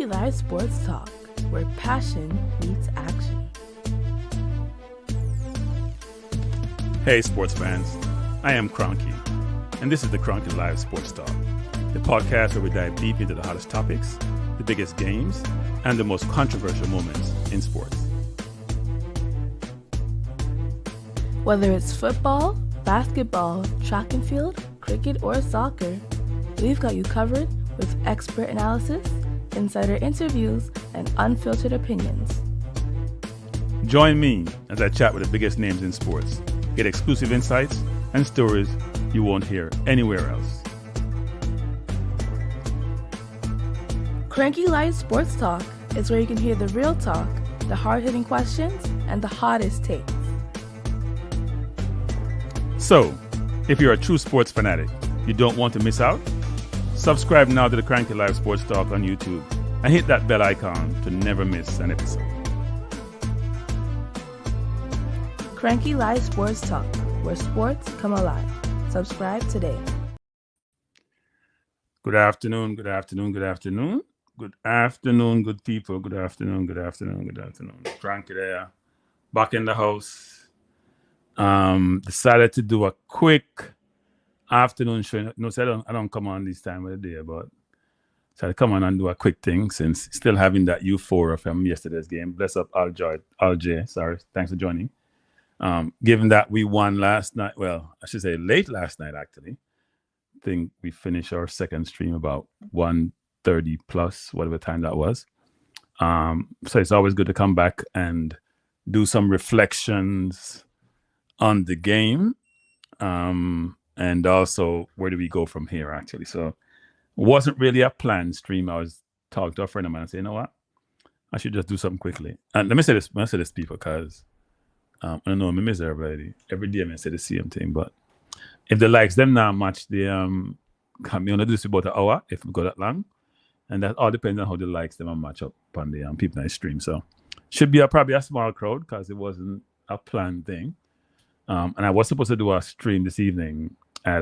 Kranky Live Sports Talk, where passion meets action. Hey sports fans, I am Kranky, and this is the Kranky Live Sports Talk, the podcast where we dive deep into the hottest topics, the biggest games, and the most controversial moments in sports. Whether it's football, basketball, track and field, cricket, or soccer, we've got you covered with expert analysis, insider interviews, and unfiltered opinions. Join me as I chat with the biggest names in sports, get exclusive insights and stories you won't hear anywhere else. Kranky Live Sports Talk is where you can hear the real talk, the hard-hitting questions, and the hottest takes. So, if you're a true sports fanatic, you don't want to miss out, subscribe now to the Kranky Live Sports Talk on YouTube and hit that bell icon to never miss an episode. Kranky Live Sports Talk, where sports come alive. Subscribe today. Good afternoon, good afternoon, good afternoon. Good afternoon, good people. Good afternoon, good afternoon, good afternoon. Kranky there, back in the house. Decided to do a quick afternoon show. No, so I don't come on this time of the day, but so I come on and do a quick thing since still having that euphoria from yesterday's game. Bless up Al-J. Sorry, thanks for joining. Given that we won last night, well, I should say late last night actually. I think we finished our second stream about 1:30 plus, whatever time that was. So it's always good to come back and do some reflections on the game. And also, where do we go from here, actually? So, it wasn't really a planned stream. I was talking to a friend of mine and saying, you know what? I should just do something quickly. And let me say this, people, because I don't know, I miss everybody. Every day I say the same thing. But if the likes them now match, the can be only do this about an hour if we go that long. And that all depends on how the likes them match up on the people night stream. So, should be probably a small crowd because it wasn't a planned thing. And I was supposed to do a stream this evening at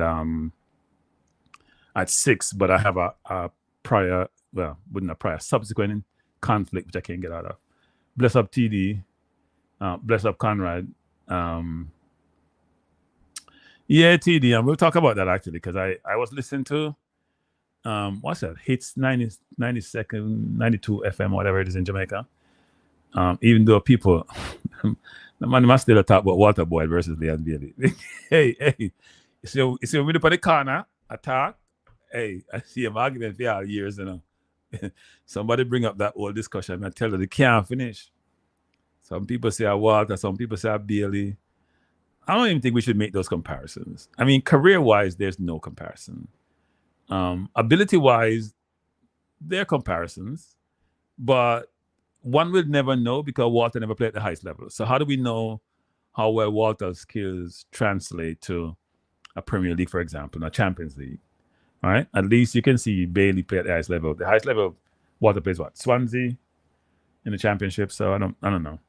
6, but I have a subsequent conflict which I can't get out of. Bless up TD, bless up Conrad. Yeah, TD, and we'll talk about that actually because I was listening to what's that? Hits 92 FM, whatever it is in Jamaica. Even though people the man must still talk about Water Boy versus Leon Bailey. hey. So when we put the corner, attack. Hey, I see him argument for all years, you know. Somebody bring up that old discussion and tell her they can't finish. Some people say Walter, some people say Bailey. I don't even think we should make those comparisons. I mean, career-wise, there's no comparison. Ability-wise, there are comparisons, but one will never know because Walter never played at the highest level. So how do we know how well Walter's skills translate to a Premier League, for example, and a Champions League? All right. At least you can see Bailey play at the highest level. The highest level Walter plays what? Swansea in the Championship. So I don't know.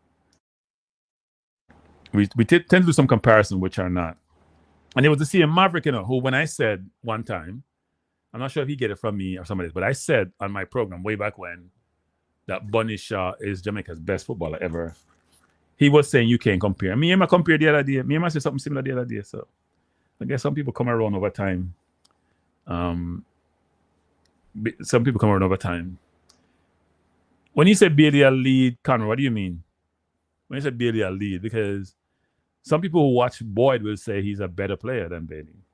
We tend to do some comparison which are not. And it was the same Maverick, you know, who when I said one time, I'm not sure if he get it from me or somebody else, but I said on my program way back when that Bunny Shaw is Jamaica's best footballer ever. He was saying you can't compare. Me and I compared the other day. Me and I said something similar the other day. So I guess some people come around over time. Some people come around over time. When you say Bailey a lead, Conor, what do you mean? When you say Bailey a lead, because some people who watch Boyd will say he's a better player than Bailey.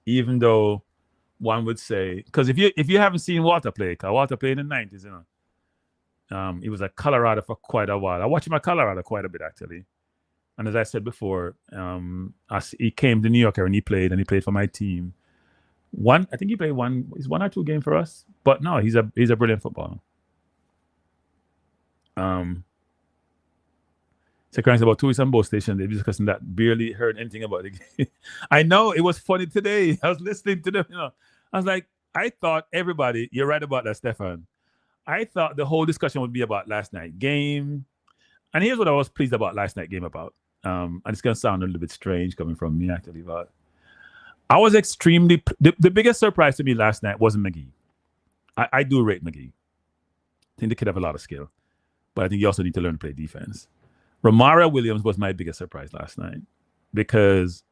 Even though one would say, because if you haven't seen Walter play, because Walter played in the 90s, you know, he was at Colorado for quite a while. I watched him at Colorado quite a bit, actually. And as I said before, he came to New York and he played for my team. I think he played one or two games for us. But no, he's a brilliant footballer. So Kranky about 2 weeks on both stations, they were discussing that, barely heard anything about the game. I know, it was funny today. I was listening to them, you know. I was like, I thought everybody, you're right about that, Stefan. I thought the whole discussion would be about last night game. And here's what I was pleased about last night game about. And it's going to sound a little bit strange coming from me, actually, but I was extremely... The biggest surprise to me last night wasn't Magee. I do rate Magee. I think the kid have a lot of skill, but I think you also need to learn to play defense. Romario Williams was my biggest surprise last night because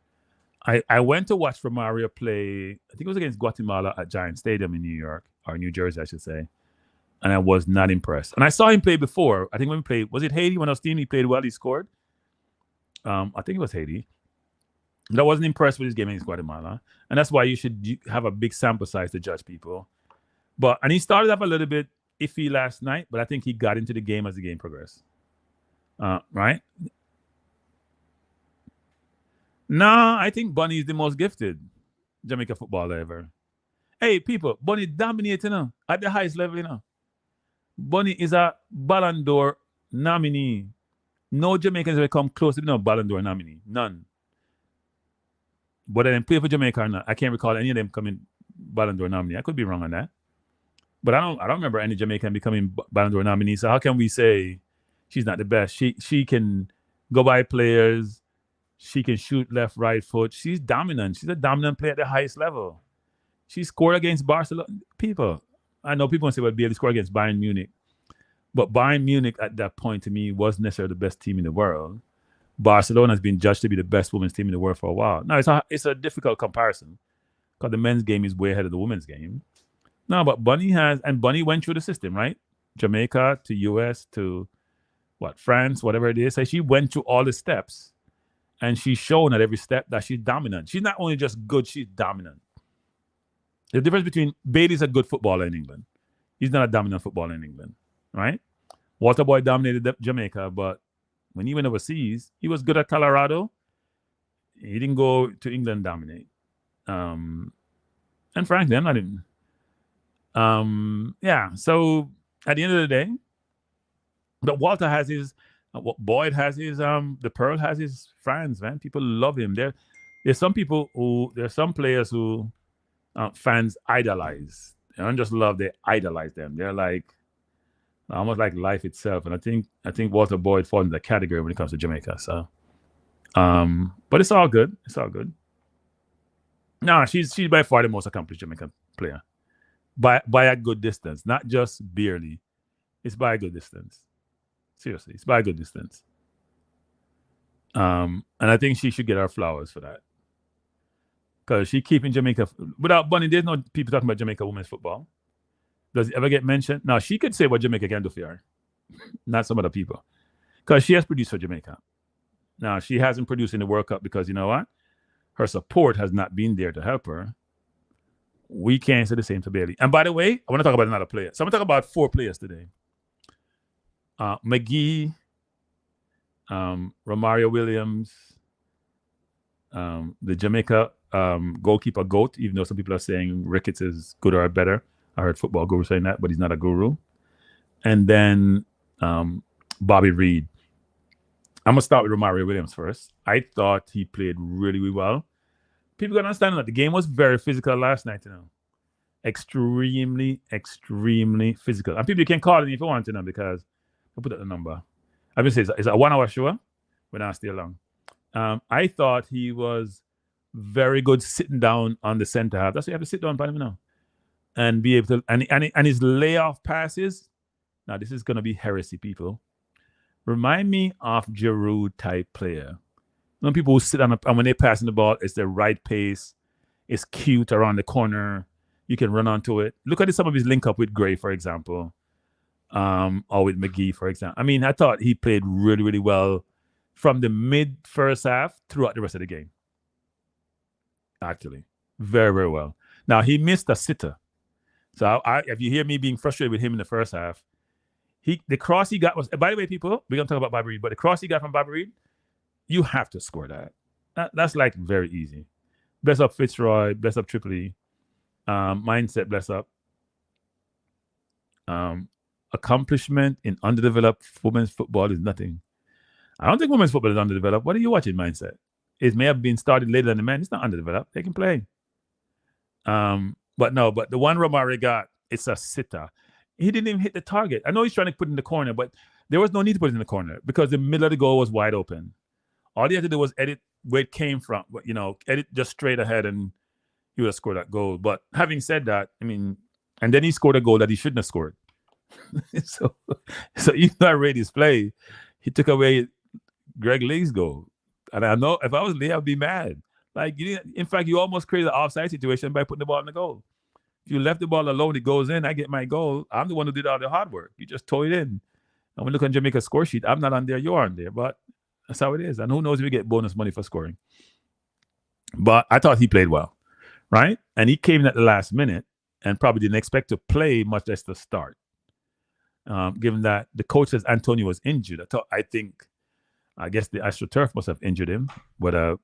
I went to watch Romario play. I think it was against Guatemala at Giant Stadium in New York, or New Jersey, I should say. And I was not impressed. And I saw him play before. I think when we played, was it Haiti? When I was team, he played well, he scored. I think it was Haiti. And I wasn't impressed with his game against Guatemala. And that's why you should have a big sample size to judge people. And he started off a little bit iffy last night, but I think he got into the game as the game progressed. Right? Nah, I think Bunny is the most gifted Jamaica footballer ever. Hey, people, Bunny dominating at the highest level, Bunny is a Ballon d'Or nominee. No Jamaicans ever come close to being a Ballon d'Or nominee. None. Whether they play for Jamaica or not, I can't recall any of them coming Ballon d'Or nominee. I could be wrong on that. But I don't remember any Jamaican becoming Ballon d'Or nominee. So how can we say she's not the best? She can go by players. She can shoot left, right foot. She's dominant. She's a dominant player at the highest level. She scored against Barcelona. People, I know people say, well, Bailey scored against Bayern Munich. But Bayern Munich at that point, to me, wasn't necessarily the best team in the world. Barcelona has been judged to be the best women's team in the world for a while. Now, it's a difficult comparison because the men's game is way ahead of the women's game. No, but Bunny went through the system, right? Jamaica to US to France, whatever it is. So she went through all the steps. And she's shown at every step that she's dominant. She's not only just good, she's dominant. The difference between Bailey's a good footballer in England. He's not a dominant footballer in England, right? Walter Boy dominated Jamaica, but when he went overseas, he was good at Colorado. He didn't go to England dominate. And frankly, I'm not even. So at the end of the day, but Walter has his. Boyd has his the Pearl has his fans, man. People love him. There's some players who fans idolize. They don't just love, they idolize them. They're like almost like life itself. And I think Walter Boyd falls in the category when it comes to Jamaica. So but it's all good. It's all good. No, she's by far the most accomplished Jamaican player. By a good distance. Not just barely. It's by a good distance. Seriously, it's by a good distance. And I think she should get her flowers for that. Because she keeping Jamaica... Without Bunny, there's no people talking about Jamaica women's football. Does it ever get mentioned? No, she could say what Jamaica can do for her. Not some other people. Because she has produced for Jamaica. Now, she hasn't produced in the World Cup because, you know what? Her support has not been there to help her. We can't say the same to Bailey. And by the way, I want to talk about another player. So I'm going to talk about 4 players today. Magee, Romario Williams, the Jamaica goalkeeper GOAT, even though some people are saying Ricketts is good or better. I heard football guru saying that, but he's not a guru. And then Bobby Reid. I'm going to start with Romario Williams first. I thought he played really, really well. People got to understand that the game was very physical last night, Extremely, extremely physical. And people, you can call me if you want to because I'll put out the number. I would say it's a 1-hour show. We're not stay long. I thought he was very good sitting down on the center half. That's why you have to sit down by him now. And be able to and his layoff passes. Now this is gonna be heresy, people. Remind me of Giroud type player. When people who sit on and when they're passing the ball, it's the right pace, it's cute around the corner, you can run onto it. Look at some of his link up with Gray, for example. Or with Magee, for example. I mean, I thought he played really, really well from the mid first half throughout the rest of the game. Actually, very, very well. Now, he missed a sitter. So if you hear me being frustrated with him in the first half, the cross he got was, by the way, people, we're going to talk about Bobby Reid, but the cross he got from Bobby Reid, you have to score that. That's like very easy. Bless up Fitzroy, bless up Triple E. Mindset, bless up. Accomplishment in underdeveloped women's football is nothing. I don't think women's football is underdeveloped. What are you watching, Mindset? It may have been started later than the men. It's not underdeveloped. They can play. But the one Romario got, it's a sitter. He didn't even hit the target. I know he's trying to put it in the corner, but there was no need to put it in the corner because the middle of the goal was wide open. All he had to do was edit where it came from. Edit just straight ahead and he would have scored that goal. But having said that, I mean, and then he scored a goal that he shouldn't have scored. so even though I rate his play, he took away Greg Lee's goal. And I know if I was Lee, I'd be mad. Like, in fact, you almost created an offside situation by putting the ball in the goal. If you left the ball alone, it goes in, I get my goal. I'm the one who did all the hard work. You just throw it in. And when you look on Jamaica's score sheet, I'm not on there, you're on there. But that's how it is. And who knows if we get bonus money for scoring. But I thought he played well, right? And he came in at the last minute and probably didn't expect to play, much less to start. Given that the coach says Antonio was injured. I guess the AstroTurf must have injured him, but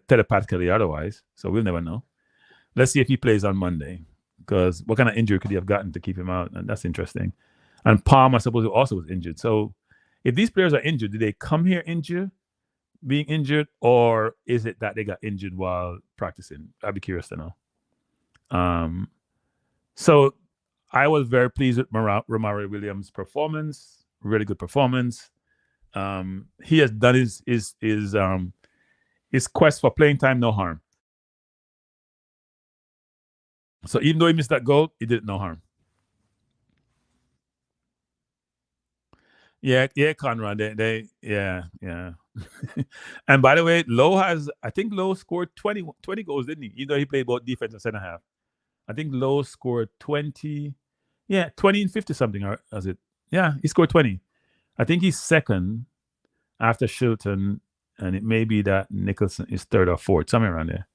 telepathically otherwise. So we'll never know. Let's see if he plays on Monday, because what kind of injury could he have gotten to keep him out? And that's interesting. And Palm, I suppose, also was injured. So if these players are injured, did they come here being injured, or is it that they got injured while practicing? I'd be curious to know. So I was very pleased with Romario Williams' performance. Really good performance. He has done his quest for playing time no harm. So even though he missed that goal, he did no harm. Yeah, Conrad. Yeah. And by the way, I think Lowe scored 20 goals, didn't he? Even though he played both defense and center half. I think Lowe scored 20. Yeah, 20 and 50 something, or was it? Yeah, he scored 20. I think he's second after Shilton, and it may be that Nicholson is third or fourth, somewhere around there.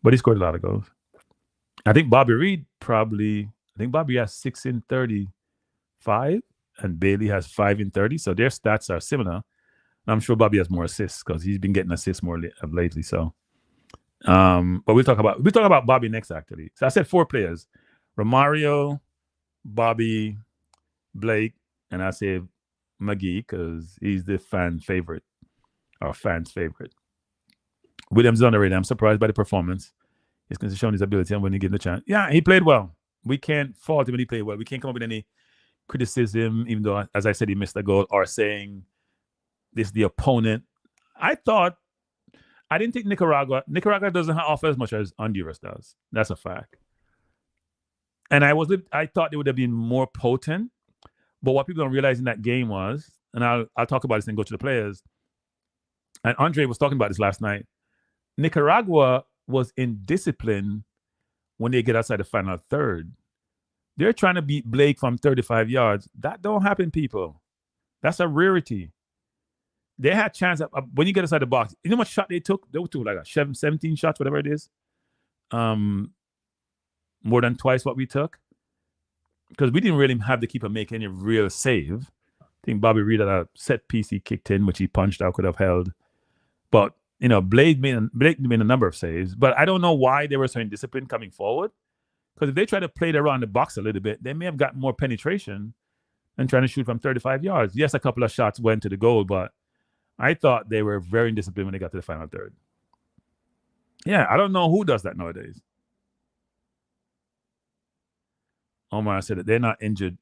But he scored a lot of goals. I think Bobby Reid Bobby has 6 in 35, and Bailey has 5 in 30. So their stats are similar. I'm sure Bobby has more assists because he's been getting assists more lately. So, but we'll talk about Bobby next, actually. So I said 4 players: Romario, Bobby, Blake, and I say Magee because he's the fan's favorite. Williams is underrated. I'm surprised by the performance. He's going to show his ability, and when he gives the chance, yeah, he played well. We can't fault him when he played well. We can't come up with any criticism, even though, as I said, he missed a goal, or saying this is the opponent. I didn't think Nicaragua doesn't offer as much as Honduras does. That's a fact. And I thought they would have been more potent. But what people don't realize in that game was, and I'll talk about this and go to the players, and Andre was talking about this last night, Nicaragua was in discipline when they get outside the final third. They're trying to beat Blake from 35 yards. That don't happen, people. That's a rarity. They had chance when you get outside the box. You know how much shot they took? They took like 17 shots, whatever it is. More than twice what we took. Because we didn't really have the keeper make any real save. I think Bobby Reid had a set piece he kicked in, which he punched out, could have held. But, Blake made a number of saves. But I don't know why they were so indisciplined coming forward. Because if they try to play it around the box a little bit, they may have got more penetration than trying to shoot from 35 yards. Yes, a couple of shots went to the goal, but I thought they were very indisciplined when they got to the final third. Yeah, I don't know who does that nowadays. Omar said that they're not injured.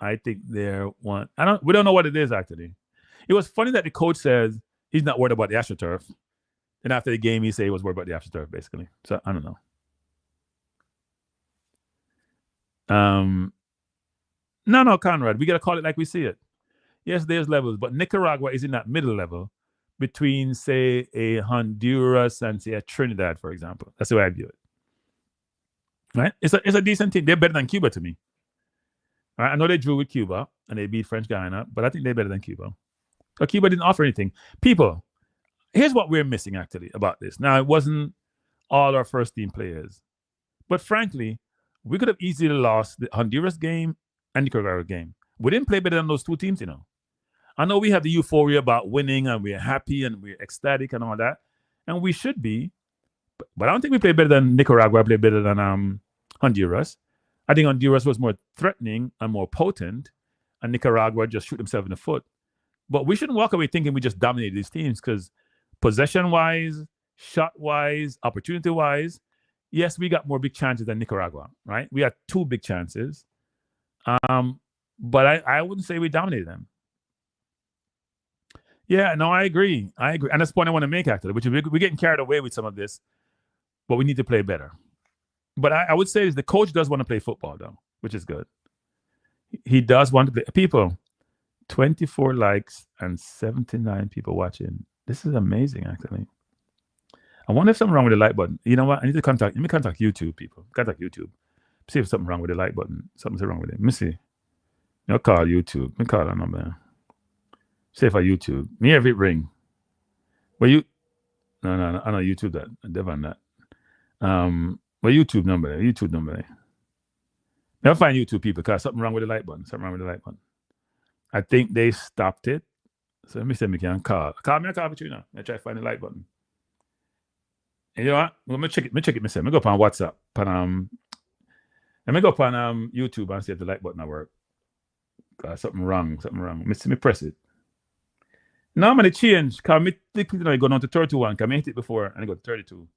I think they're one. We don't know what it is, actually. It was funny that the coach says he's not worried about the AstroTurf. And after the game, he said he was worried about the AstroTurf, basically. So I don't know. No, Conrad, we got to call it like we see it. Yes, there's levels, but Nicaragua is in that middle level between, say, a Honduras and, say, a Trinidad, for example. That's the way I view it. Right? It's a decent team. They're better than Cuba to me. Right? I know they drew with Cuba and they beat French Guiana, but I think they're better than Cuba. So Cuba didn't offer anything. People, here's what we're missing, actually, about this. Now, it wasn't all our first-team players. But frankly, we could have easily lost the Honduras game and Nicaragua game. We didn't play better than those two teams, I know we have the euphoria about winning and we're happy and we're ecstatic and all that. And we should be. But I don't think we played better than Nicaragua. I played better than Honduras. I think Honduras was more threatening and more potent. And Nicaragua just shoot themselves in the foot. But we shouldn't walk away thinking we just dominated these teams because possession-wise, shot-wise, opportunity-wise, yes, we got more big chances than Nicaragua, right? We had 2 big chances. But I wouldn't say we dominated them. Yeah, no, I agree. And that's the point I want to make, actually, which is we're getting carried away with some of this, but we need to play better. But I would say is the coach does want to play football, though, which is good. He does want to play. People, 24 likes and 79 people watching. This is amazing, actually. I wonder if something wrong with the like button. You know what? I need to contact. Let me contact YouTube, people. Contact YouTube. See if something wrong with the like button. Something's wrong with it. Let me see. You call YouTube. Let me call that number. See if I YouTube. Me every ring. Well, you. No. I know YouTube that. I never on that. Well, YouTube number there. YouTube number there. Never find YouTube people because something wrong with the like button. Something wrong with the like button. I think they stopped it. So let me see if we can call. Call me a call for you now. I try to find the like button. And you know what? Let me check it. Let me go up on WhatsApp. Let me go up on YouTube and see if the like button will work. Something wrong. Let me press it. No, I'm going to change. Because I go down to 31. Because I hit it before and I go to 32.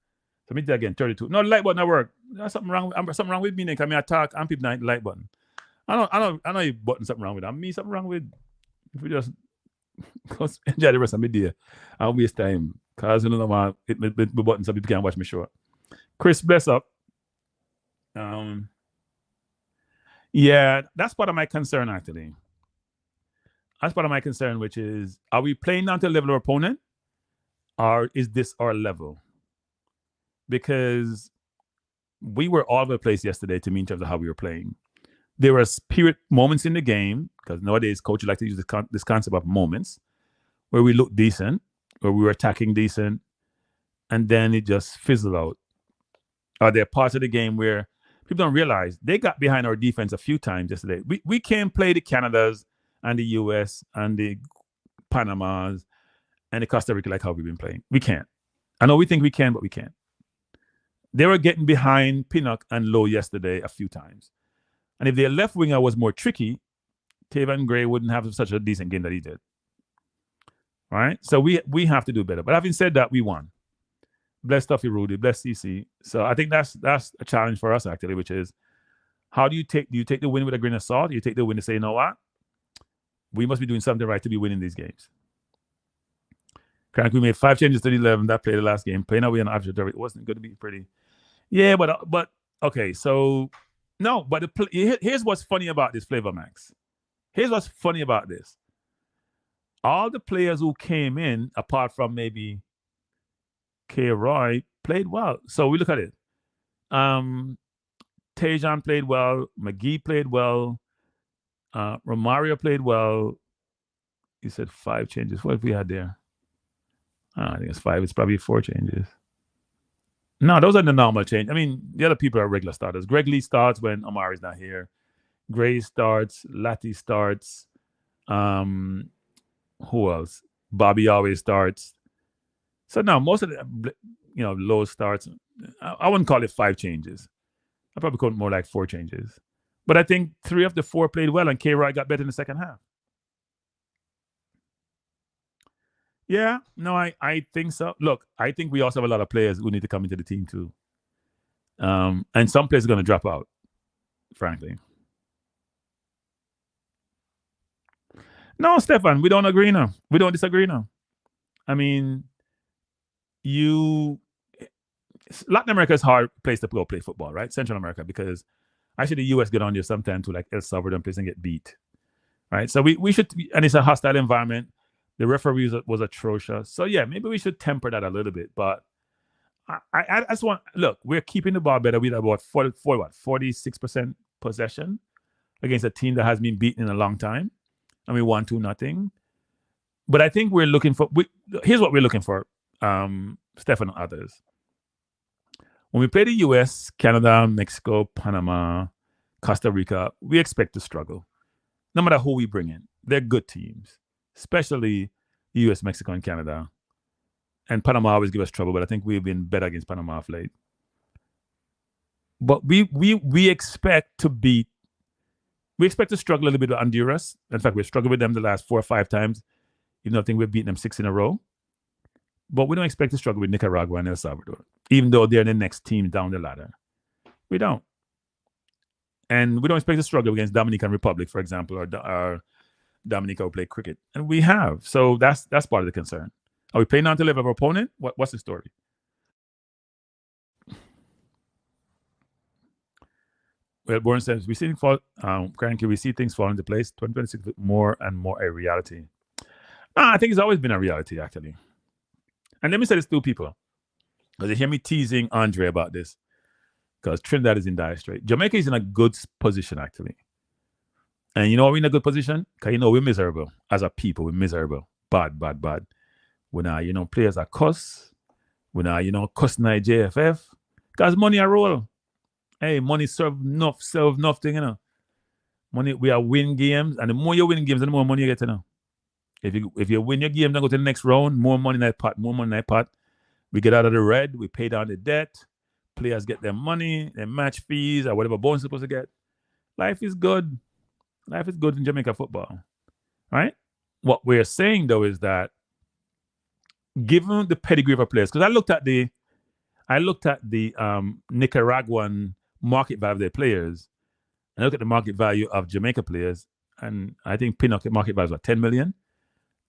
So I hit it again, 32. No, the like button will work. There's something wrong with me. Because I talk and people not the like button. I know you button something wrong with it. Me something wrong with. If we just enjoy the rest of my day, I'll waste time. Because you know my button so people can't watch me short. Chris, bless up. Yeah, that's part of my concern actually. That's part of my concern, which is, are we playing down to the level of opponent, or is this our level? Because we were all over the place yesterday to me in terms of how we were playing. There were period moments in the game, because nowadays coaches like to use this concept of moments, where we looked decent, where we were attacking decent, and then it just fizzled out. Are there parts of the game where people don't realize they got behind our defense a few times yesterday? We can't play the Canadas and the US and the Panamas and the Costa Rica like how we've been playing. We can't. I know we think we can, but we can't. They were getting behind Pinnock and Lowe yesterday a few times. And if their left winger was more tricky, Taven Gray wouldn't have such a decent game that he did. All right? So we have to do better. But having said that, we won. Bless Tuffy Rudy, bless CC. So I think that's a challenge for us, actually, which is, how do you take the win with a grain of salt? You take the win to say, you know what? We must be doing something right to be winning these games. Kranky, we made 5 changes to the 11 that played the last game. Playing away on object, it wasn't going to be pretty. Yeah, but okay, so no, but here's what's funny about this, Flavor Max. Here's what's funny about this. All the players who came in, apart from maybe K. Roy, played well. So we look at it. Tajon played well. Magee played well. Romario played well. He said 5 changes. What have we had there? I think it's 5. It's probably 4 changes. No, those are the normal change. I mean, the other people are regular starters. Greg Lee starts when Omari's not here. Gray starts. Latty starts. Who else? Bobby always starts. So now most of the, Lowe starts. I wouldn't call it 5 changes. I probably call it more like 4 changes. But I think 3 of the 4 played well, and K-Roy got better in the second half. Yeah, no, I think so. Look, I think we also have a lot of players who need to come into the team too. And some players are going to drop out, frankly. No, Stefan, we don't agree now. We don't disagree now. I mean, Latin America is a hard place to go play football, right? Central America, because actually the US get on there sometimes to like El Salvador and place and get beat, right? So we should, and it's a hostile environment. The referee was atrocious. So yeah, maybe we should temper that a little bit. But I just want, look, we're keeping the ball better with about 46% possession against a team that has been beaten in a long time. And we won 2-0. But I think we're looking for, here's what we're looking for, Stefan and others. When we play the US, Canada, Mexico, Panama, Costa Rica, we expect to struggle. No matter who we bring in. They're good teams, especially the US, Mexico, and Canada. And Panama always give us trouble, but I think we've been better against Panama of late. But we expect to beat, we expect to struggle a little bit with Honduras. In fact, we've struggled with them the last 4 or 5 times. Even though I think we've beaten them 6 in a row. But we don't expect to struggle with Nicaragua and El Salvador, even though they're the next team down the ladder. We don't. And we don't expect to struggle against Dominican Republic, for example, or Dominica who play cricket. And we have. So that's part of the concern. Are we playing down to the level of our opponent? What's the story? Well, Born says we see things fall. Kranky, we see things fall into place. 2026 more and more a reality. I think it's always been a reality, actually. And let me say this to people, because you hear me teasing Andre about this, because Trinidad is in dire strait. Jamaica is in a good position, actually. And you know we're in a good position? Because you know we're miserable. As a people, we're miserable. Bad, bad, bad. When players are cuss. When cuss in JFF. Because money a roll. Hey, money serve nothing, Money, we are win games, and the more you win games, the more money you get, If you win your game, then go to the next round, more money in that pot, We get out of the red, we pay down the debt, players get their money, their match fees, or whatever bonus supposed to get. Life is good. Life is good in Jamaica football. Right? What we're saying though is that given the pedigree of our players, because I looked at the Nicaraguan market value of their players, and I look at the market value of Jamaica players, and I think Pinocchio market value is 10 million.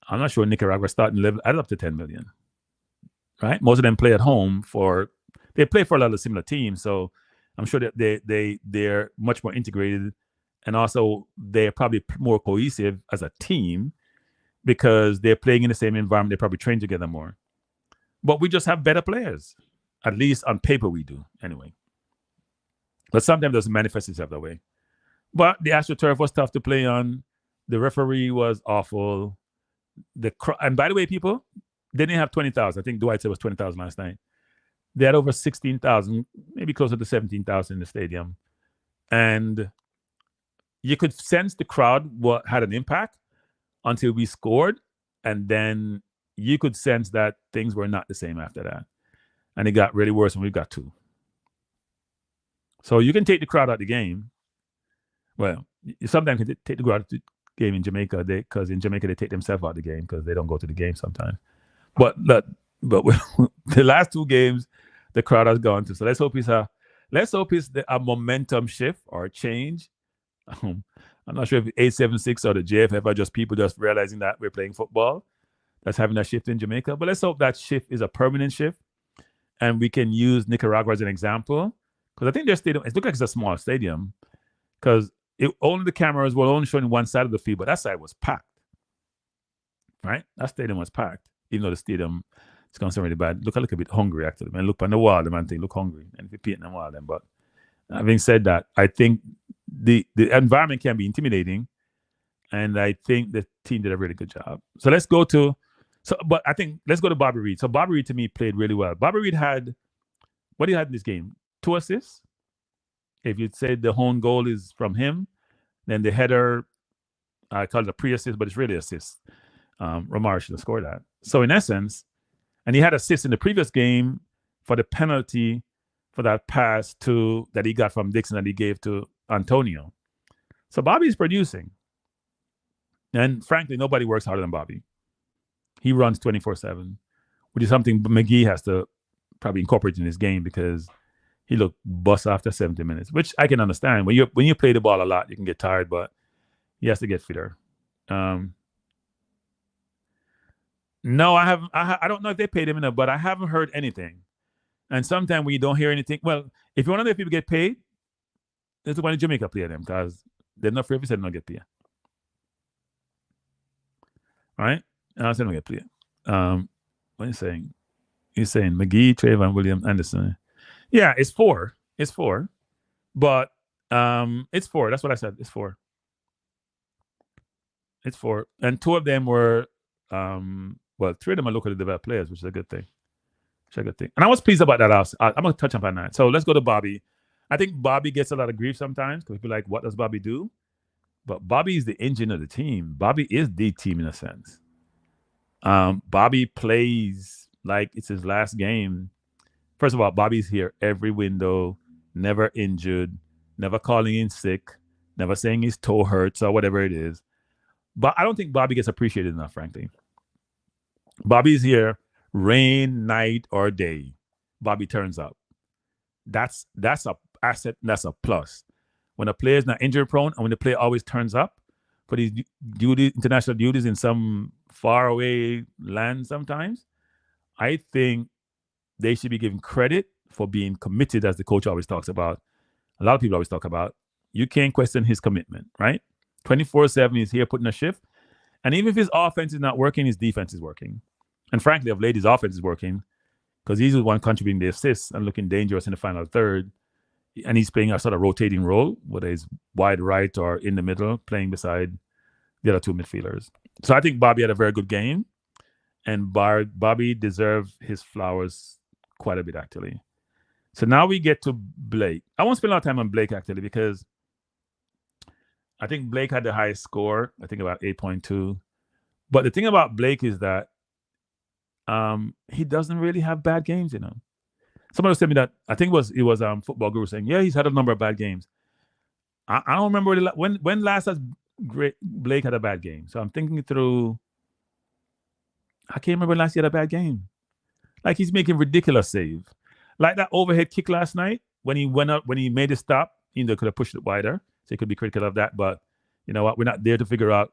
I'm not sure Nicaragua starting level added up to 10 million. Right? Most of them play at home they play for a lot of similar teams, so I'm sure that they're much more integrated, and also they're probably more cohesive as a team because they're playing in the same environment. They probably train together more. But we just have better players. At least on paper we do, anyway. But sometimes it doesn't manifest itself that way. But the AstroTurf was tough to play on. The referee was awful. And by the way, people, they didn't have 20,000. I think Dwight said it was 20,000 last night. They had over 16,000, maybe closer to 17,000 in the stadium. And you could sense the crowd had an impact until we scored. And then you could sense that things were not the same after that. And it got really worse when we got 2. So you can take the crowd out of the game. Well, you sometimes can take the crowd out of the game in Jamaica, because in Jamaica they take themselves out of the game because they don't go to the game sometimes. But the last 2 games, the crowd has gone to. So let's hope it's a momentum shift or a change. I'm not sure if 876 or the JFF are just people just realizing that we're playing football. That's having that shift in Jamaica. But let's hope that shift is a permanent shift, and we can use Nicaragua as an example, because I think their stadium, it looks like it's a small stadium, because only the cameras were only showing one side of the field, but that side was packed. Right? That stadium was packed, even though the stadium is concerned really bad. Look a little bit hungry, actually. Man, look on the wall, the man think look hungry. And if you paint on the wall, then. But having said that, I think the environment can be intimidating, and I think the team did a really good job. So let's go to Bobby Reid. So Bobby Reid, to me, played really well. Bobby Reid what he had in this game? 2 assists. If you'd say the home goal is from him, then the header, I call it a pre-assist, but it's really assist. Romario should have scored that. So in essence, and he had assists in the previous game for the penalty for that pass that he got from Dixon that he gave to Antonio. So Bobby's producing. And frankly, nobody works harder than Bobby. He runs 24/7, which is something Magee has to probably incorporate in his game, because he looked bust after 70 minutes, which I can understand. When you play the ball a lot, you can get tired, but he has to get fitter. No, I don't know if they paid him enough, but I haven't heard anything. And sometimes when you don't hear anything, well, if you want to know if people get paid, there's one in Jamaica play them, because they're not free if you said not get paid. All right? I said not get paid. What are you saying? You're saying Magee, Trayvon, William, Anderson. Yeah, it's 4. It's 4. But it's 4. That's what I said. It's 4. It's 4. And 2 of them were 3 of them are locally developed players, which is a good thing. And I was pleased about that also. I'm going to touch on that. So let's go to Bobby. I think Bobby gets a lot of grief sometimes, because people are like, what does Bobby do? But Bobby is the engine of the team. Bobby is the team in a sense. Bobby plays like it's his last game. First of all, Bobby's here every window, never injured, never calling in sick, never saying his toe hurts or whatever it is. But I don't think Bobby gets appreciated enough, frankly. Bobby's here, rain, night, or day. Bobby turns up. That's a asset. That's a plus. When a player is not injury prone, and when the player always turns up for these international duties in some faraway land sometimes, I think they should be given credit for being committed, as the coach always talks about. A lot of people always talk about. You can't question his commitment, right? 24/7, he's here putting a shift. And even if his offense is not working, his defense is working. And frankly, of late, his offense is working because he's the one contributing the assists and looking dangerous in the final third. And he's playing a sort of rotating role, whether he's wide right or in the middle, playing beside the other two midfielders. So I think Bobby had a very good game. And Bobby deserved his flowers quite a bit, actually. So now we get to Blake. I won't spend a lot of time on Blake, actually, because I think Blake had the highest score, I think about 8.2. But the thing about Blake is that he doesn't really have bad games, you know. Somebody was telling me that, I think it was Football Guru saying, yeah, he's had a number of bad games. I don't remember when last has Blake had a bad game. So I'm thinking through, I can't remember last he had a bad game. Like, he's making ridiculous save. Like that overhead kick last night when he went up, when he made a stop, they could have pushed it wider. So he could be critical of that. But you know what? We're not there to figure out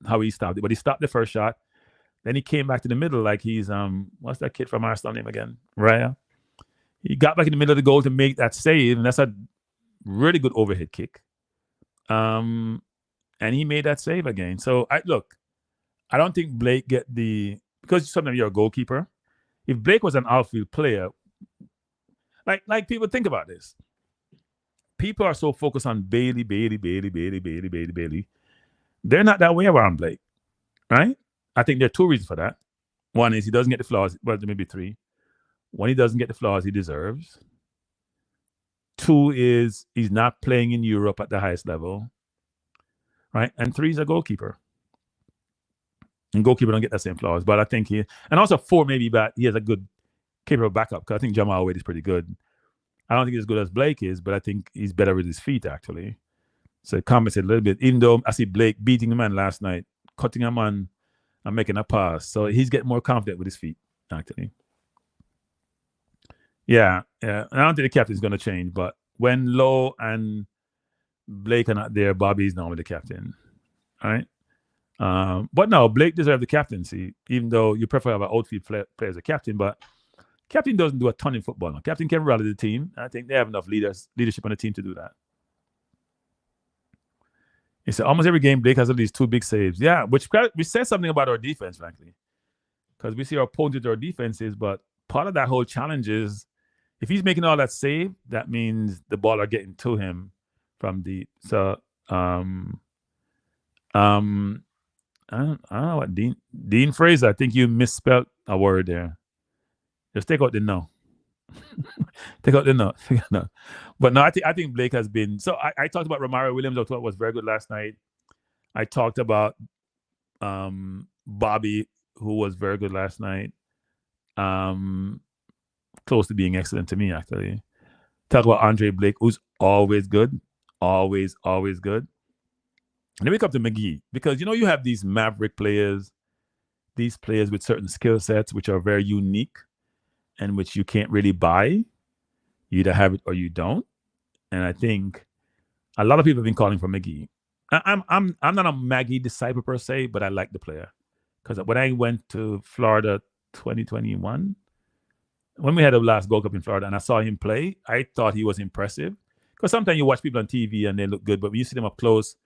how he stopped it. But he stopped the first shot. Then he came back to the middle like he's, what's that kid from Arsenal name again? Raya. He got back in the middle of the goal to make that save. And that's a really good overhead kick. And he made that save again. So I don't think Blake because sometimes you're a goalkeeper. If Blake was an outfield player, like people think about this. People are so focused on Bailey. They're not that way around Blake, right? I think there are two reasons for that. One is he doesn't get the flowers. Well, there may be three. One, he doesn't get the flowers he deserves. Two is he's not playing in Europe at the highest level, right? And three, he's a goalkeeper. And goalkeeper don't get that same flowers. But I think and also four, maybe bad. He has a good capable backup because I think Jamal Wade is pretty good. I don't think he's as good as Blake is, but I think he's better with his feet, actually. So it compensates a little bit. Even though I see Blake beating the man last night, cutting a man and making a pass. So he's getting more confident with his feet, actually. Yeah. I don't think the captain's going to change, but when Lowe and Blake are not there, Bobby's normally the captain, right? But no, Blake deserves the captaincy, even though you prefer to have an outfield player as a captain, but captain doesn't do a ton in football. No. Captain can rally the team. I think they have enough leadership on the team to do that. He said almost every game Blake has at least two big saves. Yeah, which says something about our defense, frankly, because we see our opponents our defenses, but part of that whole challenge is if he's making all that save, that means the ball are getting to him from deep. So I don't know what Dean Fraser. I think you misspelled a word there. Just take out the no. Take out the no. But no, I think Blake has been. So I talked about Romario Williams. I thought was very good last night. I talked about Bobby, who was very good last night. Close to being excellent to me, actually. Talk about Andre Blake, who's always good. Always good. And then we come to Magee, because, you have these maverick players, these players with certain skill sets, which are very unique and which you can't really buy. You either have it or you don't. And I think a lot of people have been calling for Magee. I'm not a Magee disciple per se, but I like the player. Because when I went to Florida 2021, when we had the last Gold Cup in Florida and I saw him play, I thought he was impressive. Because sometimes you watch people on TV and they look good, but when you see them up close,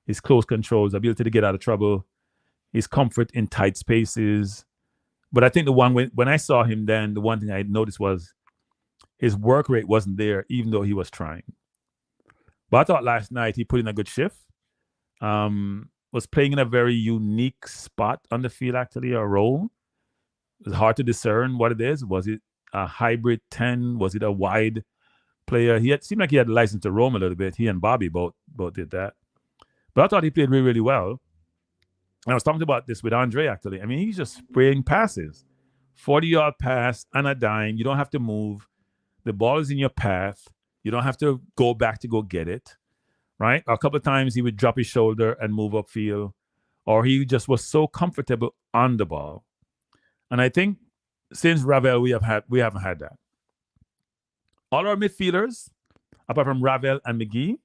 his close controls, ability to get out of trouble, his comfort in tight spaces. But I think the one when I saw him then, the one thing I noticed was his work rate wasn't there, even though he was trying. But I thought last night he put in a good shift. Was playing in a very unique spot on the field, actually, a role. It was hard to discern what it is. Was it a hybrid 10? Was it a wide player? Seemed like he had a license to roam a little bit. He and Bobby both did that. But I thought he played really, really well. And I was talking about this with Andre, actually. I mean, he's just spraying passes. 40-yard pass and a dime. You don't have to move. The ball is in your path. You don't have to go back to go get it, right? A couple of times he would drop his shoulder and move upfield, or he just was so comfortable on the ball. And I think since Ravel, we haven't had that. All our midfielders, apart from Ravel and Magee,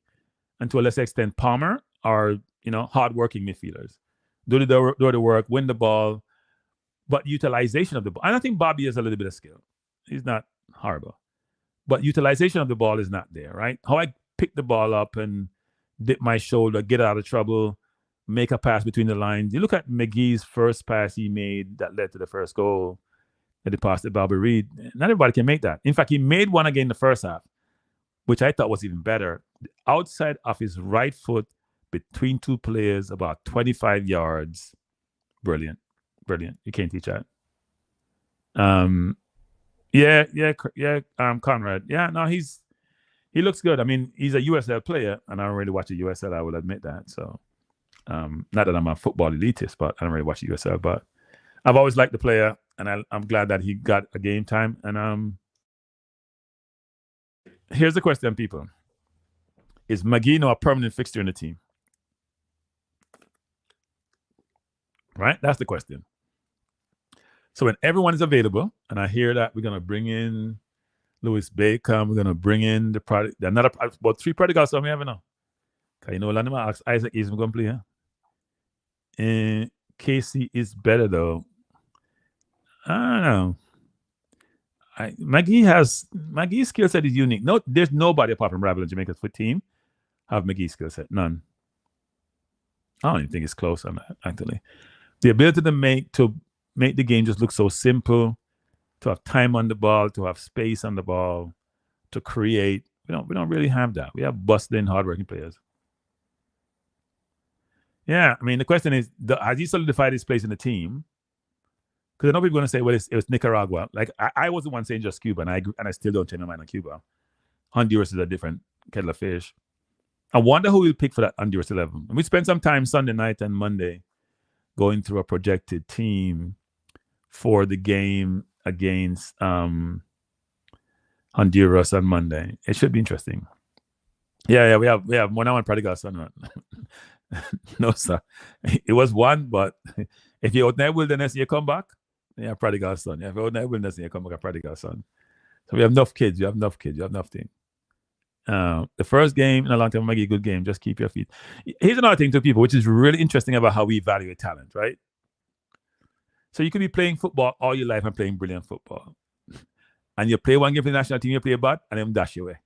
and to a lesser extent Palmer, are hardworking midfielders. Do the work, win the ball, but utilization of the ball. And I think Bobby has a little bit of skill. He's not horrible, but utilization of the ball is not there, right? How I pick the ball up and dip my shoulder, get out of trouble, make a pass between the lines. You look at Magee's first pass he made that led to the first goal that he passed to Bobby Reid. Not everybody can make that. In fact, he made one again in the first half, which I thought was even better. Outside of his right foot, between two players, about 25 yards. Brilliant. You can't teach that. Conrad. Yeah, no, he looks good. I mean, he's a USL player, and I don't really watch the USL, I will admit that. So, not that I'm a football elitist, but I don't really watch the USL. But I've always liked the player, and I'm glad that he got a game time. And here's the question, people. Is Magee now a permanent fixture in the team? Right? That's the question. So when everyone is available, and I hear that we're going to bring in Louis Bacon, we're going to bring in the product, another about 3 prodigals, so we have now. Because you know, Landon asked Isaac is going to play. And Casey is better, though. I don't know. Magee's skill set is unique. No, there's nobody apart from Rabel in Jamaica's foot team have Magee's skill set. None. I don't even think it's close on that, actually. The ability to make the game just look so simple, to have time on the ball, to have space on the ball, to create. We don't really have that. We have busted, hardworking players. Yeah, I mean, the question is, has he solidified his place in the team? Because I know people are going to say, well, it was Nicaragua. Like, I was the one saying just Cuba, and I still don't change my mind on Cuba. Honduras is a different kettle of fish. I wonder who will pick for that Honduras 11. And we spent some time Sunday night and Monday going through a projected team for the game against Honduras on Monday. It should be interesting. Yeah, we have 1-on-1 prodigal son. No, sir. It was one, but if you're out in the wilderness and you come back, yeah, prodigal son. Yeah, if you're out in the wilderness and you come back, a prodigal son. So we have enough kids. You have enough thing. The first game in a long time, Magee, good game. Just keep your feet. Here's another thing to people, which is really interesting about how we evaluate talent, right? So you could be playing football all your life and playing brilliant football. And you play one game for the national team, you play bad, and then dash you away.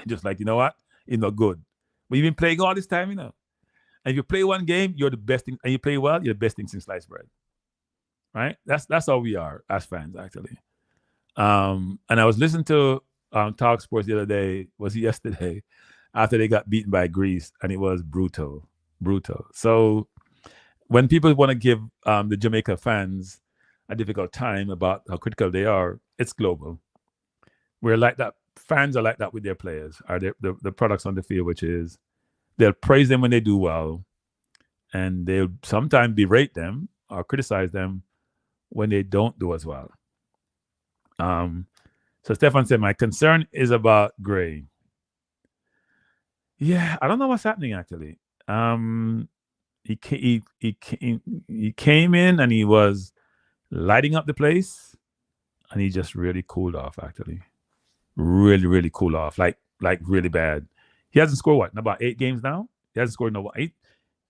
Just like, you know what? You're not good. But you've been playing all this time, you know. And if you play one game, you're the best thing, and you play well, you're the best thing since sliced bread. Right? That's how we are as fans, actually. And I was listening to Talk Sports the other day, was it yesterday, after they got beaten by Greece, and it was brutal. So when people want to give the Jamaica fans a difficult time about how critical they are, it's global. We're like that. Fans are like that with their players, are the products on the field, which is they'll praise them when they do well, and they'll sometimes berate them or criticize them when they don't do as well. So Stefan said, my concern is about Gray. Yeah, I don't know what's happening, actually. He came in and he was lighting up the place, and he just really cooled off, actually. Really, really cooled off, like really bad. He hasn't scored, about 8 games now? He hasn't scored no 8.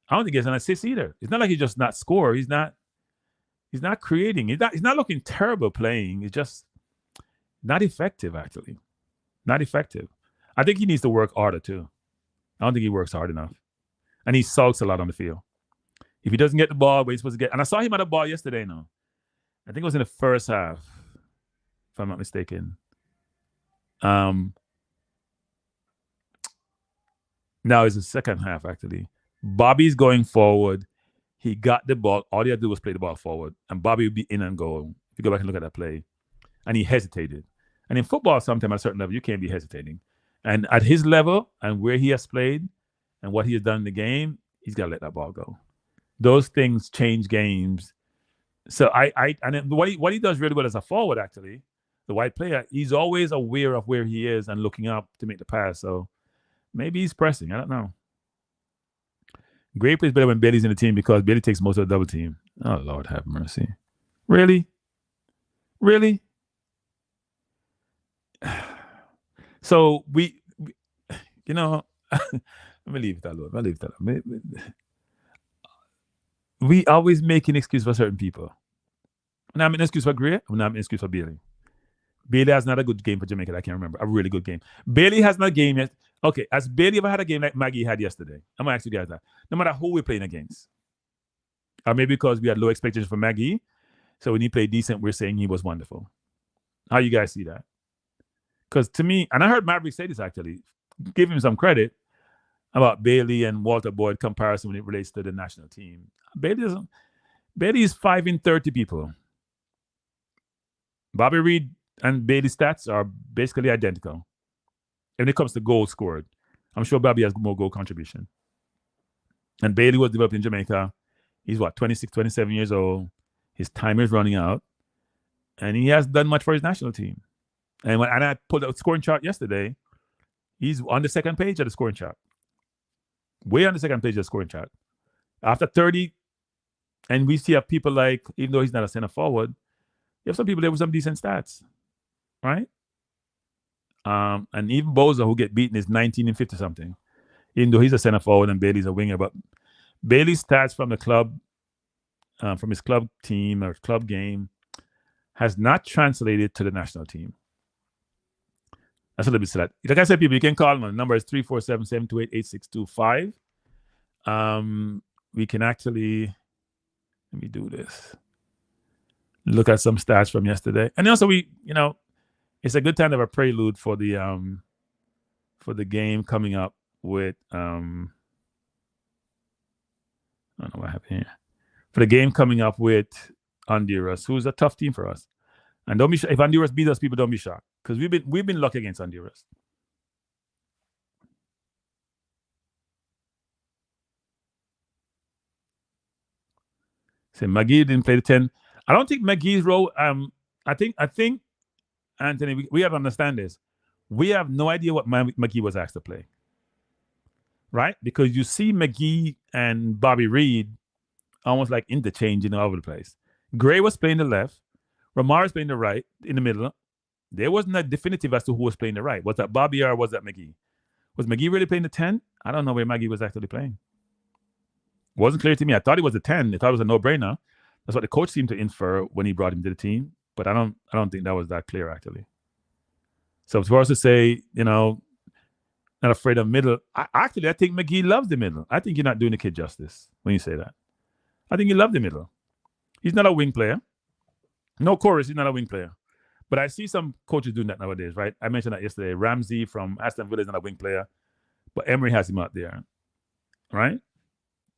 I don't think he's an assist either. It's not like he just not score. He's not creating. He's not looking terrible playing. He's just not effective, actually. Not effective. I think he needs to work harder, too. I don't think he works hard enough. And he sulks a lot on the field. If he doesn't get the ball where he's supposed to get... And I saw him at the ball yesterday now. I think it was in the first half, if I'm not mistaken. Now it's the second half, actually. Bobby's going forward. He got the ball. All he had to do was play the ball forward. And Bobby would be in and go. If you go back and look at that play. And he hesitated. And in football, sometimes at a certain level, you can't be hesitating. And at his level and where he has played and what he has done in the game, he's got to let that ball go. Those things change games. So and what he does really well as a forward, actually, the white player, he's always aware of where he is and looking up to make the pass. So maybe he's pressing. I don't know. Gray plays better when Bailey's in the team because Bailey takes most of the double team. Oh, Lord have mercy. Really? So we you know, let me leave it alone. We always make an excuse for certain people. And I'm an excuse for Gray, and I'm an excuse for Bailey. Bailey has not a good game for Jamaica. I can't remember. A really good game. Bailey has not a game yet. Okay, has Bailey ever had a game like Magee had yesterday? I'm gonna ask you guys that. No matter who we're playing against, or maybe because we had low expectations for Magee, so when he played decent, we're saying he was wonderful. How you guys see that? Because to me, and I heard Maverick say this actually, give him some credit about Bailey and Walter Boyd comparison when it relates to the national team. Bailey is 5 in 30 people. Bobby Reid and Bailey's stats are basically identical. And when it comes to goals scored, I'm sure Bobby has more goal contribution. And Bailey was developed in Jamaica. He's 26, 27 years old. His time is running out. And he has done much for his national team. And when I pulled out the scoring chart yesterday, he's on the second page of the scoring chart. Way on the second page of the scoring chart. After 30, and we see people like, even though he's not a center forward, you have some people there with some decent stats, right? And even Boza, who get beaten, is 19 and 50 something, even though he's a center forward and Bailey's a winger. But Bailey's stats from the club, from his club team or club game, has not translated to the national team. That's a little bit sad. Like I said, people, you can call me. The number is 347-728-8625. We can actually, let me do this. Look at some stats from yesterday. And also it's a good time to have a prelude for the game coming up with I don't know what happened here. For the game coming up with Honduras, who's a tough team for us. And don't be if Honduras beat us, people don't be shocked. Because we've been lucky against Honduras. So Magee didn't play the 10. I don't think Magee's role. I think Anthony, we have to understand this. We have no idea what Magee was asked to play, right? Because you see Magee and Bobby Reid almost like interchanging all over the place. Gray was playing the left, Romario was playing the right, in the middle. There wasn't a definitive as to who was playing the right. Was that Bobby or was that Magee? Was Magee really playing the 10? I don't know where Magee was actually playing. It wasn't clear to me. I thought he was a 10. I thought it was a no-brainer. That's what the coach seemed to infer when he brought him to the team. But I don't think that was that clear, actually. So for us to say, not afraid of middle, I think Magee loves the middle. I think you're not doing the kid justice when you say that. I think he loves the middle. He's not a wing player. No chorus, he's not a wing player. But I see some coaches doing that nowadays, right? I mentioned that yesterday. Ramsey from Aston Villa is not a wing player, but Emery has him out there, right?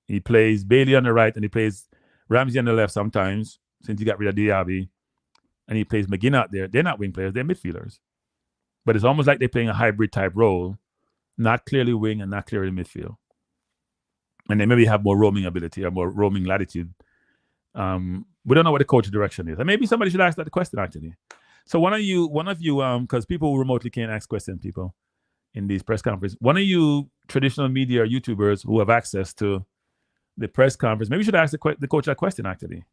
He plays Bailey on the right and he plays Ramsey on the left sometimes since he got rid of Diaby. And he plays McGinn out there. They're not wing players, they're midfielders. But it's almost like they're playing a hybrid type role, not clearly wing and not clearly midfield. And they maybe have more roaming ability or more roaming latitude. We don't know what the coach direction is. And maybe somebody should ask that question, actually. So one of you, because people remotely can't ask questions, people, in these press conferences, one of you traditional media or YouTubers who have access to the press conference, maybe you should ask the coach that question, actually.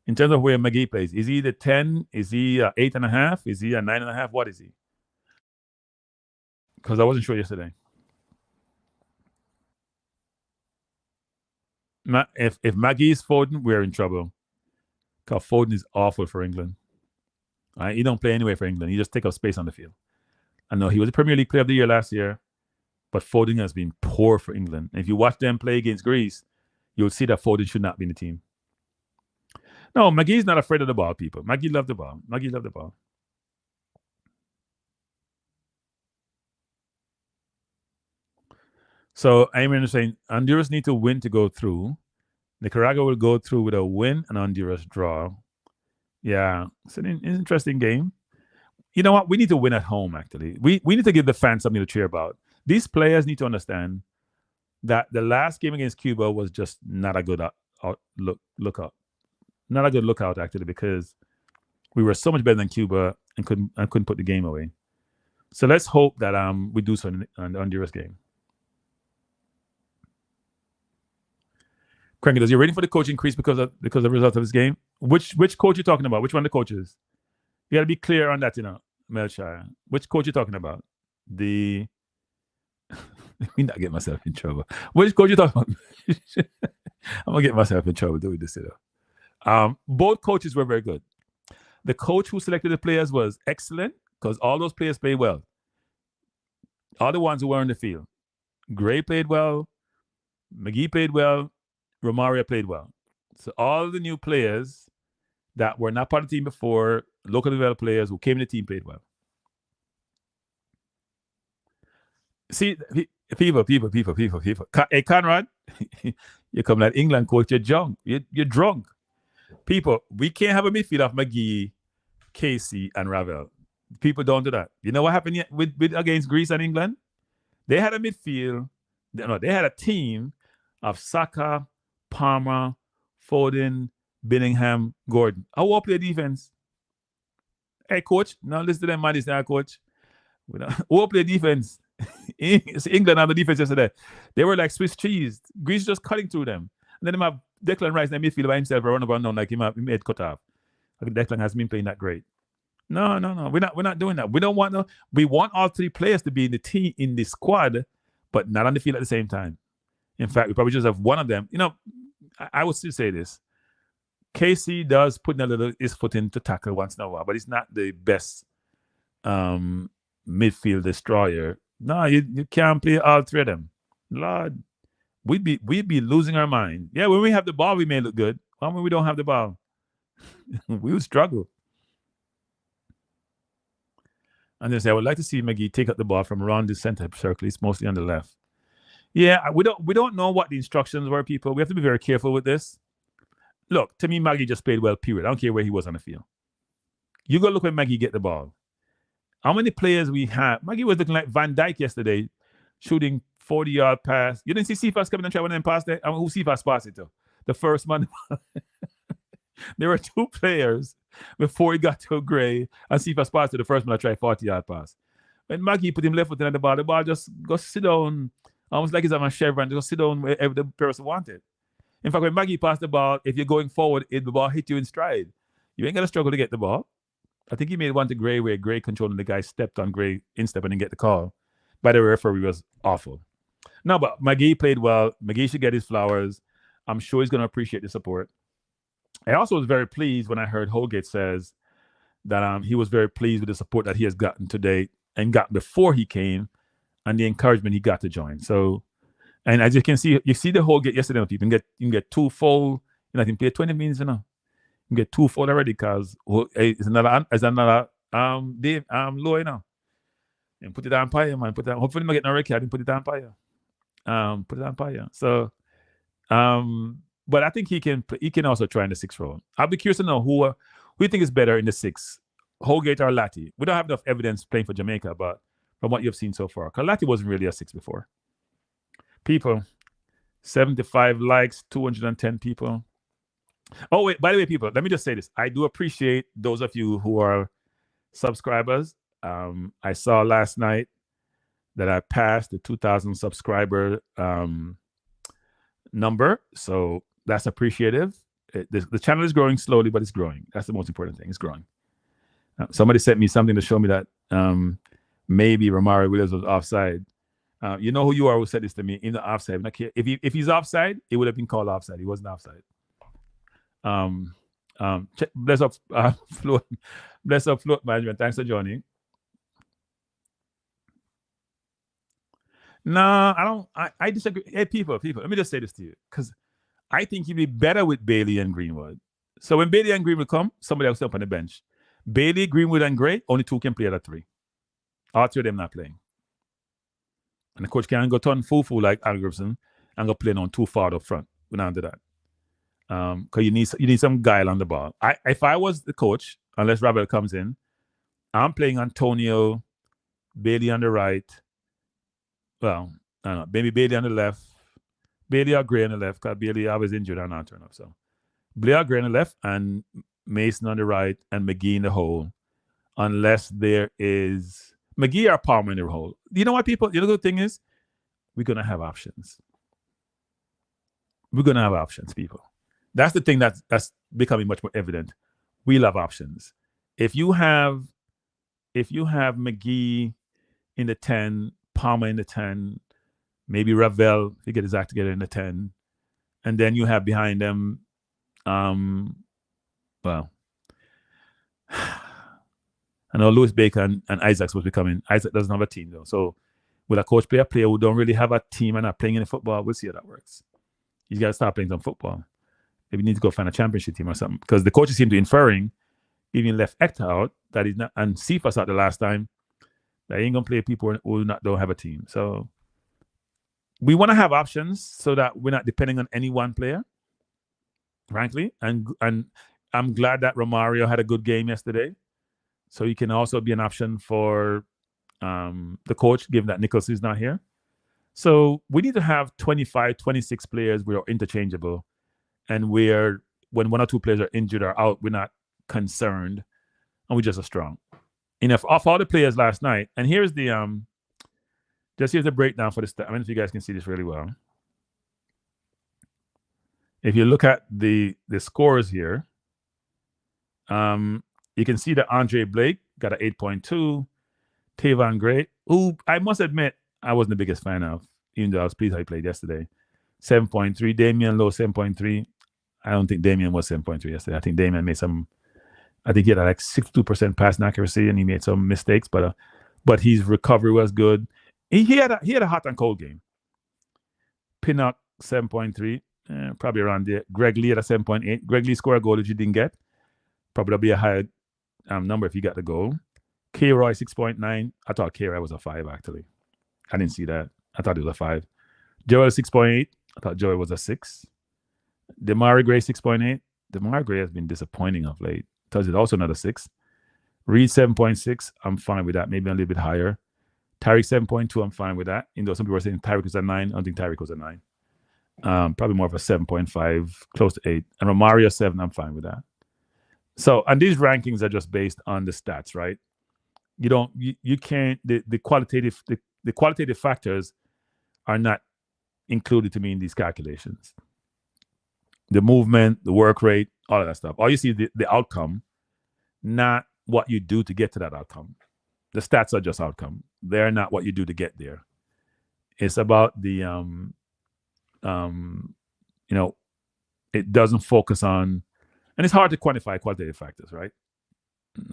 In terms of where Magee plays, is he the 10? Is he 8.5? Is he a 9.5? What is he? Because I wasn't sure yesterday. If Magee is Foden, we're in trouble. Because Foden is awful for England. Right? He don't play anyway for England. He just take up space on the field. I know he was a Premier League Player of the Year last year, but Foden has been poor for England. And if you watch them play against Greece, you'll see that Foden should not be in the team. No, Magee's not afraid of the ball, people. Magee loved the ball. Magee loved the ball. So I'm saying Honduras need to win to go through. Nicaragua will go through with a win and Honduras draw. Yeah, it's an interesting game. You know what? We need to win at home, actually. We need to give the fans something to cheer about. These players need to understand that the last game against Cuba was just not a good lookout. Not a good lookout, actually, because we were so much better than Cuba and couldn't put the game away. So let's hope that we do so in the Honduras game. Kranky, does your rating for the coach increase because of the result of this game? Which coach you talking about? Which one of the coaches? You got to be clear on that, Melshire. Which coach you talking about? Let me not get myself in trouble. Which coach you talking about? I'm gonna get myself in trouble doing this, Both coaches were very good. The coach who selected the players was excellent because all those players play well. All the ones who were on the field. Gray played well. Magee played well. Romario played well. So all the new players that were not part of the team before, local developed players who came in the team played well. See, people. Hey, Conrad, you come like England coach, you're drunk. You're drunk. People, we can't have a midfield of Magee, Casey, and Ravel. People don't do that. You know what happened with against Greece and England? They had a midfield. They had a team of Saka, Palmer, Foden, Bellingham, Gordon. I will play defense. Hey, coach. Now listen to them, man. It's not coach. We will play defense. England on the defense yesterday. They were like Swiss cheese. Greece just cutting through them. And then they have Declan Rice in the midfield by himself, run around like he made cut off. Declan has been playing that great. No. We're not doing that. We don't want we want all three players to be in the team, in the squad, but not on the field at the same time. In fact, we probably just have one of them. I would still say this. Casey does put his foot in to tackle once in a while, but he's not the best midfield destroyer. No, you can't play all three of them. Lord, we'd be losing our mind. Yeah, when we have the ball, we may look good. When we don't have the ball, we would struggle. And they say, I would like to see Magee take up the ball from around the center circle. It's mostly on the left. Yeah, we don't know what the instructions were, people. We have to be very careful with this. Look, to me, Magee just played well, period. I don't care where he was on the field. You go look when Magee get the ball. How many players we have? Magee was looking like Van Dijk yesterday, shooting 40-yard pass. You didn't see Cephas coming and try one of them pass there? Who Cephas passed it to? The first man. There were two players before he got to Gray, and Cephas passed to the first man that tried 40-yard pass. When Magee put him left foot in the ball just go sit down, almost like he's on a chevron, just sit down wherever the person wanted. In fact, when Magee passed the ball, if you're going forward, the ball hit you in stride. You ain't going to struggle to get the ball. I think he made one to Gray where Gray controlled and the guy stepped on Gray instep and didn't get the call. By the referee was awful. No, but Magee played well. Magee should get his flowers. I'm sure he's going to appreciate the support. I also was very pleased when I heard Holgate says that he was very pleased with the support that he has gotten today and got before he came and the encouragement he got to join. So, and as you can see, you see the Holgate yesterday, people. You can get two full, you can play 20 minutes, You get two full already because it's another Dave, low, And put it on fire, man. Hopefully I get no record and put it on fire. So, but I think he can also try in the 6th role. I'll be curious to know who you think is better in the 6, Holgate or Latty. We don't have enough evidence playing for Jamaica, but from what you've seen so far, because Latty wasn't really a 6 before. People, 75 likes, 210 people. Oh, wait, by the way, people, let me just say this. I do appreciate those of you who are subscribers. I saw last night that I passed the 2,000 subscriber number. So that's appreciative. The channel is growing slowly, but it's growing. That's the most important thing. It's growing. Somebody sent me something to show me that maybe Romario Williams was offside. You know who you are who said this to me in the offside. If he's offside, it would have been called offside. He wasn't offside. Bless up float management. Thanks for joining. No, I don't. I disagree. Hey, people, let me just say this to you, because I think he'd be better with Bailey and Greenwood. So when Bailey and Greenwood come, somebody else up on the bench. Bailey, Greenwood, and Gray, only 2 can play out of 3. All 3 of them not playing. And the coach can't go turn foo-foo like Al Gibson and go playing on too far up front. We don't do that. Because you need some guile on the ball. If I was the coach, unless Ravel comes in, I'm playing Antonio, Bailey on the right. Well, I don't know, maybe Bailey on the left, Bailey or Gray on the left, because Bailey always injured and not turn up. So Bailey or Gray on the left and Mason on the right and Magee in the hole, unless there is Magee or Palmer in the hole. You know what, people? You know the thing is, we're gonna have options. We're gonna have options, people. That's the thing that's becoming much more evident. We'll have options. If you have Magee in the 10, Palmer in the 10, maybe Ravel, if you get his act together, in the 10, and then you have behind them, well, I know Lewis Baker and Isaac's was becoming. Isaac doesn't have a team though, so Will a coach play a player who don't really have a team and not playing any football? We'll see how that works. He's got to start playing some football. Maybe need to go find a championship team or something. Because the coaches seem to be inferring, even left Hector out, that he's not, and Cephas out the last time, that he ain't going to play people who don't have a team. So we want to have options so that we're not depending on any one player, frankly. And I'm glad that Romario had a good game yesterday. So he can also be an option for the coach, given that Nichols is not here. So we need to have 25, 26 players who are interchangeable. And when one or two players are injured or out, we're not concerned. And we just are strong. Enough of all the players last night. And here's the here's the breakdown for this. I don't know if you guys can see this really well. If you look at the scores here, you can see that Andre Blake got an 8.2. Tavon Gray, who I must admit I wasn't the biggest fan of, even though I was pleased how he played yesterday. 7.3. Damian Lowe, 7.3. I don't think Damian was 7.3 yesterday. I think Damian made I think he had like 62% passing accuracy and he made some mistakes, but his recovery was good. He had a hot and cold game. Pinnock, 7.3, probably around there. Greg Lee at a 7.8. Greg Lee scored a goal that you didn't get. Probably that'll be a higher number if you got the goal. K-Roy, 6.9. I thought K-Roy was a 5, actually. I didn't see that. I thought it was a 5. Joel, 6.8. I thought Joel was a 6. Demari Gray, 6.8. Demari Gray has been disappointing of late. Tells it also another 6. Reid, 7.6. I'm fine with that. Maybe a little bit higher. Tyreek, 7.2. I'm fine with that. Even though some people are saying Tyreek was a 9. I don't think Tyreek was a 9. Probably more of a 7.5, close to 8. And Romario, 7. I'm fine with that. So, and these rankings are just based on the stats, right? You can't, the qualitative factors are not included to me in these calculations. The movement, the work rate, all of that stuff. All you see is the outcome, not what you do to get to that outcome. The stats are just outcome. They're not what you do to get there. It's about the, it doesn't focus on, and it's hard to quantify qualitative factors, right?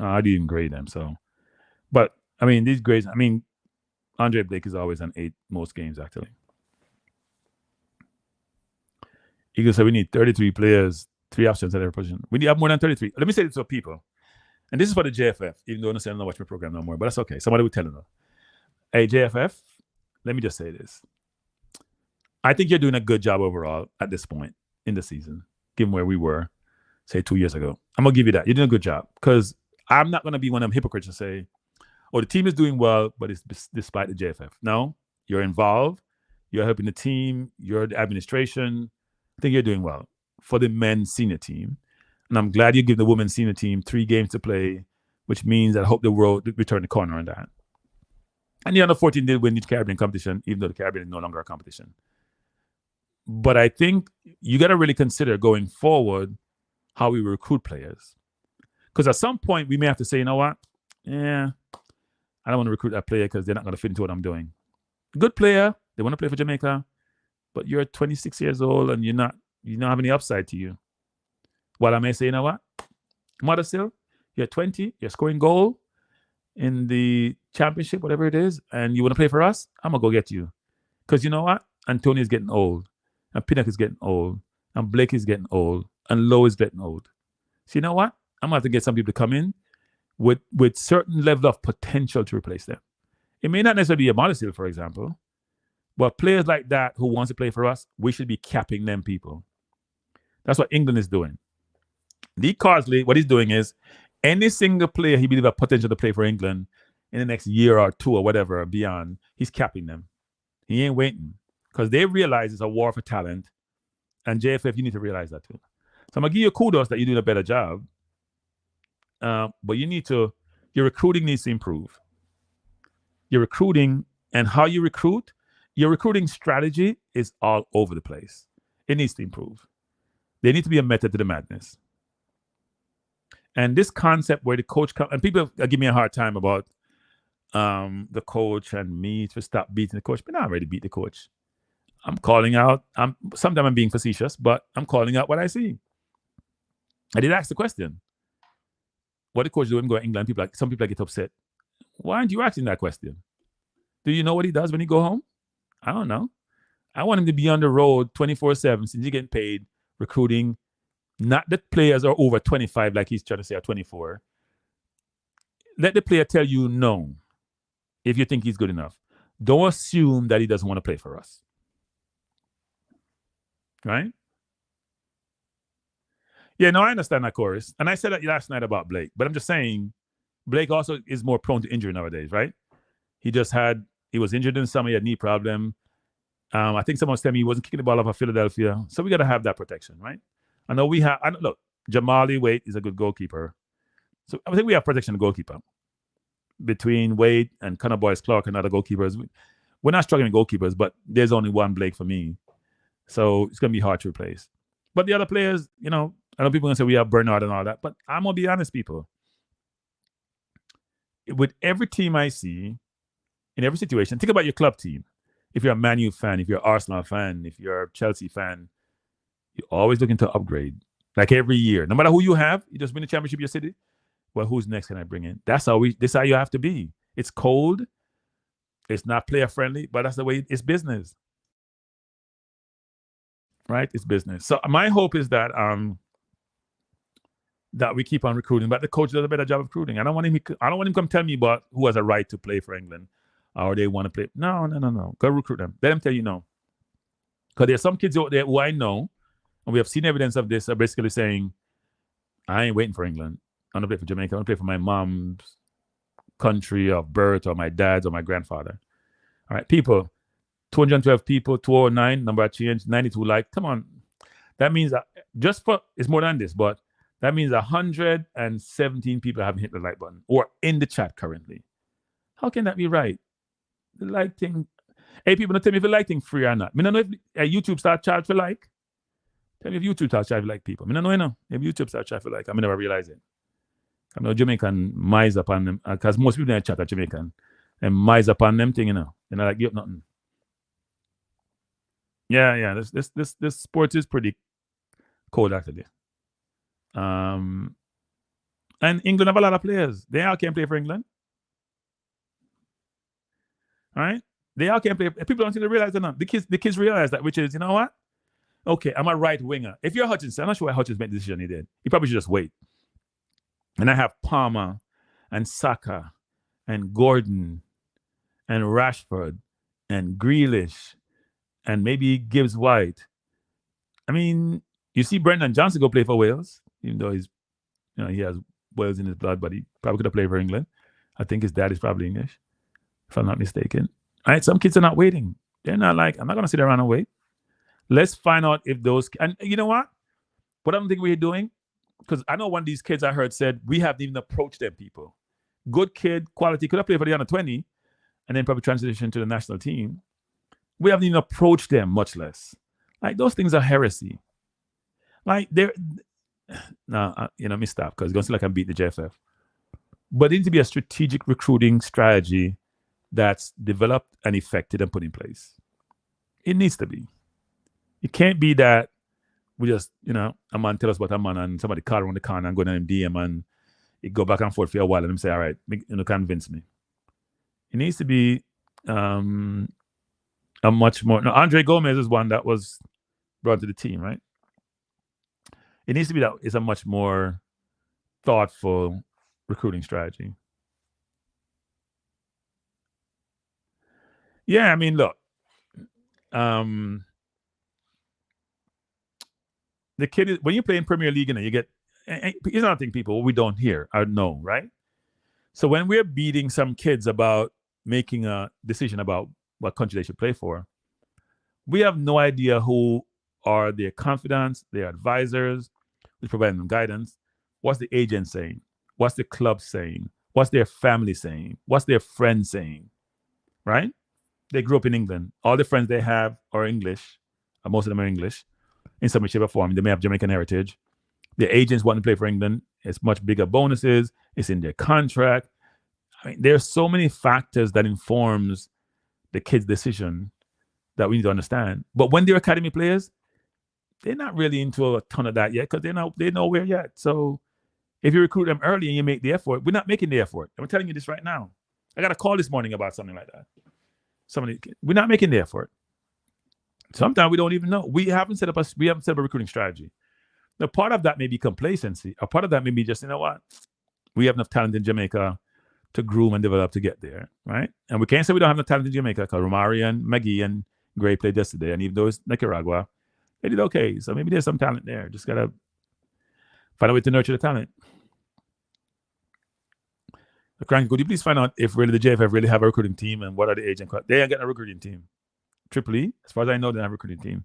How do you even grade them? So, but I mean, these grades, Andre Blake is always an 8 most games, actually. Eagles said we need 33 players, 3 options at every position. We need to have more than 33. Let me say this to people. And this is for the JFF, even though I don't watch my program no more, but that's okay. Somebody will tell them. Hey, JFF, let me just say this. I think you're doing a good job overall at this point in the season, given where we were, say, 2 years ago. I'm going to give you that. You're doing a good job because I'm not going to be one of them hypocrites and say, oh, the team is doing well, but it's despite the JFF. No, you're involved. You're helping the team. You're the administration. I think you're doing well for the men's senior team. And I'm glad you give the women's senior team 3 games to play, which means I hope the world return the corner on that. And the under 14 did win the Caribbean competition, even though the Caribbean is no longer a competition. But I think you got to really consider going forward how we recruit players. Because at some point, we may have to say, you know what? Yeah, I don't want to recruit that player because they're not going to fit into what I'm doing. Good player. They want to play for Jamaica. But you're 26 years old and you don't have any upside to you. While I may say, you know what? Mothersill, you're 20, you're scoring goal in the championship, whatever it is, and you want to play for us, I'm going to go get you. Because you know what? Antonio is getting old, and Pinnock is getting old, and Blake is getting old, and Lowe is getting old. So you know what? I'm going to have to get some people to come in with certain level of potential to replace them. It may not necessarily be a Mothersill, for example, but players like that who wants to play for us, we should be capping them people. That's what England is doing. Lee Carsley, what he's doing is any single player he believes have potential to play for England in the next year or 2 or whatever or beyond, he's capping them. He ain't waiting because they realize it's a war for talent. And JFF, you need to realize that too. So I'm going to give you kudos that you're doing a better job. But your recruiting needs to improve. Your recruiting and how you recruit, your recruiting strategy is all over the place. It needs to improve. There needs to be a method to the madness. And this concept where the coach comes, and people give me a hard time about the coach and me to stop beating the coach, but I already beat the coach. I'm calling out. Sometimes I'm being facetious, but I'm calling out what I see. I did ask the question. What the coach doing going to England? Some people get upset. Why aren't you asking that question? Do you know what he does when he go home? I don't know. I want him to be on the road 24/7 since he's getting paid, recruiting. Not that players are over 25 like he's trying to say, or 24. Let the player tell you no if you think he's good enough. Don't assume that he doesn't want to play for us. Right? Yeah, no, I understand that, Chorus. And I said that last night about Blake. But I'm just saying, Blake also is more prone to injury nowadays, right? He was injured in the summer, he had knee problem. I think someone was telling me he wasn't kicking the ball off of Philadelphia. So we got to have that protection, right? I know look, Jamali Wade is a good goalkeeper. So I think we have protection of goalkeeper. Between Wade and Connor Boyce Clark and other goalkeepers, we're not struggling goalkeepers, but there's only one Blake for me. So it's going to be hard to replace. But the other players, I know people are going to say we have Bernard and all that, but I'm going to be honest, people. With every team I see, in every situation, think about your club team. If you're a Man U fan, if you're an Arsenal fan, if you're a Chelsea fan, you're always looking to upgrade. Like every year. No matter who you have, you just win the championship of your city. Well, who's next can I bring in? This is how you have to be. It's cold. It's not player friendly, but that's the way it's business. Right? It's business. So my hope is that we keep on recruiting, but the coach does a better job of recruiting. I don't want him to come tell me about who has a right to play for England or they want to play. No. Go recruit them. Let them tell you no. Because there's some kids out there who I know, and we have seen evidence of this, are basically saying, I ain't waiting for England. I want to play for Jamaica. I want to play for my mom's country of birth or my dad's or my grandfather. All right, people, 212 people, 209, number changed, 92 like. Come on. That means that it's more than this, but that means 117 people haven't hit the like button or in the chat currently. How can that be right? The like thing. Hey, people, don't tell me if the like thing free or not. I don't know if YouTube start charge for like. Tell me if YouTube start charge for like people. I don't know. If YouTube start charge for like, I never realize it. I know Jamaican mize upon them because most people in the chat are Jamaican and mize upon them thing, and I like give up nothing. Yeah. This sport is pretty cold actually. And England have a lot of players. They all can't play for England. All right? They all can't play. People don't seem to realize that now. The kids realize that, which is, you know what? Okay, I'm a right winger. If you're Hutchinson, I'm not sure why Hutchinson made the decision he did. He probably should just wait. And I have Palmer and Saka and Gordon and Rashford and Grealish and maybe Gibbs White. I mean, you see Brendan Johnson go play for Wales, even though he has Wales in his blood, but he probably could have played for England. I think his dad is probably English, if I'm not mistaken. All right, some kids are not waiting. They're not like, I'm not going to sit around and wait. Let's find out if those, and you know what? What I don't think we're doing, because I know one of these kids I heard said, we haven't even approached them people. Good kid, quality, could have played for the under 20 and then probably transition to the national team. We haven't even approached them, much less. Like, those things are heresy. Like, me stop, because it's going to seem like I'm beating the JFF. But it needs to be a strategic recruiting strategy that's developed and effected and put in place. It needs to be. It can't be that we just, a man tell us about a man and somebody call around the corner and go down and DM and it go back and forth for a while and them say, all right, convince me. It needs to be a much more. No, Andre Gomez is one that was brought to the team, right? It needs to be that it's a much more thoughtful recruiting strategy. Yeah, I mean, look. The kid is, when you play in Premier League, you get, here's another thing, people, we don't hear or know, right? So when we're beating some kids about making a decision about what country they should play for, we have no idea who are their confidants, their advisors, who's providing them guidance. What's the agent saying? What's the club saying? What's their family saying? What's their friends saying? Right? They grew up in England. All the friends they have are English. Most of them are English in some shape or form. They may have Jamaican heritage. The agents want to play for England. It's much bigger bonuses. It's in their contract. I mean, there's so many factors that informs the kid's decision that we need to understand. But when they're academy players, they're not really into a ton of that yet because they're nowhere yet. So if you recruit them early and you make the effort, we're not making the effort. I'm telling you this right now. I got a call this morning about something like that. we're not making the effort. Sometimes we don't even know. We haven't set up a recruiting strategy. Now, part of that may be complacency. A part of that may be just, you know what? We have enough talent in Jamaica to groom and develop to get there, right? And we can't say we don't have enough talent in Jamaica because Romario and Magee and Gray played yesterday. And even though it's Nicaragua, they did okay. So maybe there's some talent there. Just got to find a way to nurture the talent. Kranky, could you please find out if really the JFF really have a recruiting team and what are the agent? They ain't getting a recruiting team. Triple E, as far as I know, they have a recruiting team.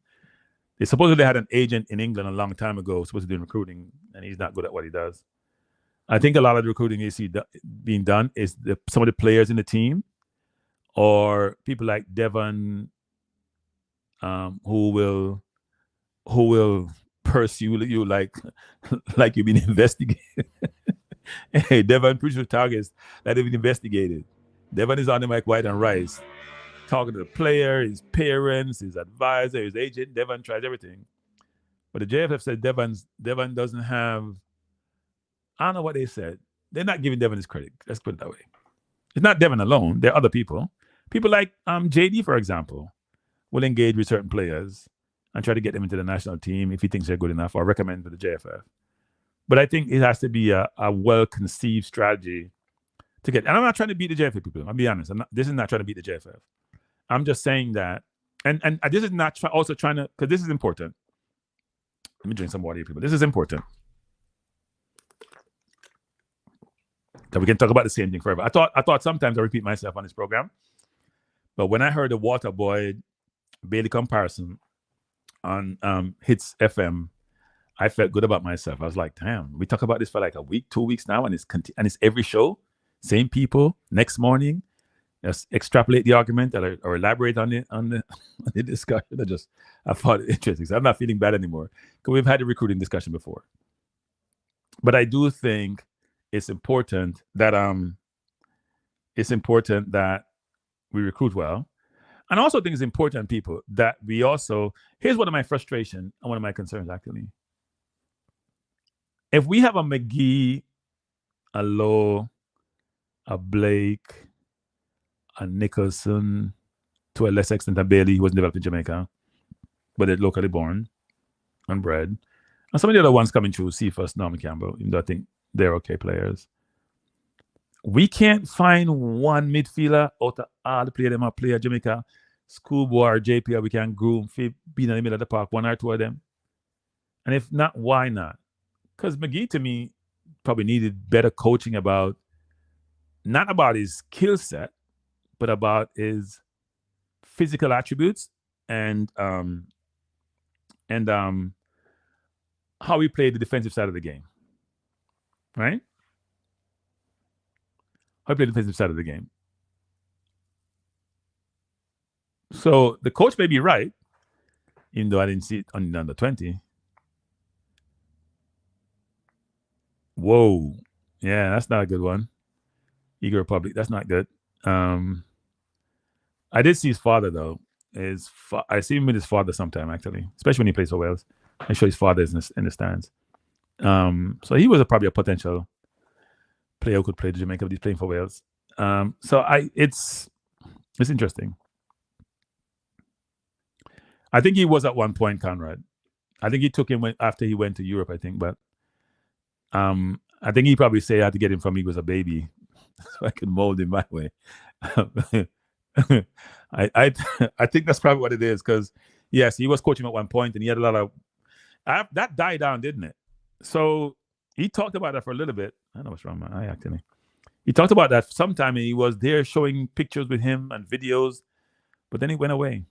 They supposedly had an agent in England a long time ago supposed to do recruiting, and he's not good at what he does. I think a lot of the recruiting you see being done is some of the players in the team or people like Devon who will pursue you like you've been investigated. Hey, Devon pushes targets that have been investigated. Devon is on the mic, White and Rice, talking to the player, his parents, his advisor, his agent. Devon tries everything. But the JFF said Devon doesn't have, I don't know what they said. They're not giving Devon his credit. Let's put it that way. It's not Devon alone. There are other people. People like JD, for example, will engage with certain players and try to get them into the national team if he thinks they're good enough or recommend for the JFF. But I think it has to be a well-conceived strategy to get. And I'm not trying to beat the JFF people. I'll be honest. This is not trying to beat the JFF. I'm just saying that, and this is not also trying to, because this is important. Let me drink some water here, people. This is important. That we can talk about the same thing forever. I thought sometimes I repeat myself on this program, but when I heard the Water Boy Bailey comparison on Hits FM, I felt good about myself. I was like, damn, we talk about this for like a week, 2 weeks now, and it's every show, same people, next morning. Just extrapolate the argument or elaborate on the discussion. I thought it interesting. So I'm not feeling bad anymore because we've had a recruiting discussion before. But I do think it's important that we recruit well. And I also think it's important, people, that we also, here's one of my frustration and one of my concerns, actually. If we have a Magee, a Lowe, a Blake, a Nicholson, to a less extent a Bailey, who was developed in Jamaica, but they're locally born and bred. And some of the other ones coming through, Cephas, Norman Campbell, even though I think they're okay players. We can't find one midfielder out of all the players that play at Jamaica, Schoolboy or JP, we can groom, be in the middle of the park, one or two of them. And if not, why not? Because Magee, to me, probably needed better coaching not about his skill set, but about his physical attributes and how he played the defensive side of the game. Right? How he played the defensive side of the game. So the coach may be right, even though I didn't see it on the under 20. Whoa. Yeah, that's not a good one. Eagle Republic, that's not good. I did see his father, though. I see him with his father sometime, actually, especially when he plays for Wales. I'm sure his father is in the stands. So he was probably a potential player who could play the Jamaica, but he's playing for Wales. It's interesting. I think he was at one point, Conrad. I think he took him after he went to Europe, I think. But I think he probably said I had to get him from he was a baby so I could mold him my way. I think that's probably what it is because, yes, he was coaching at one point and he had a lot of... that died down, didn't it? So he talked about that for a little bit. I don't know what's wrong with my eye, actually. He talked about that sometime and he was there showing pictures with him and videos, but then he went away.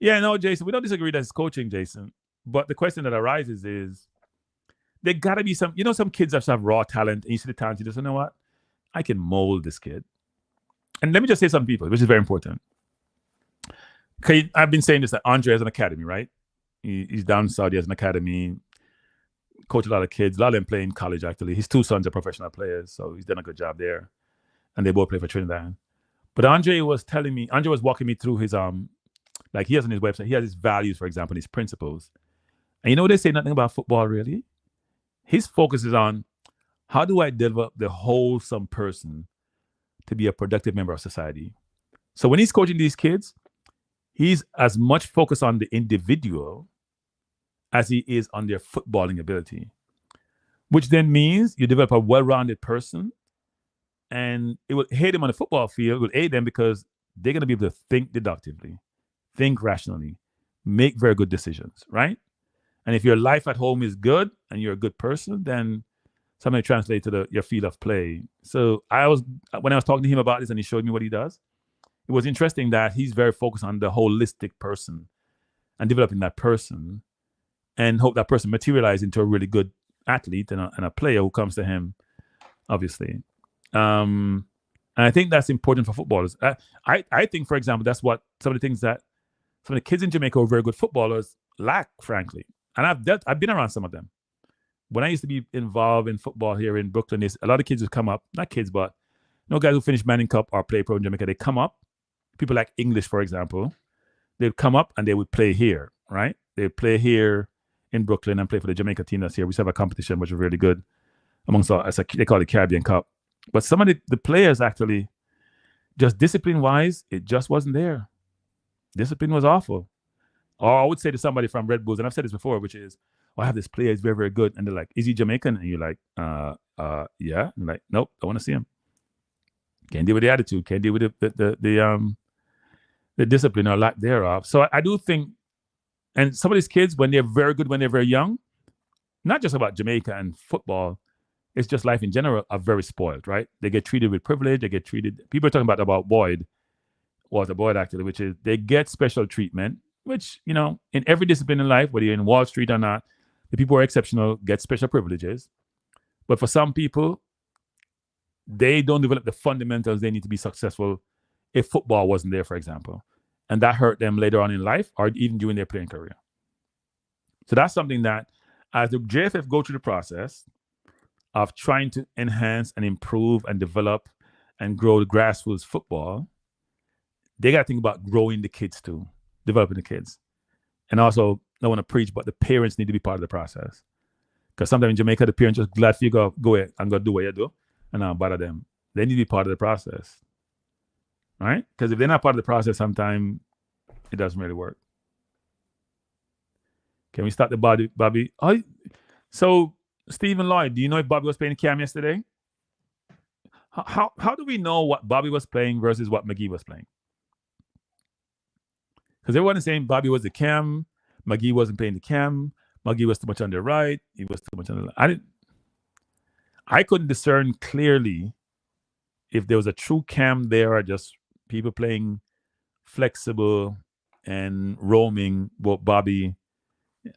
Yeah, no, Jason, we don't disagree that it's coaching, Jason. But the question that arises is, there got to be some kids that have raw talent, and you see the talent, you just, you know what? I can mold this kid. And let me just say some people, which is very important. Okay, I've been saying this, that Andre has an academy, right? He's down in Saudi, has an academy, coach a lot of kids, a lot of them play in college, actually. His two sons are professional players, so he's done a good job there. And they both play for Trinidad. But Andre was walking me through his, like he has on his website, he has his values, for example, his principles. And you know, they say nothing about football, really. His focus is on how do I develop the wholesome person to be a productive member of society. So when he's coaching these kids, he's as much focused on the individual as he is on their footballing ability, which then means you develop a well-rounded person, and it will aid them on the football field. It will aid them because they're going to be able to think deductively, think rationally, make very good decisions, right? And if your life at home is good and you're a good person, then something translates to your field of play. So when I was talking to him about this and he showed me what he does, it was interesting that he's very focused on the holistic person and developing that person, and hope that person materializes into a really good athlete and a player who comes to him, obviously. And I think that's important for footballers. I think, for example, that's what some of the things that some of the kids in Jamaica who are very good footballers lack, frankly. And I've been around some of them. When I used to be involved in football here in Brooklyn, a lot of kids would come up, not kids, but guys who finish Manning Cup or play pro in Jamaica, they come up. People like English, for example, they'd come up and they would play here, right? They'd play here in Brooklyn and play for the Jamaica team that's here. We used to have a competition which was really good amongst all, they call it the Caribbean Cup. But some of the players actually, just discipline-wise, it just wasn't there. Discipline was awful. Or I would say to somebody from Red Bulls, and I've said this before, which is, I have this player, he's very, very good. And they're like, is he Jamaican? And you're like, yeah. And like, nope, don't want to see him. Can't deal with the attitude, can't deal with the discipline or lack thereof. So I do think, and some of these kids, when they're very good, when they're very young, not just about Jamaica and football, it's just life in general, are very spoiled, right? They get treated with privilege. They get treated, people are talking about Walter Boyd actually, which is they get special treatment, which, in every discipline in life, whether you're in Wall Street or not, the people who are exceptional get special privileges. But for some people, they don't develop the fundamentals they need to be successful if football wasn't there, for example. And that hurt them later on in life or even during their playing career. So that's something that, as the JFF go through the process of trying to enhance and improve and develop and grow the grassroots football, they got to think about growing the kids too, developing the kids. And also, I don't want to preach, but the parents need to be part of the process. Because sometimes in Jamaica, the parents just glad for you go ahead and go do what you do, and not bother them. They need to be part of the process. Right? Because if they're not part of the process, sometimes it doesn't really work. Can we start the Bobby? Oh, so Stephen Lloyd, do you know if Bobby was playing Cam yesterday? How do we know what Bobby was playing versus what Magee was playing? Because everyone is saying Bobby was the Cam, Magee wasn't playing the Cam, Magee was too much on the right, he was too much on the left. I couldn't discern clearly if there was a true Cam there or just people playing flexible and roaming, both Bobby.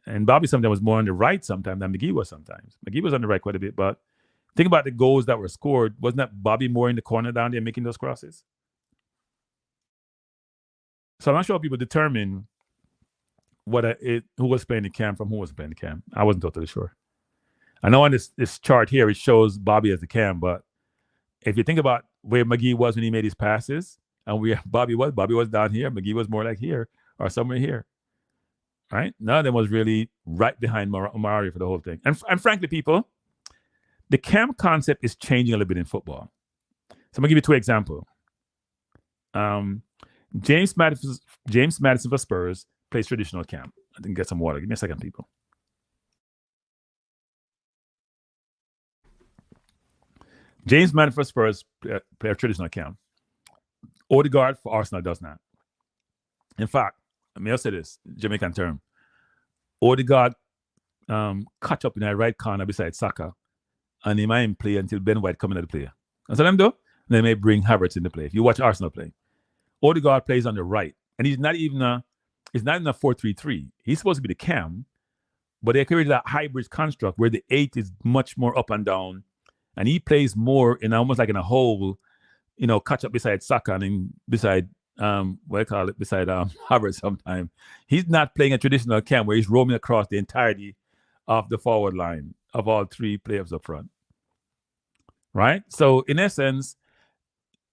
And Bobby sometimes was more on the right sometimes than Magee was sometimes. Magee was on the right quite a bit, but think about the goals that were scored. Wasn't that Bobby more in the corner down there making those crosses? So I'm not sure how people determine who was playing the Cam from who was playing the Cam. I wasn't totally sure. I know on this chart here, it shows Bobby as the Cam, but if you think about where Magee was when he made his passes and where Bobby was down here, Magee was more like here or somewhere here. Right? None of them was really right behind Romario for the whole thing. And frankly, people, the Cam concept is changing a little bit in football. So I'm going to give you two examples. James Madison for Spurs plays traditional Cam. I didn't get some water. Give me a second, people. James Madison for Spurs play a traditional Cam. Odegaard for Arsenal does not. In fact, let me say this, Jamaican term. Odegaard catch up in that right corner beside Saka, and he might play until Ben White come into the play. That's what them do. They may bring Havertz in the play. If you watch Arsenal play, Odegaard plays on the right, and he's not even a 4-3-3. He's supposed to be the Cam, but they created that hybrid construct where the 8 is much more up and down, and he plays more in almost like in a hole, catch up beside Saka and then beside beside Havertz sometimes. He's not playing a traditional Cam where he's roaming across the entirety of the forward line of all three players up front. Right? So in essence,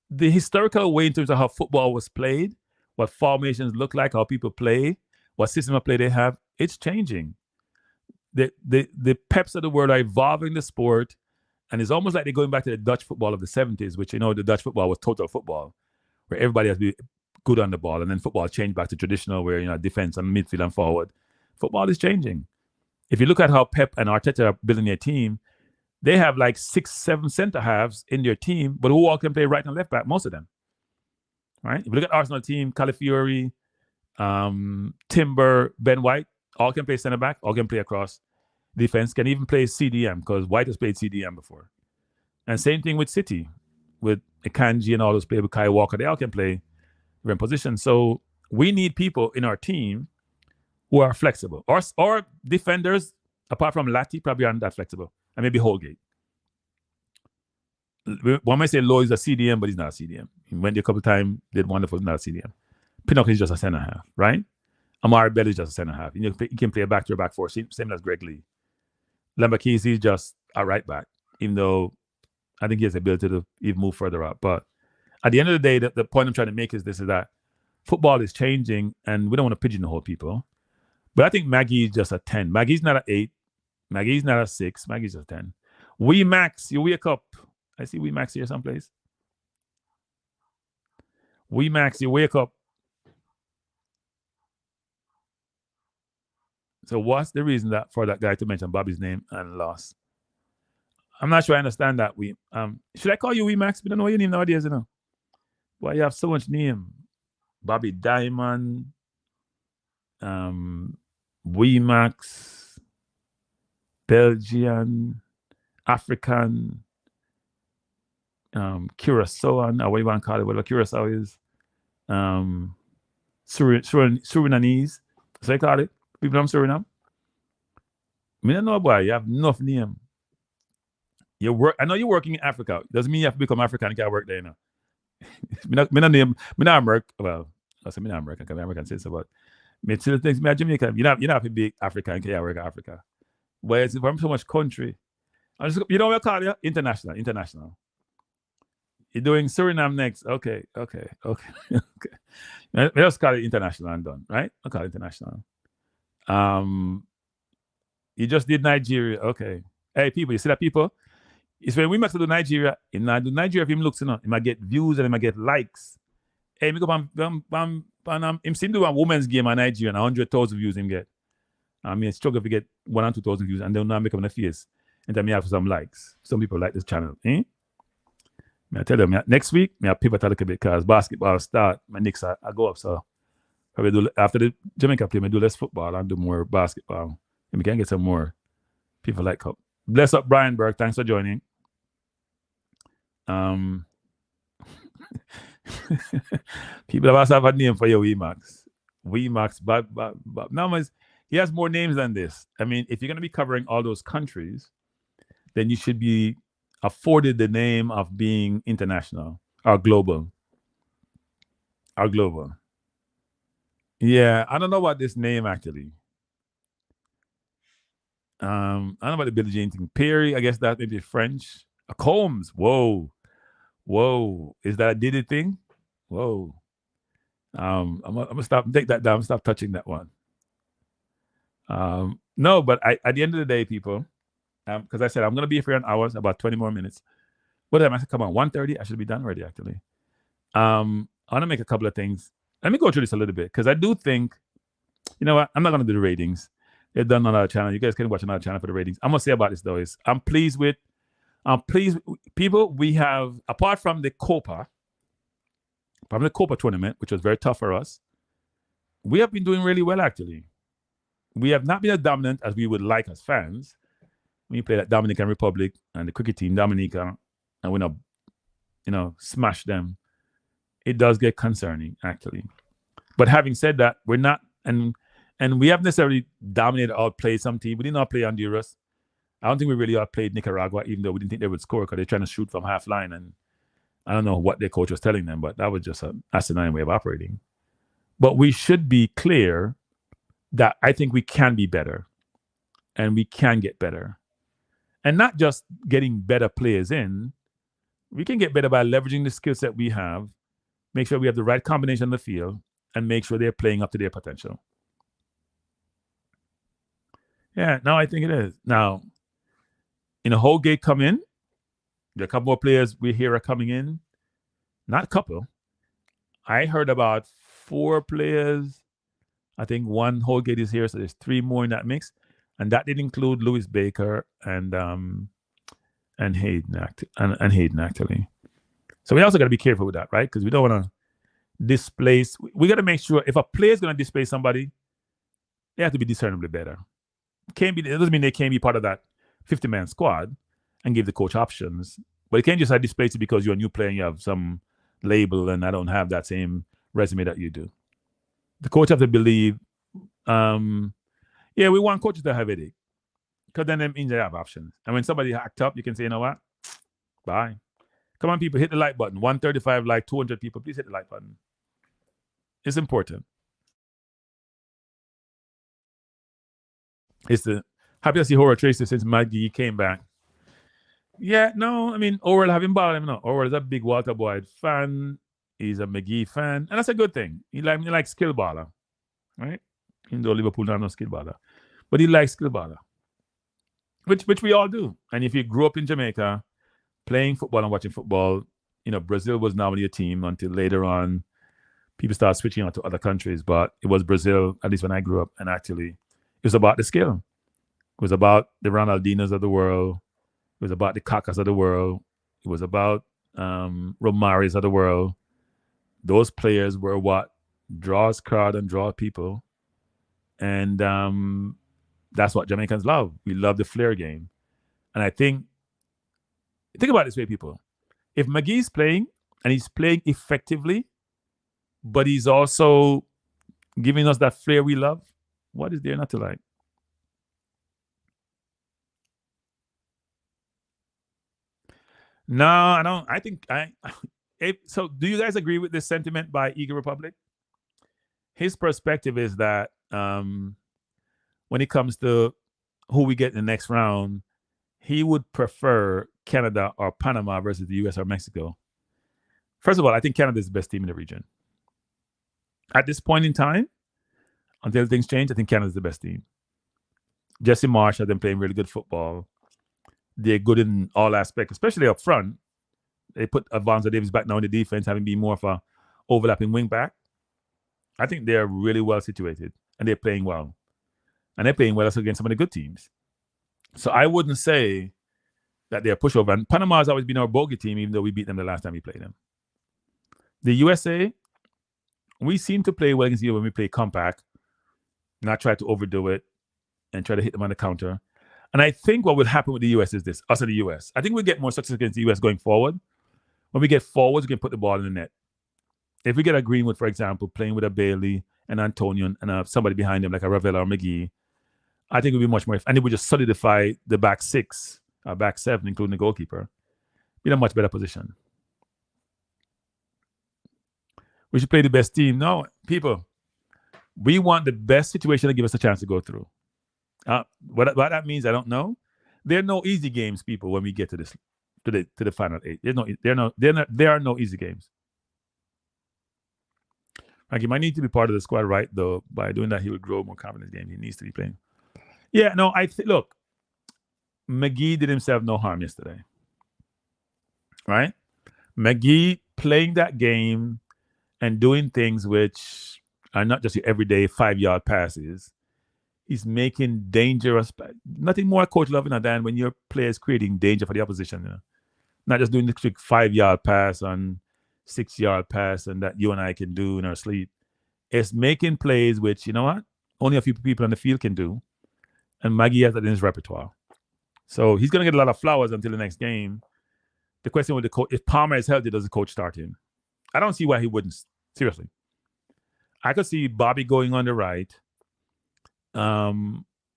the historical way in terms of how football was played, what formations look like, how people play, what system of play they have, it's changing. The Peps of the world are evolving the sport, and it's almost like they're going back to the Dutch football of the 70s, which, the Dutch football was total football, where everybody has to be good on the ball, and then football changed back to traditional where, defense and midfield and forward. Football is changing. If you look at how Pep and Arteta are building their team, they have like 6, 7 center halves in their team, but who all can play right and left back? Most of them. Right? If you look at Arsenal team, Calafiori, Timber, Ben White, all can play center back, all can play across defense, can even play CDM because White has played CDM before. And same thing with City, with Akanji and all those players, with Kai Walker, they all can play different positions. So we need people in our team who are flexible. Or defenders, apart from Lati, probably aren't that flexible. And maybe Holgate. One might say Lowe is a CDM, but he's not a CDM. He went there a couple of times, did wonderful, not a CDM. Pinnock is just a center half, right? Amari Bell is just a center half. He can play a back to a back four, same as Greg Lee. Lambakisi is just a right back, even though I think he has the ability to even move further up. But at the end of the day, the point I'm trying to make is that football is changing, and we don't want to pigeonhole people. But I think Magee is just a 10. Maggie's not an 8. Maggie's not a 6. Maggie's just a 10. Wee Max, you wake up. I see Wee Max here someplace. Wee Max, you wake up. So what's the reason for that guy to mention Bobby's name and lost? I'm not sure I understand that. Should I call you Wee Max? We don't know your name nowadays, Why you have so much name? Bobby Diamond, Wee Max, Belgian, African, Curaçaoan, or what you want to call it, whatever Curacao is, Surinamese, so they call it. People from Suriname. I don't know, boy. You have enough name. I know you're working in Africa. Doesn't mean you have to become African. You can't work there, Me not American. Well, I say me not American because American says so, but me still thinks me a Jamaican. You not have to be African. You can't work in Africa. But it's from so much country. You know what I call you? International. You're doing Suriname next. Okay. Let's just call it international and done, right? I'll call it international. You just did Nigeria. Okay. Hey, people, you see that, people? It's when we must do Nigeria. In Nigeria, if him looks, he might get views and he might get likes. Hey, me go him seem to do a women's game in Nigeria and 100,000 views him get. I mean, struggle if you get 1 or 2,000 views and they'll not make up a face. And then me have some likes. Some people like this channel. I tell them, next week, I pivot a little bit because basketball start. My Knicks, I go up. So probably do, after the Jamaica play, I do less football and do more basketball. And we can get some more people like up. Bless up, Brian Burke. Thanks for joining. People have a name for you, Weemax. Weemax, but now he has more names than this. I mean, if you're going to be covering all those countries, then you should be afforded the name of being international or global. Yeah, I don't know about this name actually. I don't know about the Billie Jean thing. Perry, I guess that maybe French. Combs. Whoa. Is that a Diddy thing? Whoa. I'm gonna take that down. Stop touching that one. No, but at the end of the day, people, because I said I'm gonna be here for an hour, about 20 more minutes. What time? I said, come on, 1:30. I should be done already, actually. I want to make a couple of things. Let me go through this a little bit because I do think, you know what? I'm not gonna do the ratings. They're done on our channel. You guys can watch another channel for the ratings. I'm gonna say about this though is I'm pleased with people. We have, apart from the Copa tournament, which was very tough for us, we have been doing really well actually. We have not been as dominant as we would like as fans. When you play that Dominican Republic and the cricket team Dominica, and we smash them, it does get concerning actually. But having said that, we're not, and we haven't necessarily dominated or outplayed some team. We did not play Honduras. I don't think we really outplayed Nicaragua, even though we didn't think they would score because they're trying to shoot from half line. And I don't know what their coach was telling them, but that was just an asinine way of operating. But we should be clear that I think we can be better and we can get better. And not just getting better players in. We can get better by leveraging the skill set we have, make sure we have the right combination on the field, and make sure they're playing up to their potential. Yeah, now I think it is. Now, in a whole gate come in, there are a couple more players we hear are coming in. Not a couple. I heard about 4 players. I think one Holgate is here, so there's 3 more in that mix, and that did include Louis Baker and Hayden and Hayden actually. So we also got to be careful with that, right? Because we don't want to displace. We got to make sure if a player is going to displace somebody, they have to be discernibly better. It doesn't mean they can't be part of that 50-man squad and give the coach options, but you can't just displace it because you're a new player and you have some label and I don't have that same resume that you do. The coach have to believe. We want coaches to have it because then that means they have options. And when somebody hacked up, you can say, you know what? Bye. Come on, people, hit the like button. 135 like, 200 people, please hit the like button. It's important. It's happy to see Howard Tracy since Magee came back. Yeah, no, I mean, Orwell having ball him now. Orwell is a big Walter Boyd fan. He's a Magee fan, and that's a good thing. He likes skill baller, right? Even though Liverpool not no skill baller, but he likes skill baller, which we all do. And if you grew up in Jamaica, playing football and watching football, Brazil was normally a team until later on, people started switching on to other countries. But it was Brazil, at least when I grew up, and actually, it was about the skill. It was about the Ronaldinos of the world. It was about the Kakas of the world. It was about Romarios of the world. Those players were what draws crowd and draw people. And that's what Jamaicans love. We love the flair game. And I think about it this way, people. If Magee's playing, and he's playing effectively, but he's also giving us that flair we love, what is there not to like? No, I don't. I think so do you guys agree with this sentiment by Eagle Republic? His perspective is that when it comes to who we get in the next round, he would prefer Canada or Panama versus the US or Mexico. First of all, I think Canada is the best team in the region. At this point in time, until things change, I think Canada is the best team. Jesse Marsh has been playing really good football. They're good in all aspects, especially up front. They put Alphonso Davies back now in the defense, having been more of a overlapping wing back. I think they're really well situated, and they're playing well. And they're playing well also against some of the good teams. So I wouldn't say that they're a pushover. And Panama has always been our bogey team, even though we beat them the last time we played them. The USA, we seem to play well against you when we play compact, not try to overdo it, and try to hit them on the counter. And I think what will happen with the US is this, us and the US. I think we'll get more success against the US going forward. When we get forwards, we can put the ball in the net. If we get a Greenwood, for example, playing with a Bailey and Antonio and somebody behind him like a Ravella or Magee, I think it would be much more. And it would just solidify the back 6, back 7, including the goalkeeper. Be in a much better position. We should play the best team. No, people, we want the best situation to give us a chance to go through. What that means, I don't know. There are no easy games, people, when we get to the final 8. There are no easy games. Like, he might need to be part of the squad, right? Though by doing that, he will grow more confidence. Game he needs to be playing. Yeah, no, look. Magee did himself no harm yesterday, right? Magee playing that game and doing things which are not just your everyday 5-yard passes. He's making dangerous. Nothing more coach loving than when your players creating danger for the opposition. Not just doing the quick 5-yard pass on 6-yard pass and that you and I can do in our sleep. It's making plays which, you know what, only a few people on the field can do. And Magee has that in his repertoire. So he's going to get a lot of flowers until the next game. The question with the coach, if Palmer is healthy, does the coach start him? I don't see why he wouldn't. Seriously. I could see Bobby going on the right.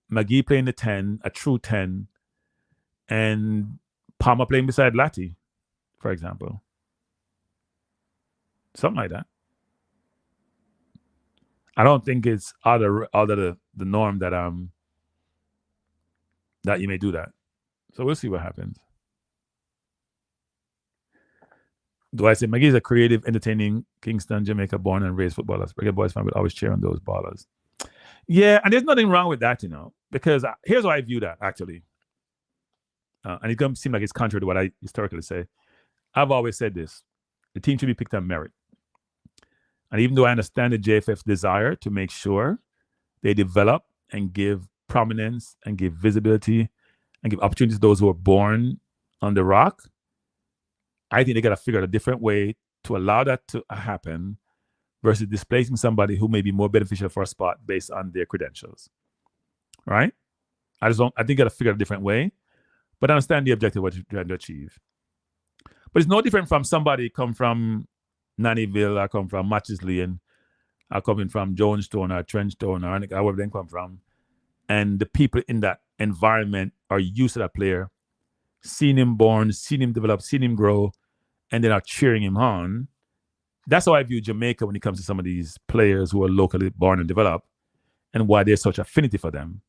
Magee playing the 10, a true 10, and Palmer playing beside Lati, for example. Something like that. I don't think it's out of the norm that you may do that. So we'll see what happens. Do I say Magee's a creative, entertaining, Kingston, Jamaica born and raised footballer? Reggae Boyz fan would always cheer on those ballers. Yeah, and there's nothing wrong with that, because here's how I view that, actually. And it's going to seem like it's contrary to what I historically say. I've always said this. The team should be picked on merit. And even though I understand the JFF's desire to make sure they develop and give prominence and give visibility and give opportunities to those who are born on the rock, I think they got to figure out a different way to allow that to happen versus displacing somebody who may be more beneficial for a spot based on their credentials. Right? I think you got to figure out a different way, but I understand the objective of what you're trying to achieve. But it's no different from somebody come from Nannyville, I come from Matches Lane, I come from Jonestown or Trenchtown or wherever they come from. And the people in that environment are used to that player, seeing him born, seeing him develop, seeing him grow, and then are cheering him on. That's how I view Jamaica when it comes to some of these players who are locally born and developed and why there's such affinity for them.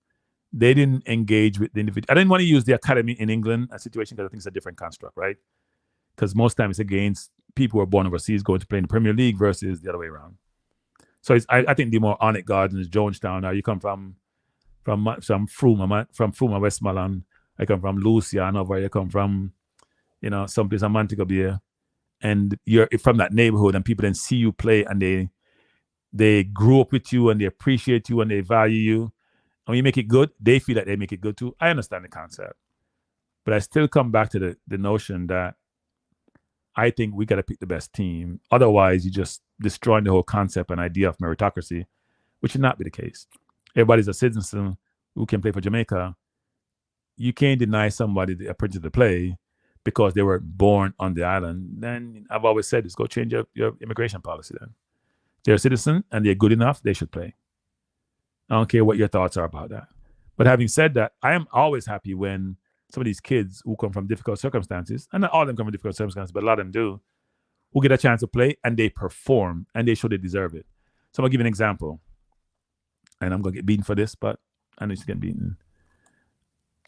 They didn't engage with the individual. I didn't want to use the academy in England, a situation, because I think it's a different construct, right? Because most times it's against people who are born overseas going to play in the Premier League versus the other way around. So I think the more Onyx Gardens, Jonestown, or you come from Fruma, Westmoreland, I come from Lucian, over you come from, someplace in Montego Bay, and you're from that neighborhood, and people then see you play, and they grew up with you, and they appreciate you, and they value you. And when you make it good, they feel that they make it good too. I understand the concept, but I still come back to the notion that I think we got to pick the best team. Otherwise, you're just destroying the whole concept and idea of meritocracy, which should not be the case. Everybody's a citizen who can play for Jamaica. You can't deny somebody the opportunity to play because they were born on the island. Then I've always said this, go change your immigration policy then. They're a citizen and they're good enough, they should play. I don't care what your thoughts are about that. But having said that, I am always happy when some of these kids who come from difficult circumstances, and not all of them come from difficult circumstances, but a lot of them do, who get a chance to play and they perform and they show they deserve it. So I'm going to give you an example. And I'm going to get beaten for this, but I know he's getting beaten.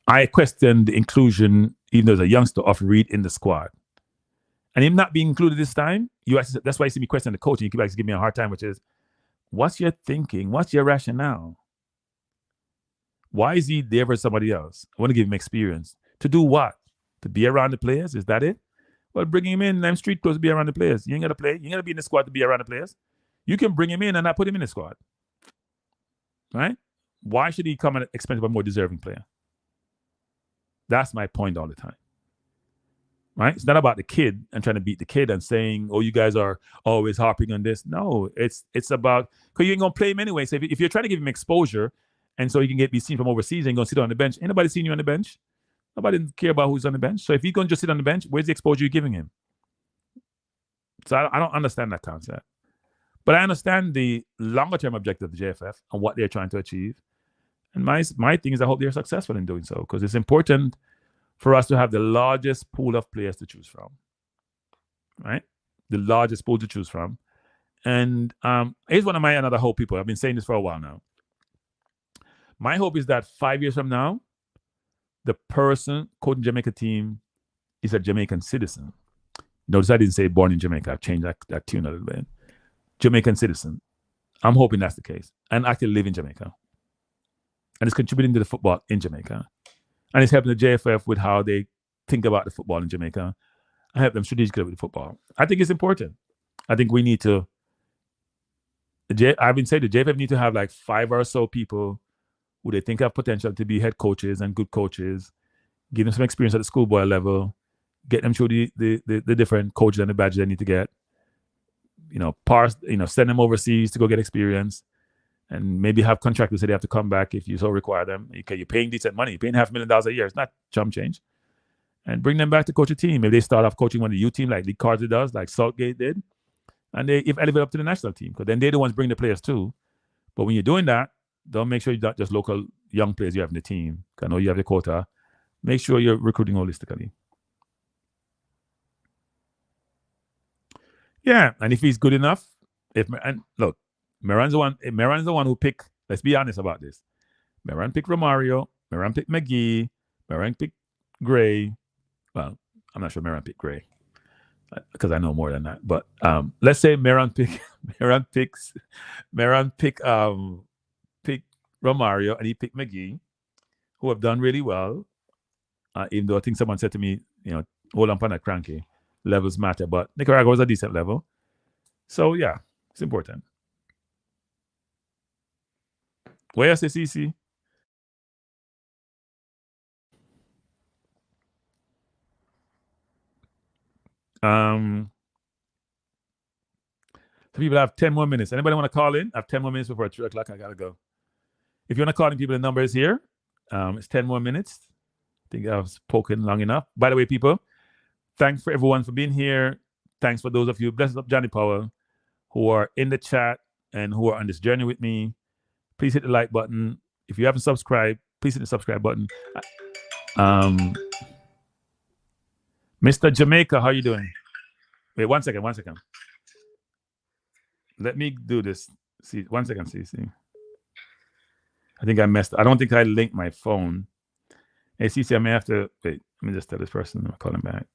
I questioned the inclusion, even though there's a youngster, of Reid in the squad. And him not being included this time, that's why you see me question the coach, and you keep actually giving me a hard time, which is, what's your thinking? What's your rationale? Why is he there for somebody else? I want to give him experience. To do what? To be around the players? Is that it? Well, bring him in. I'm street close to be around the players. You ain't got to play. You ain't got to be in the squad to be around the players. You can bring him in and not put him in the squad. Right? Why should he come at the expense of a more deserving player? That's my point all the time. Right? It's not about the kid and trying to beat the kid and saying, oh, you guys are always harping on this. No, it's about, because you ain't going to play him anyway. So if you're trying to give him exposure and so he can be seen from overseas and going to sit on the bench, ain't nobody seen you on the bench. Nobody care about who's on the bench. So if he's going to just sit on the bench, where's the exposure you're giving him? So I don't understand that concept. But I understand the longer-term objective of the JFF and what they're trying to achieve. And my thing is I hope they're successful in doing so, because it's important for us to have the largest pool of players to choose from, right? The largest pool to choose from. And here's one of my another hope, people. I've been saying this for a while now. My hope is that 5 years from now, the person coaching Jamaica team is a Jamaican citizen. Notice I didn't say born in Jamaica. I've changed that tune a little bit. Jamaican citizen. I'm hoping that's the case. And actually live in Jamaica. And it's contributing to the football in Jamaica. And it's helping the JFF with how they think about the football in Jamaica. I help them strategically with the football. I think it's important. I think we need to, I've been saying the JFF need to have like 5 or so people who they think have potential to be head coaches and good coaches, give them some experience at the schoolboy level, get them through the different coaches and the badges they need to get, send them overseas to go get experience, and maybe have contractors say they have to come back if you so require them. Okay, you're paying decent money. You're paying $500,000 a year. It's not chump change. And bring them back to coach a team. Maybe they start off coaching one of the youth team like Lee Carter does, like Saltgate did, and they elevate up to the national team, because then they're the ones bring the players too. But when you're doing that, don't make sure you're not just local young players you have in the team. I know you have the quota. Make sure you're recruiting holistically. Yeah, and if he's good enough, look, Meran's the one who picked, let's be honest about this. Meran picked Romario, Meran picked Magee, Meran picked Gray. Well, I'm not sure Meran picked Gray, because I know more than that. But let's say Meran picked Romario and he picked Magee, who have done really well. Even though I think someone said to me, hold on for that Kranky. Levels matter, but Nicaragua was a decent level. So yeah, It's important. Where is the CC? So people have 10 more minutes. Anybody want to call in? I have 10 more minutes before 3 o'clock. I gotta go. If you want to call in people, the number is here. It's 10 more minutes. I think I've spoken long enough. By the way, people, thanks for everyone for being here. Thanks for those of you, blessed up Johnny Powell, who are in the chat and who are on this journey with me. Please hit the like button. If you haven't subscribed, please hit the subscribe button. Mr. Jamaica, how you doing? Wait, 1 second. Let me do this. See, 1 second, CC. I think I messed. I don't think I linked my phone. Hey, CC, I may have to wait. Let me just tell this person. I'll call him back.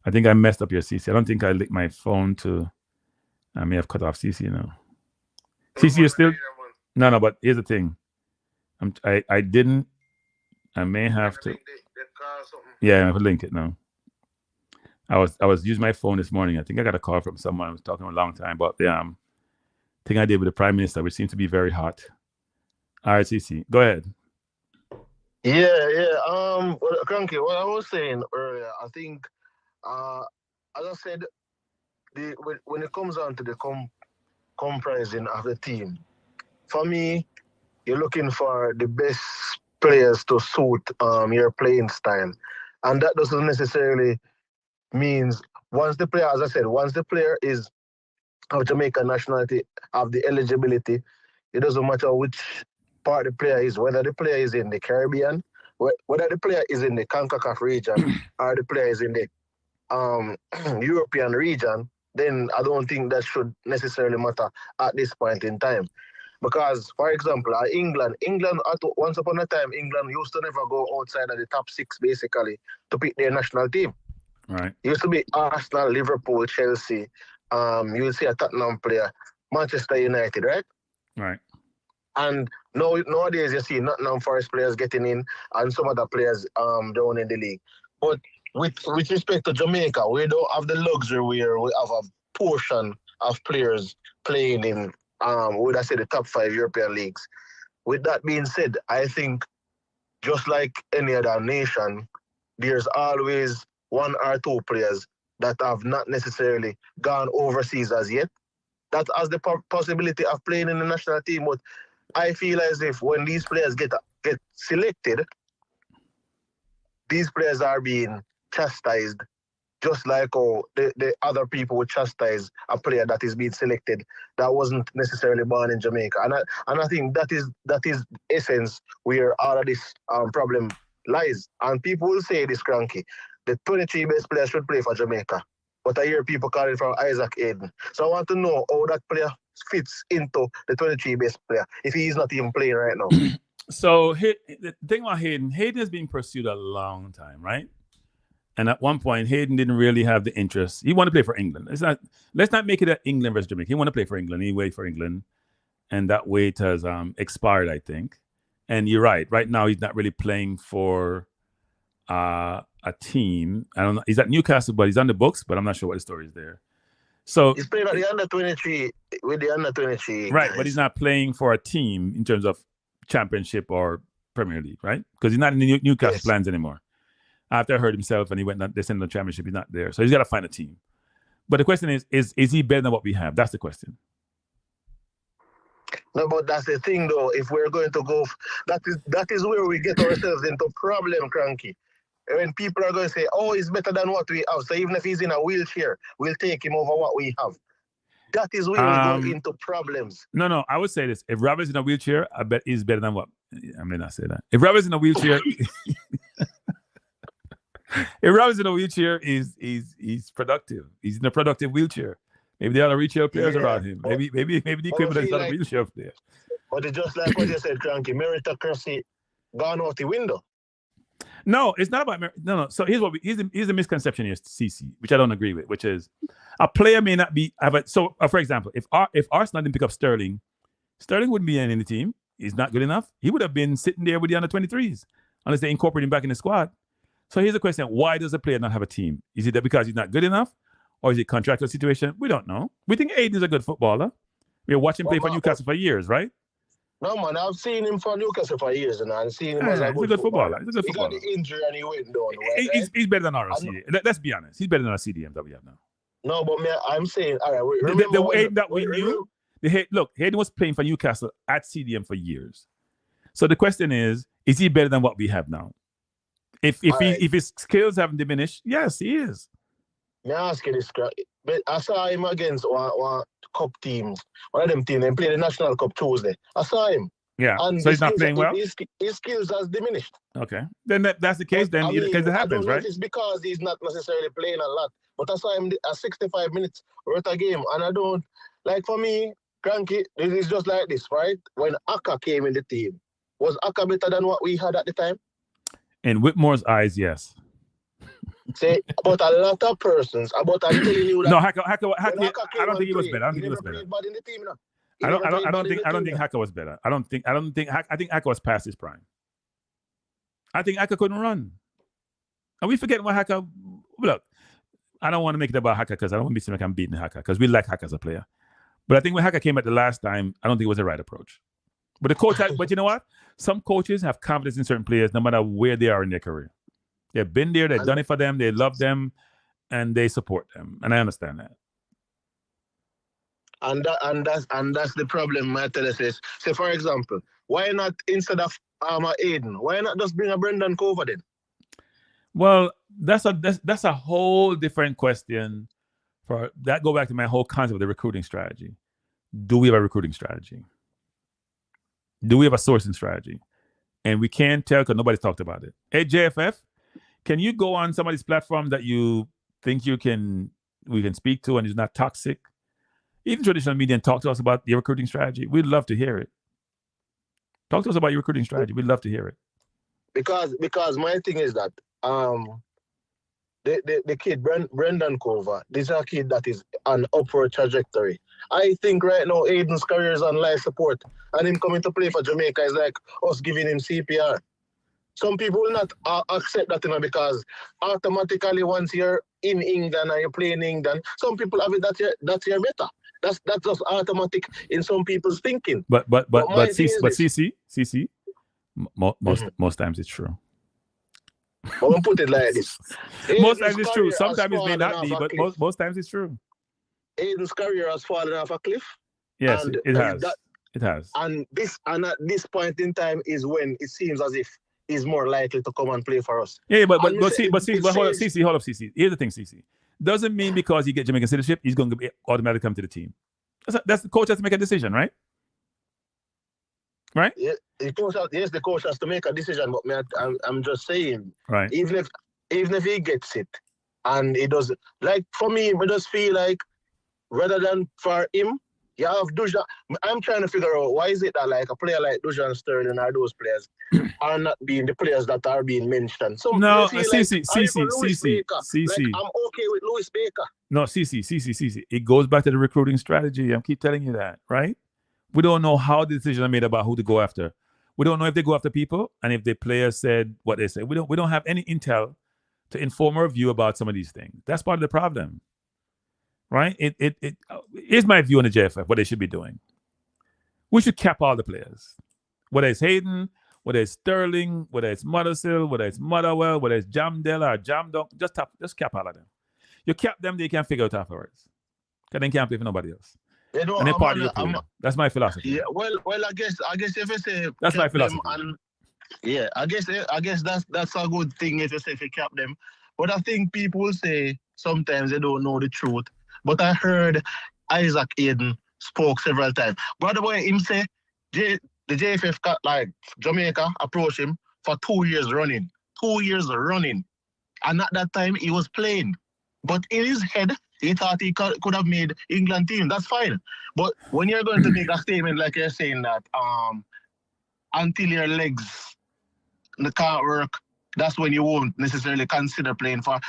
I think I messed up your CC. I don't think I linked my phone to. I may have cut off CC now. CC, you still? No. But here's the thing. I didn't. I may have to. Yeah, I will link it now. I was using my phone this morning. I think I got a call from someone I was talking a long time about the thing I did with the Prime Minister, which seems to be very hot. All right, CC, go ahead. Yeah. Kranky, what I was saying earlier, I think, as I said, when it comes down to the comprising of the team, for me, you're looking for the best players to suit your playing style, and that doesn't necessarily means once the player is of Jamaican nationality, have the eligibility, it doesn't matter which part the player is, whether the player is in the Caribbean, whether the player is in the Concacaf region or the player is in the European region, then I don't think that should necessarily matter at this point in time. Because, for example, England, once upon a time, England used to never go outside of the top 6, basically, to pick their national team. Right. It used to be Arsenal, Liverpool, Chelsea. You will see a Tottenham player, Manchester United, right? Right. And nowadays you see Nottingham Forest players getting in and some other players down in the league. But with respect to Jamaica, we don't have the luxury where we have a portion of players playing in, would I say, the top 5 European leagues. With that being said, I think just like any other nation, there's always 1 or 2 players that have not necessarily gone overseas as yet, that has the possibility of playing in the national team. But I feel as if when these players get selected, these players are being chastised, just like how the other people would chastise a player that is being selected that wasn't necessarily born in Jamaica. And I think that is essence where all of this problem lies. And people will say this, Kranky, the 23 best players should play for Jamaica. But I hear people calling for Isaac Hayden. So I want to know how that player fits into the 23 best player if he is not even playing right now. So the thing about Hayden has been pursued a long time, right? And at one point, Hayden didn't really have the interest. He wanted to play for England. Let's not make it at England versus Jamaica. He wanted to play for England. He waited for England. And that wait has expired, I think. And you're right. Right now, he's not really playing for a team. I don't know. He's at Newcastle, but he's on the books, but I'm not sure what the story is there. So he's playing at the under-23 with the under-23. Right, but he's not playing for a team in terms of Championship or Premier League, right? Because he's not in the Newcastle plans anymore. After I heard himself and he went, they sent him to the Championship, he's not there. So he's got to find a team. But the question is he better than what we have? That's the question. No, but that's the thing, though. If we're going to go, that is where we get ourselves into problem, Kranky. When people are going to say, oh, he's better than what we have. So even if he's in a wheelchair, we'll take him over what we have. That is where we go into problems. No, I would say this. If Robert's in a wheelchair, I bet he's better than what? I may not say that. If Robert's in a wheelchair, he's productive. He's in a productive wheelchair. Maybe the other wheelchair players around him. Maybe the equipment is not a wheelchair player. But it's just like what you said, Kranky, meritocracy gone out the window. No, it's not about no. So here's a misconception here, CC, which I don't agree with, which is a player may not be for example, if Arsenal didn't pick up Sterling wouldn't be in any team. He's not good enough. He would have been sitting there with the under-23s unless they incorporate him back in the squad. So here's the question: why does a player not have a team? Is it that because he's not good enough, Or is it contractual situation? We don't know. We think Aiden is a good footballer. We watched him play for Newcastle for years, right? No, man, I've seen him for Newcastle for years, and I've seen him as a he's good footballer. He's a good He footballer. got the injury and he went down. Right? He's better than our CDM. Let's be honest. He's better than our CDM that we have now. No, but I'm saying, all right, the Aiden that we knew, Hayden was playing for Newcastle at CDM for years. So the question is he better than what we have now? If his skills haven't diminished, yes, he is. May I ask you this, but I saw him against one cup teams. One of them teams, they played the National Cup Tuesday. I saw him. Yeah, and so he's not playing well? His skills has diminished. Okay. Then that's the case, then, because it happens, right? I don't know if it's because he's not necessarily playing a lot, but I saw him at 65 minutes worth a game, and I don't, like for me, Kranky, it is just like this, right? When Aka came in the team, was Aka better than what we had at the time? In Whitmore's eyes, yes. Say about a lot of persons. I'm telling you that. No, Haka, I don't think he was better. I don't think he was better. In the team, I don't think Haka was better. I think Haka was past his prime. I think Haka couldn't run. And we forget what Haka. Look, I don't want to make it about Haka because I don't want to be saying like I'm beating Haka because we like Haka as a player. But I think when Haka came at the last time, I don't think it was the right approach. But the coach, but you know what? Some coaches have confidence in certain players no matter where they are in their career. They've been there, they've done it for them, they love them, and they support them. And I understand that. And that's the problem, I tell you this. Say, for example, why not instead of Aiden, why not just bring a Brendan Cover then? Well, that's a whole different question. For that, go back to my whole concept of the recruiting strategy. Do we have a recruiting strategy? Do we have a sourcing strategy? And we can't tell because nobody's talked about it. Hey, JFF, can you go on somebody's platform that you think we can speak to and is not toxic? Even traditional media, and talk to us about your recruiting strategy. We'd love to hear it. Talk to us about your recruiting strategy. We'd love to hear it. Because my thing is that the kid Brendan Cover, this is a kid that is on upward trajectory. I think right now Aiden's career is on life support, and him coming to play for Jamaica is like us giving him CPR. Some people will not accept that, because automatically once you're in England and you're playing in England, some people have it that you're better. That's just automatic in some people's thinking. But CC, most times it's true. I won't put it like this. Most times it's true. Sometimes it may not be, but most times it's true. Aiden's career has fallen off a cliff. Yes, it has. It has. And at this point in time is when it seems as if he's more likely to come and play for us. Yeah, but hold up, CC. Here's the thing, CC. Doesn't mean because he gets Jamaican citizenship, he's going to automatically come to the team. That's the coach has to make a decision, right? Right? Yeah, the coach has to make a decision. But I'm just saying, right? Even if he gets it, and he does, like for me, I just feel like rather than for him, you have Dujan. I'm trying to figure out why is it that like a player like Dujan Sterling or those players are not being the players that are being mentioned. So no, CC. Like, I'm okay with Louis Baker. No, CC. It goes back to the recruiting strategy. I keep telling you that, right? We don't know how the decisions are made about who to go after. We don't know if they go after people and if the players said what they said. We don't have any intel to inform our view about some of these things. That's part of the problem, right? Here's my view on the JFF, what they should be doing. We should cap all the players, whether it's Hayden, whether it's Sterling, whether it's Mothersill, whether it's Motherwell, whether it's Jamdell or Jamdunk, just cap all of them. You cap them, they can't figure out afterwards. Because they can't play for nobody else. And they're part of your team. That's my philosophy. Yeah, well, I guess if you say that's my philosophy. I guess that's a good thing if you say if you cap them. But I think people say sometimes they don't know the truth. But I heard Isaac Hayden spoke several times. By the way, him say the JFF got like Jamaica approached him for 2 years running. 2 years running. And at that time he was playing. But in his head, he thought he could have made England team. That's fine. But when you're going to make a statement like you're saying that until your legs can't work, that's when you won't necessarily consider playing for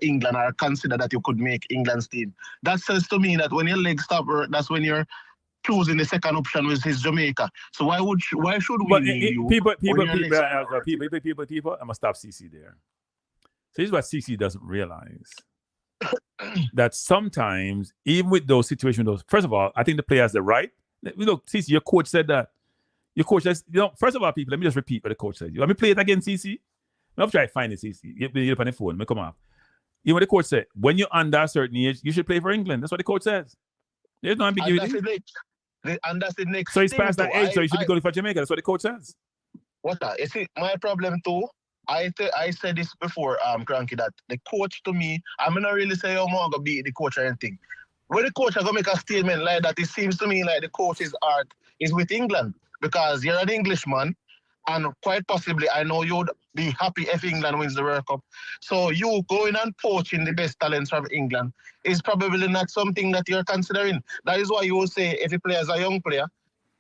England or consider that you could make England's team. That says to me that when your legs stop work, that's when you're choosing the second option, which is Jamaica. So why should we need you? People, I'm going to stop CC there. So here's what CC doesn't realize. that sometimes, even with those situations, first of all, I think the player has the right. Look, CC, your coach said that. Your coach says, first of all, people, let me just repeat what the coach said. Let me play it again, CC. I'll try to find it, CC. You up on the phone. Come on. You know what the coach said? When you're under a certain age, you should play for England. That's what the coach says. There's no ambiguity. And that's the next So he's past that age, so he should be going for Jamaica. That's what the coach says. What that? You see, my problem too, I said this before, Kranky, that the coach to me, I'm not really say I'm going to be the coach or anything. When the coach is going to make a statement like that, it seems to me like the coach's heart is with England because you're an Englishman and quite possibly I know you'd be happy if England wins the World Cup. So you going and poaching the best talents from England is probably not something that you're considering. That is why you will say if a player is a young player,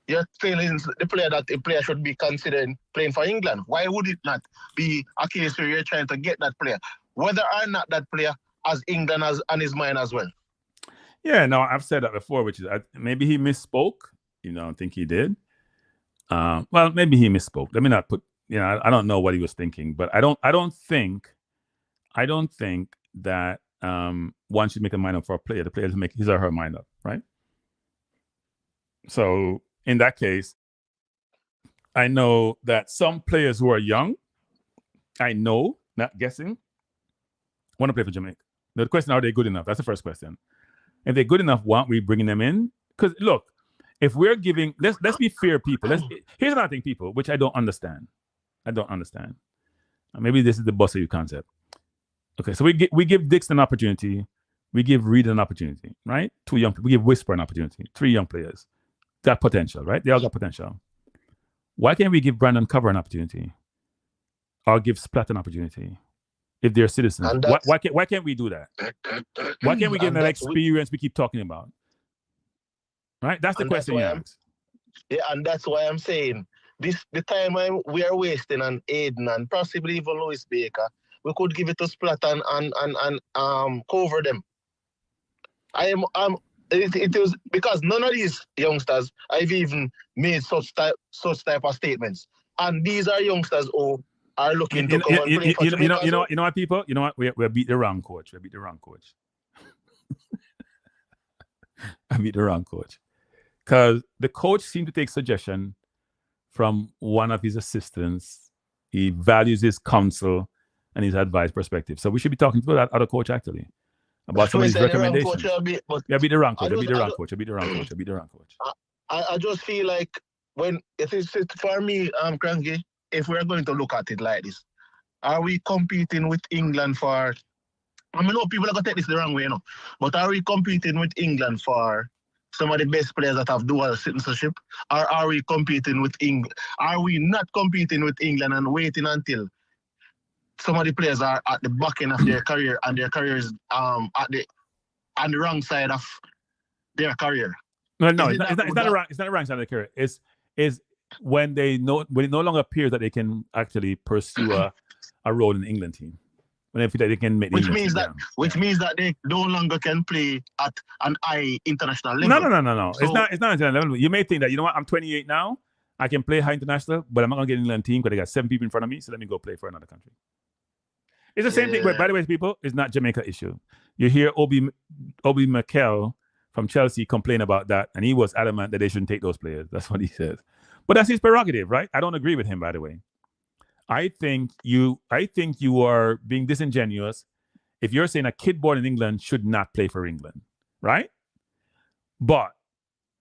you're telling the player that the player should be considering playing for England. Why would it not be a case where you're trying to get that player, whether or not that player has England on his mind as well? Yeah, no, I've said that before, which is maybe he misspoke. I think he did. Well, maybe he misspoke. Let me not put. I don't know what he was thinking, but I don't think that one should make a mind up for a player. The player to make his or her mind up, right? So in that case, I know that some players who are young, not guessing, want to play for Jamaica. The question: are they good enough? That's the first question. If they're good enough, why aren't we bringing them in? Because look, if we're giving, let's be fair, people. Here's another thing, people, which I don't understand. Maybe this is the boss of you concept. Okay, so we give Dixon an opportunity, we give Reid an opportunity, right? We give Whisper an opportunity. 3 young players got potential, right? They all got potential. Why can't we give Brandon Cover an opportunity, or give Splat an opportunity if they're citizens? Why can't we do that? Why can't we get that experience we keep talking about? Right? That's the question you ask. Yeah, and that's why I'm saying the time we are wasting on Aiden and possibly even Louis Baker, we could give it to Splat and cover them. It was because none of these youngsters have even made such type of statements, and these are youngsters who are looking to come and play for Jamaica. You know what, people? You know what? We beat the wrong coach. I beat the wrong coach. Because the coach seemed to take suggestion from one of his assistants. He values his counsel and his advice perspective. So we should be talking to that other coach actually about some of his recommendations. I beat the wrong coach. I just feel like when it is for me, Kranky, if we're going to look at it like this, are we competing with England for? I mean, no, people are going to take this the wrong way, but are we competing with England for some of the best players that have dual citizenship? Or are we competing with England? Are we not competing with England and waiting until some of the players are at the back end of their career and their careers on the wrong side of their career? No, it's not the wrong side of their career. It's when it no longer appears that they can actually pursue a role in the England team. When they feel that they can make which means that they no longer can play at an high international level. No. So, it's not international level. You may think that, you know what, I'm 28 now, I can play high international, but I'm not going to get an England team because they got 7 people in front of me, so let me go play for another country. It's the same thing, but by the way, people, it's not Jamaica issue. You hear Obi Mikel from Chelsea complain about that, and he was adamant that they shouldn't take those players. That's what he says. But that's his prerogative, right? I don't agree with him, by the way. I think you are being disingenuous if you're saying a kid born in England should not play for England, right?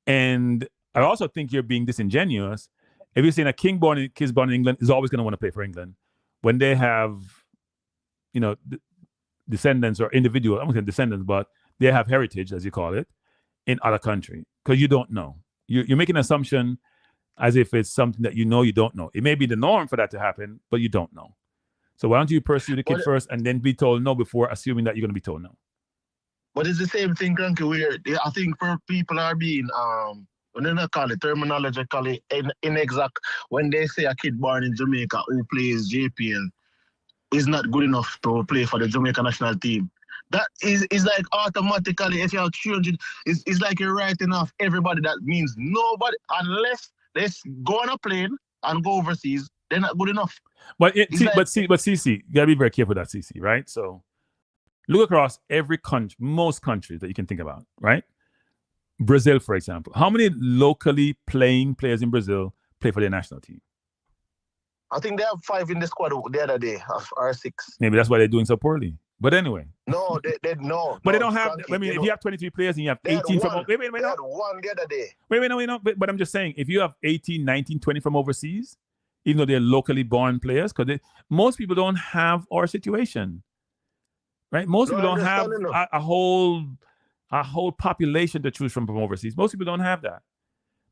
And I also think you're being disingenuous if you're saying a kid born in England is always going to want to play for England when they have, descendants or individual, I'm going to say descendants, but they have heritage, as you call it, in other countries, because you don't know. You're making an assumption as if it's something that you don't know. It may be the norm for that to happen, but you don't know. So why don't you pursue the kid first and then be told no before assuming that you're going to be told no? But it's the same thing, Kranky, where I think people are being, when they call it terminologically inexact, when they say a kid born in Jamaica who plays JPL is not good enough to play for the Jamaica national team. That is like automatically, if you have 300, it's like you're writing off everybody. That means nobody, unless they go on a plane and go overseas, they're not good enough. But CC, you gotta be very careful with that, CC, right? So Look across every country, most countries that you can think about, right? Brazil, for example. How many locally playing players in Brazil play for their national team? I think they have 5 in the squad the other day, or 6. Maybe that's why they're doing so poorly. But anyway. No, they no. But no, they don't have. Kranky, I mean, if you have 23 players and you have they had 18 from. one. Wait, They had one the other day. no. But I'm just saying, if you have 18, 19, 20 from overseas, even though they're locally born players, because most people don't have our situation, right? Most people don't have a whole population to choose from overseas. Most people don't have that.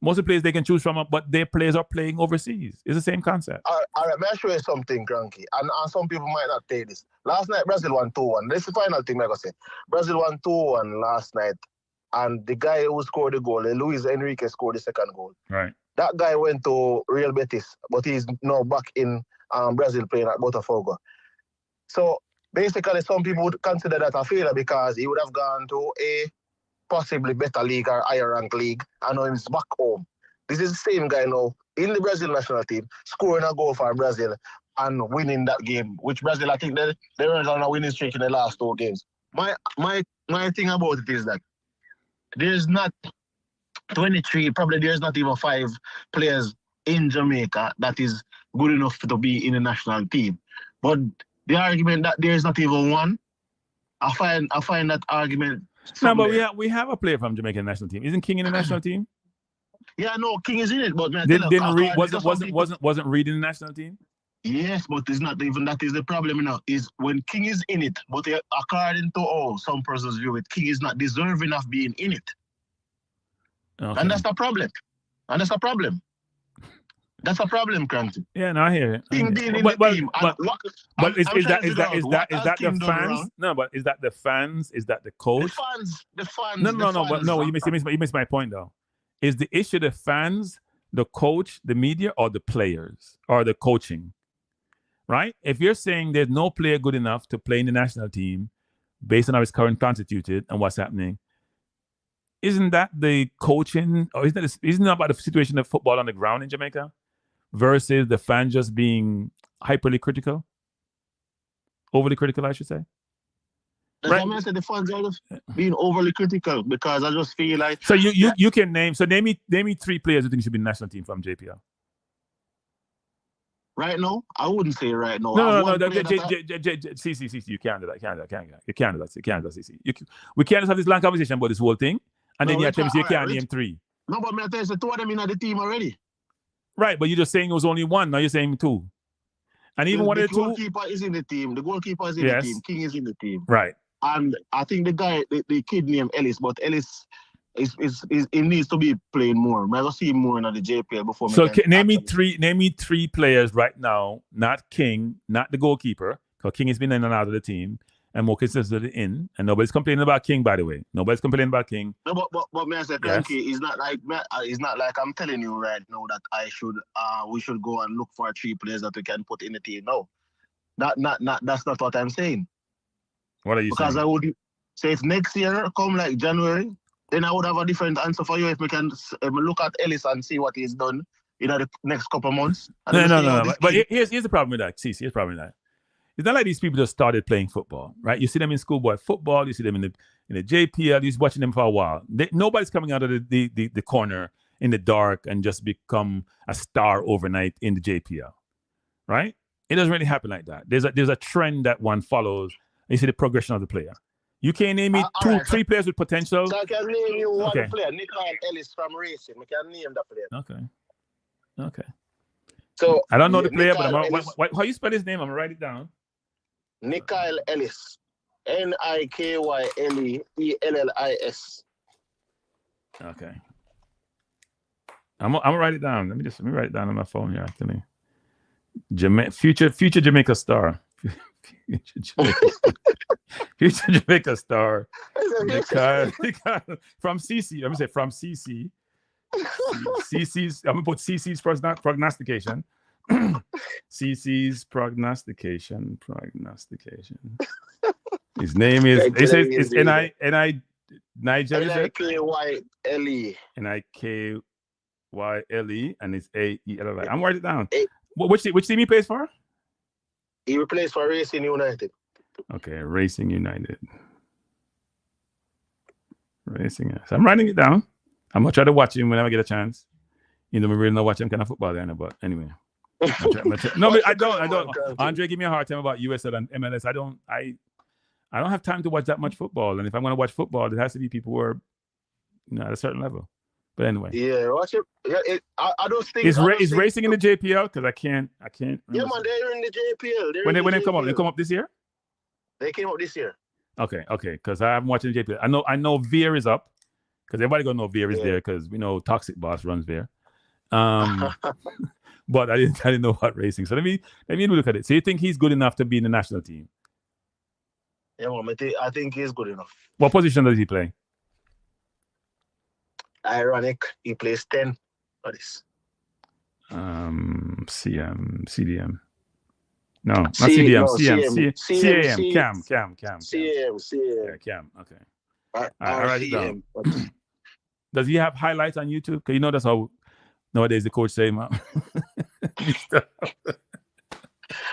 Most of the players they can choose from, but their players are playing overseas. It's the same concept. All right, may I show you something, Kranky? And some people might not take this. Last night, Brazil won 2-1. This is the final thing I'm going to say. Brazil won 2-1 last night. And the guy who scored the goal, Luis Enrique, scored the second goal. Right. That guy went to Real Betis, but he's now back in Brazil playing at Botafogo. So basically, some people would consider that a failure because he would have gone to a possibly better league or higher rank league, and now he's back home. This is the same guy now in the Brazil national team, scoring a goal for Brazil and winning that game, which Brazil, I think they were on a winning streak in the last 2 games. My thing about it is that there's not 23, probably there's not even 5 players in Jamaica that is good enough to be in the national team. But the argument that there's not even one, I find that argument. No, but we have a player from Jamaican national team. Isn't King in the national team? Yeah, no, King is in it, but wasn't Reid in the national team? Yes, but it's not even that is the problem now. Is when King is in it, but according to some persons view it, King is not deserving of being in it. Okay. And that's the problem. That's a problem, Kranky. Yeah, no, I hear it. King being in the team. But is that the fans? No, but is that the fans? Is that the coach? The fans. No. You missed my point though. Is the issue the fans, the coach, the media, or the players, or the coaching? Right? If you're saying there's no player good enough to play in the national team based on how it's currently constituted and what's happening, isn't that the coaching, or isn't it about the situation of football on the ground in Jamaica versus the fans just being hyperly critical? Overly critical, I should say. Right. I said the fans are just being overly critical because I just feel like. So you can name 3 players you think should be in the national team from JPL. Right now, I wouldn't say right now. No. CC, you can't do that. You can't do that, CC. We can't just have this long conversation about this whole thing, and then you tell me you can't name 3. No, but I tell you, 2 of them in the team already. Right, but you're just saying it was only 1. Now you're saying 2. And even one of the 2. The goalkeeper is in the team. The goalkeeper is in the team. King is in the team. Right. And I think the guy, the kid named Ellis, but Ellis he needs to be playing more. I see him more in the JPL before. So name me 3 players right now, not King, not the goalkeeper, because King has been in and out of the team, and more consistently in, and nobody's complaining about King, by the way. Nobody's complaining about King. No, but me I say, Kranky, it's not like I'm telling you right now that we should go and look for 3 players that we can put in the team. No, that's not what I'm saying. What are you saying? Because I would say if next year come like January, then I would have a different answer for you if we can look at Ellis and see what he's done in the next couple of months. No. But here's the problem with that. Here's the problem with that. It's not like these people just started playing football, right? You see them in schoolboy football. You see them in the JPL. You're watching them for a while. Nobody's coming out of the corner in the dark and just become a star overnight in the JPL, right? It doesn't really happen like that. There's a trend that one follows. You see the progression of the player. You can't name me 3 players with potential. So I can name you one player, Nicaragua Ellis from Racing. We can name that player. Okay. So I don't know the player, but how you spell his name? I'm gonna write it down. Nicaragua Ellis, Nikyleellis. Okay. I'm gonna write it down. Let me write it down on my phone here. Actually, future Jamaica star. Future Jamaica star. From CC. Let me say from CC. CC's. I'm gonna put CC's prognostication. CC's prognostication. His name is. It says it's Nigeria. Nikyle. Nikyle, and it's AELLI. I'm writing it down. Which team he plays for? He plays for Racing United. Okay, Racing United. Racing. So I'm writing it down. I'm gonna try to watch him whenever I get a chance. You know, we really not watch him kind of football there, but anyway. No, but I don't. Andre, give me a hard time about USL and MLS. I don't have time to watch that much football. And if I'm going to watch football, it has to be people who are, at a certain level. But anyway. Yeah, watch it. Yeah, I don't think is Racing in the JPL? Because I can't. Yeah, man, they're in the JPL. When they come up, they come up this year. They came up this year. Okay. Because I haven't watched the JPL. I know Veer is up. Because everybody gonna know Veer is there. Because we know Toxic Boss runs Veer. But I didn't know about Racing. So let me look at it. So you think he's good enough to be in the national team? Yeah, well, I think he's good enough. What position does he play? Ironic. He plays 10. What is? CDM. No, not CDM. CAM. Cam. CAM. Yeah, Cam. Okay. I write it down. Does he have highlights on YouTube? Because that's how nowadays the coach say, man.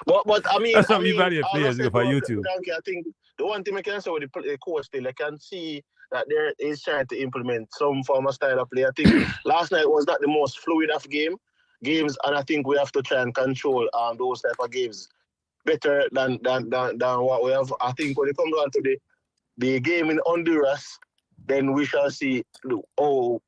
But I mean, that's how we value players for YouTube. I think the one thing I can say with the coach still, I can see that there is trying to implement some form of style of play. I think last night was not the most fluid of games, and I think we have to try and control those type of games better than what we have. I think when it comes down to the game in Honduras, then we shall see how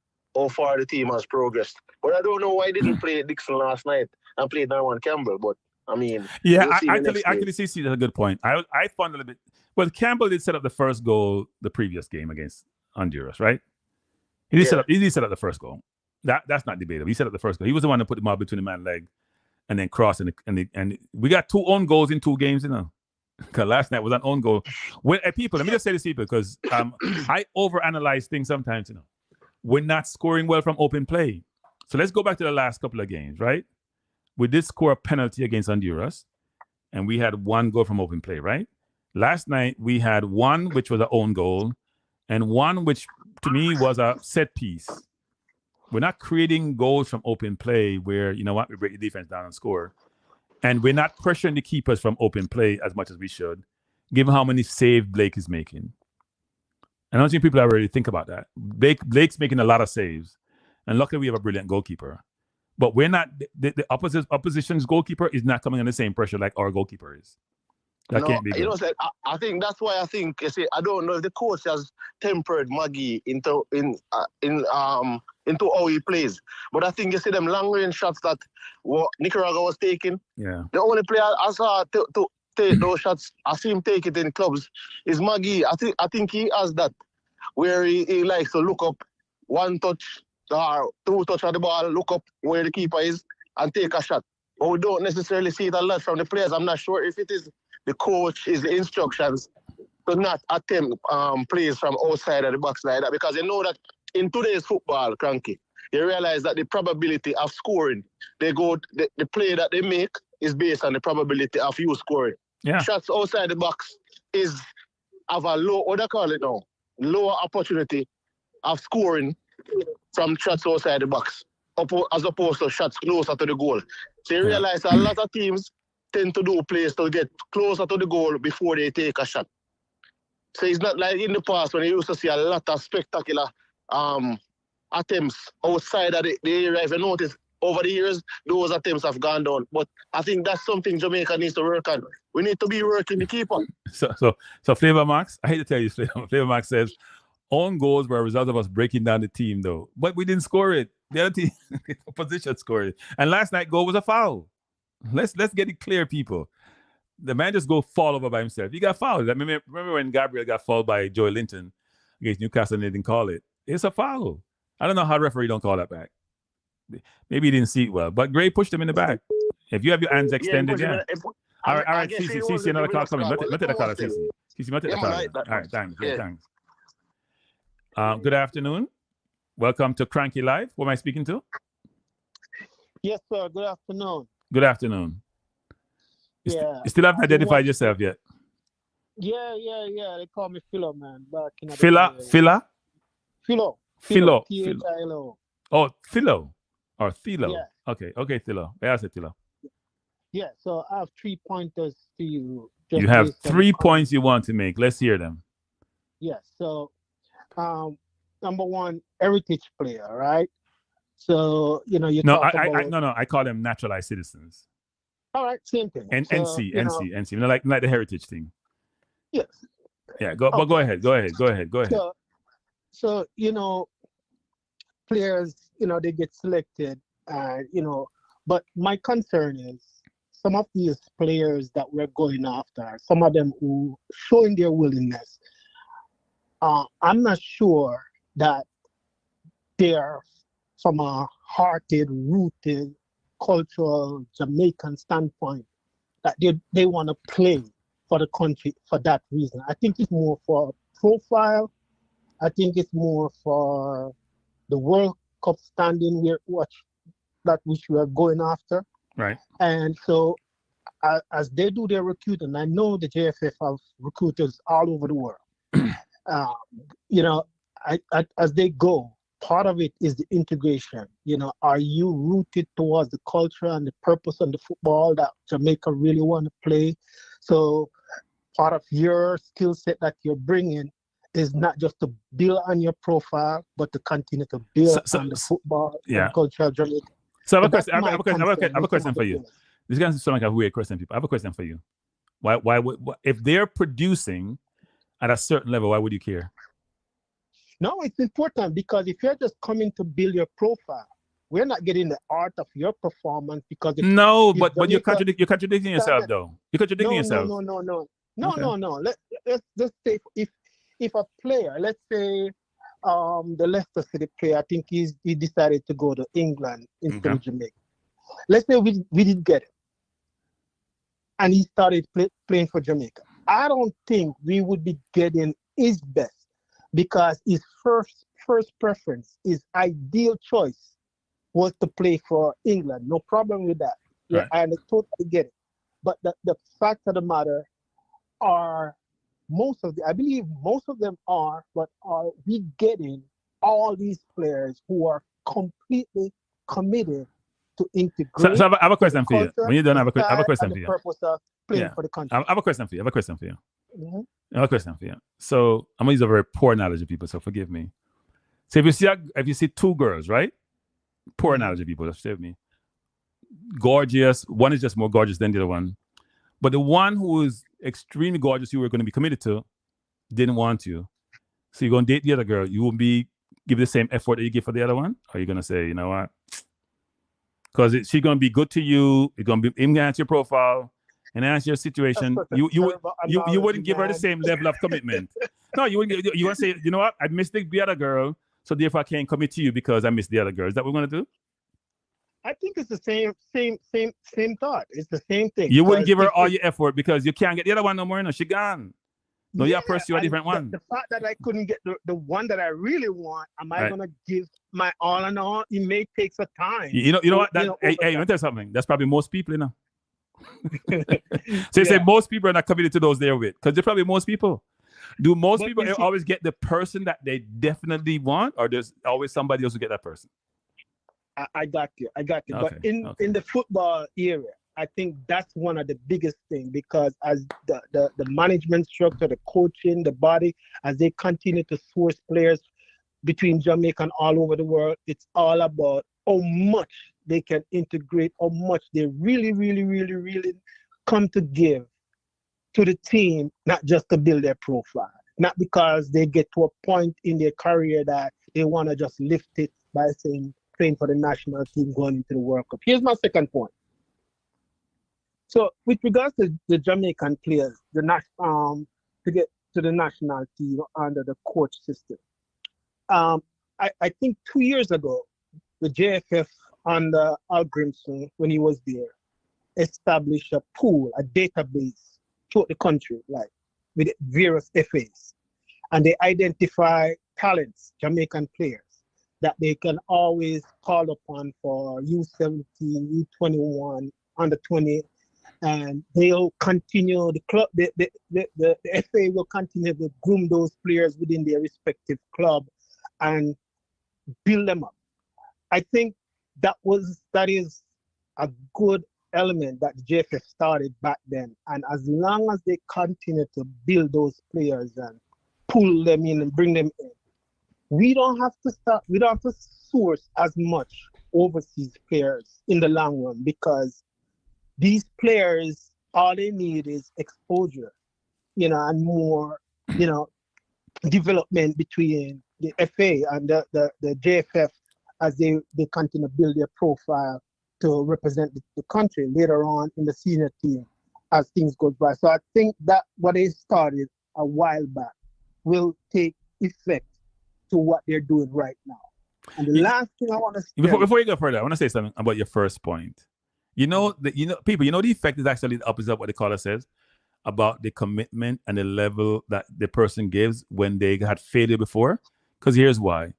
far the team has progressed. But I don't know why I didn't play Dixon last night and played Narwan Campbell. But I mean, yeah, actually, see that's a good point. I found a little bit. Well, Campbell did set up the first goal the previous game against Honduras, right? He did set up the first goal. That's not debatable. He set up the first goal. He was the one that put the ball between the man's leg and then cross and we got 2 own goals in 2 games, Because last night was an own goal. Well, people, let me just say this, people, because I overanalyze things sometimes. We're not scoring well from open play. So let's go back to the last couple of games, right? We did score a penalty against Honduras, and we had 1 goal from open play, right? Last night, we had 1, which was an own goal, and 1, which to me was a set piece. We're not creating goals from open play where, we break the defense down and score. And we're not pressuring the keepers from open play as much as we should, given how many saves Blake is making. And I don't think people already think about that. Blake's making a lot of saves. And luckily, we have a brilliant goalkeeper. But we're not, the opposition's goalkeeper is not coming under the same pressure like our goalkeeper is. That can't be good. I think that's why I don't know if the coach has tempered Magee into how he plays. But I think them long range shots that Nicaragua was taking. Yeah. The only player I saw to take those shots, I see him take it in clubs, is Magee. I think he has that where he likes to look up 1 touch or 2 touch of the ball, look up where the keeper is and take a shot. But we don't necessarily see it a lot from the players. I'm not sure if it is the coach is the instructions to not attempt plays from outside of the box like that, because you know that in today's football, Kranky, you realize that the probability of scoring, the play that they make is based on the probability of you scoring. Yeah. Shots outside the box have a lower opportunity of scoring from shots outside the box, as opposed to shots closer to the goal. So you realize a lot of teams tend to do plays to get closer to the goal before they take a shot. So it's not like in the past when you used to see a lot of spectacular attempts outside of the area. If you notice, over the years, those attempts have gone down. But I think that's something Jamaica needs to work on. We need to be working the keeper. So Flavor Max, I hate to tell you, Flavor Max says, own goals were a result of us breaking down the team, though. But we didn't score it. The other team, opposition scored it. And last night's goal was a foul. Let's get it clear, people. The man just fall over by himself. He got fouled. I remember when Gabriel got fouled by Joy Linton against Newcastle and they didn't call it. It's a foul. I don't know how the referee don't call that back. Maybe he didn't see it well. But Gray pushed him in the back. If you have your hands extended, All right, CC, another call coming. Let the call, CC. CC, let the call. All right, thanks. Good afternoon. Welcome to Kranky Live. Who am I speaking to? Yes, sir. Good afternoon. Good afternoon. You still haven't identified yourself yet? Yeah. They call me Philo, man. Back in Philo? Philo. Philo. Philo. Oh, Philo. Or Thilo. Yeah. Okay, Thilo. Yeah, I said Thilo. Yeah, so I have 3 pointers to you, You have based on 3 points you want to make. Let's hear them. Yes. So, number one, heritage player, right? So, you talk about. No. I call them naturalized citizens. All right, same thing. And so, NC. Like the heritage thing. Yes. Yeah. But go ahead. So, players, they get selected, but my concern is some of these players that we're going after, some of them who showing their willingness, I'm not sure that they're from a hearted, rooted, cultural Jamaican standpoint that they want to play for the country for that reason. I think it's more for profile. I think it's more for the World Cup standing which we are going after. Right. And so as they do their recruiting, I know the JFF have recruiters all over the world. As they go, part of it is the integration. Are you rooted towards the culture and the purpose of the football that Jamaica really want to play? So part of your skill set that you're bringing is not just to build on your profile, but to continue to build on the football and culture of Jamaica. So I have a question for you. This is going to sound like a weird question, people. I have a question for you. Why would, if they're producing at a certain level, why would you care? No, it's important because if you're just coming to build your profile, we're not getting the art of your performance because but you're contradicting yourself though. You're contradicting yourself. No. Let's just say if a player, let's say the Leicester City player, I think he decided to go to England instead of Jamaica. Let's say we didn't get it, and he started playing for Jamaica. I don't think we would be getting his best because his first preference, his ideal choice was to play for England. No problem with that. Right. I totally get it. But the fact of the matter are I believe most of them are, but are we getting all these players who are completely committed to integrate? So I have a question for you. When you're done, I have a question for you. The purpose of playing for the country. I have a question for you. Mm-hmm. I have a question for you. So I'm gonna use a very poor analogy, people. So forgive me. So if you see two girls, right? Poor analogy, people. Just forgive me. Gorgeous. One is just more gorgeous than the other one. But the one who is extremely gorgeous, you were going to be committed to, didn't want you. So you're going to date the other girl. You won't give the same effort that you give for the other one? Or are you going to say, you know what? Because she's going to be good to you. It's going to be enhance your profile, enhance your situation. You wouldn't give her the same level of commitment. No, you wouldn't. You want to say, you know what? I missed the other girl, so therefore I can't commit to you because I missed the other girl. Is that what we're going to do? I think it's the same thought. It's the same thing. You wouldn't give her all your effort because you can't get the other one no more. No, she gone. No, you have to pursue a different one. The fact that I couldn't get the one that I really want, am I going to give my all and all? It may take some time. You know what? Hey, let me tell you something. That's probably most people, you know. So you say most people are not committed to those they're with because they're probably most people. Do most people always get the person that they definitely want, or there's always somebody else who get that person? I got you. Okay, But in the football area, I think that's one of the biggest things because as the management structure, the coaching, the body, as they continue to source players between Jamaica and all over the world, it's all about how much they can integrate, how much they really, really, really, really come to give to the team, not just to build their profile, not because they get to a point in their career that they want to just lift it by saying, playing for the national team going into the World Cup. Here's my second point. So with regards to the Jamaican players, to get to the national team under the coach system, I think 2 years ago, the JFF under Al Grimson, when he was there, established a pool, a database throughout the country, like with various FAs. And they identify talents, Jamaican players, that they can always call upon for U17, U21, under 20, and they'll continue the club. The FA will continue to groom those players within their respective club and build them up. I think that is a good element that the JFF started back then. And as long as they continue to build those players and pull them in and bring them in, we don't have to source as much overseas players in the long run, because these players, all they need is exposure, and more, development between the FA and the JFF as they continue to build their profile to represent the country later on in the senior team as things go by. So I think that what they started a while back will take effect to what they're doing right now. And the last thing I want to say, before you go further, I want to say something about your first point. People, the effect is actually the opposite of what the caller says about the commitment and the level that the person gives when they had failure before. Because here's why.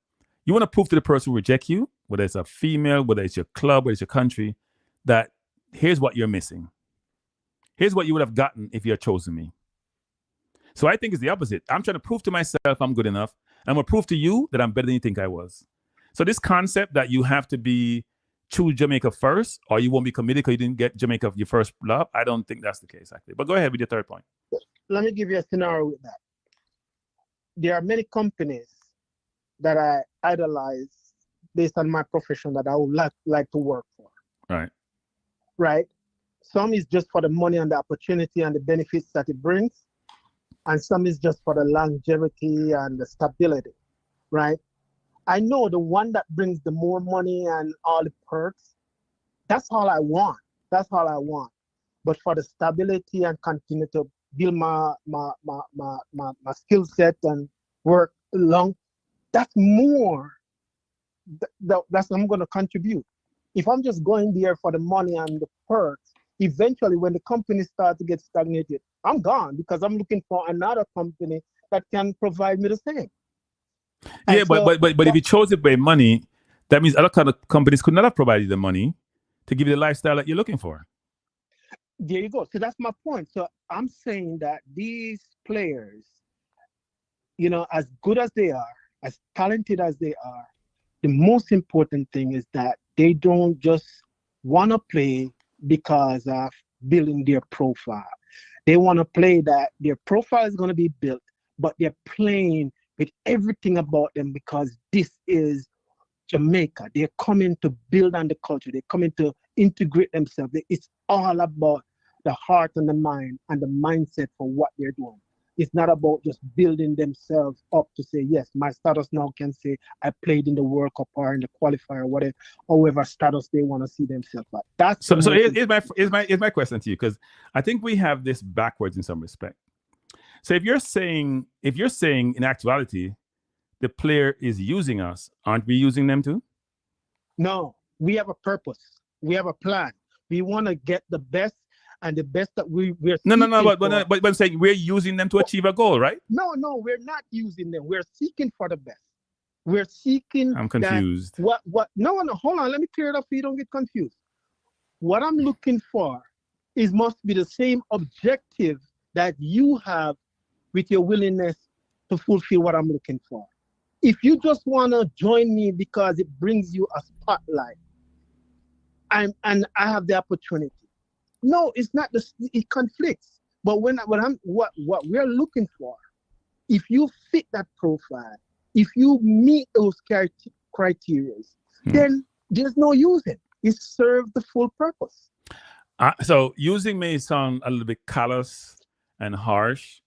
You want to prove to the person who reject you, whether it's a female, whether it's your club, whether it's your country, that here's what you're missing. Here's what you would have gotten if you had chosen me. So I think it's the opposite. I'm trying to prove to myself I'm good enough. I'm going to prove to you that I'm better than you think I was. So this concept that you have to choose Jamaica first, or you won't be committed because you didn't get Jamaica your first love, I don't think that's the case, actually. But go ahead with your third point. Let me give you a scenario with that. There are many companies that I idolize based on my profession that I would like to work for. Right? Some is just for the money and the opportunity and the benefits that it brings. And some is just for the longevity and the stability, right? I know the one that brings the more money and all the perks, that's all I want. That's all I want. But for the stability and continue to build my skill set and work along, that's more. That's what I'm going to contribute. If I'm just going there for the money and the perks, eventually when the company starts to get stagnated, I'm gone, because I'm looking for another company that can provide me the same. And yeah, but if you chose it by money, that means other kind of companies could not have provided the money to give you the lifestyle that you're looking for. There you go. So that's my point. So I'm saying that these players, as good as they are, as talented as they are, the most important thing is that they don't just want to play because of building their profile. They want to play that their profile is going to be built, but they're playing with everything about them because this is Jamaica. They're coming to build on the culture. They're coming to integrate themselves. It's all about the heart and the mind and the mindset for what they're doing. It's not about just building themselves up to say, yes, my status now can say I played in the World Cup or in the qualifier, whatever, however status they want to see themselves at. That's so here's my question to you, because I think we have this backwards in some respect. So if you're saying in actuality, the player is using us, aren't we using them too? No, we have a purpose. We have a plan. We want to get the best, and the best that we're but I'm saying we're using them to achieve a goal, right? No, we're not using them. We're seeking for the best. We're seeking. I'm confused. No, hold on. Let me clear it up so you don't get confused. What I'm looking for must be the same objective that you have with your willingness to fulfill what I'm looking for. If you just want to join me because it brings you a spotlight, and I have the opportunity. No, it's not. It conflicts. But what we're looking for, if you fit that profile, if you meet those criteria, then there's no using. It serves the full purpose. So using may sound a little bit callous and harsh,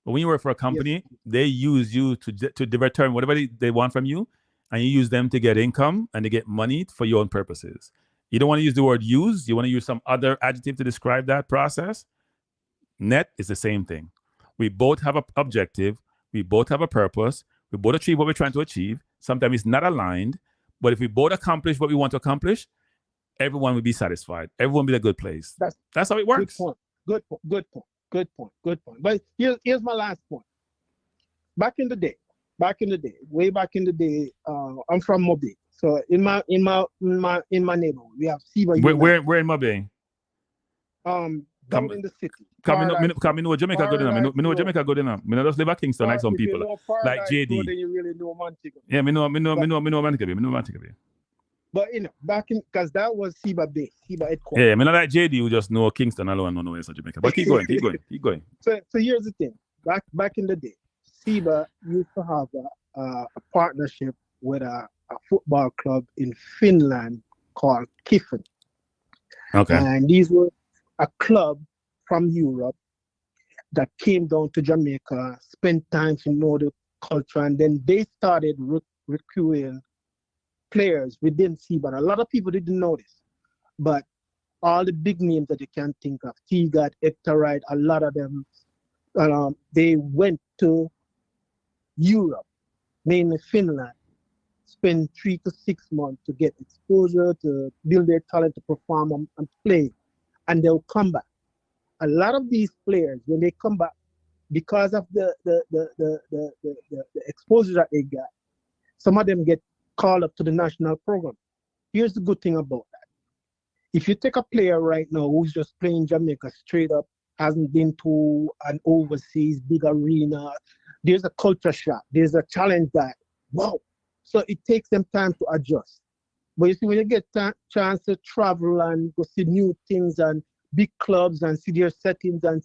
but when you work for a company, they use you to determine whatever they want from you, and you use them to get income and to get money for your own purposes. You don't want to use the word use. You want to use some other adjective to describe that process. Net is the same thing. We both have an objective. We both have a purpose. We both achieve what we're trying to achieve. Sometimes it's not aligned, but if we both accomplish what we want to accomplish, everyone will be satisfied. Everyone will be in a good place. That's how it works. Good point. But here's my last point. Back in the day, way back in the day, I'm from Mobile. So in my neighborhood, we have Siva. Where in Mobile? Down in the city. Come in Jamaica good enough. Me know Jamaica good enough. Me know just live at Kingston like some people. Like JD. Then you really know Montego. Yeah, me know Montego. Me know Montego. But back in because that was SIBA base, SIBA headquarters. Yeah, I mean, not like JD who just know Kingston alone, no where's Jamaica. But keep going. So here's the thing. Back in the day, SIBA used to have a partnership with a football club in Finland called Kiffen. Okay. And these were a club from Europe that came down to Jamaica, spent time to know the culture, and then they started recruiting players within SIBA. A lot of people didn't know this, but all the big names that you can think of, Teagat, Hector Wright, a lot of them, they went to Europe, mainly Finland, spend 3 to 6 months to get exposure, to build their talent, to perform and play, and they'll come back. A lot of these players, when they come back, because of the exposure that they got, some of them get called up to the national program. Here's the good thing about that. If you take a player right now who's just playing Jamaica straight up, hasn't been to an overseas big arena, there's a culture shock. There's a challenge that, wow. So it takes them time to adjust. But you see, when you get chance to travel and go see new things and big clubs and see their settings, and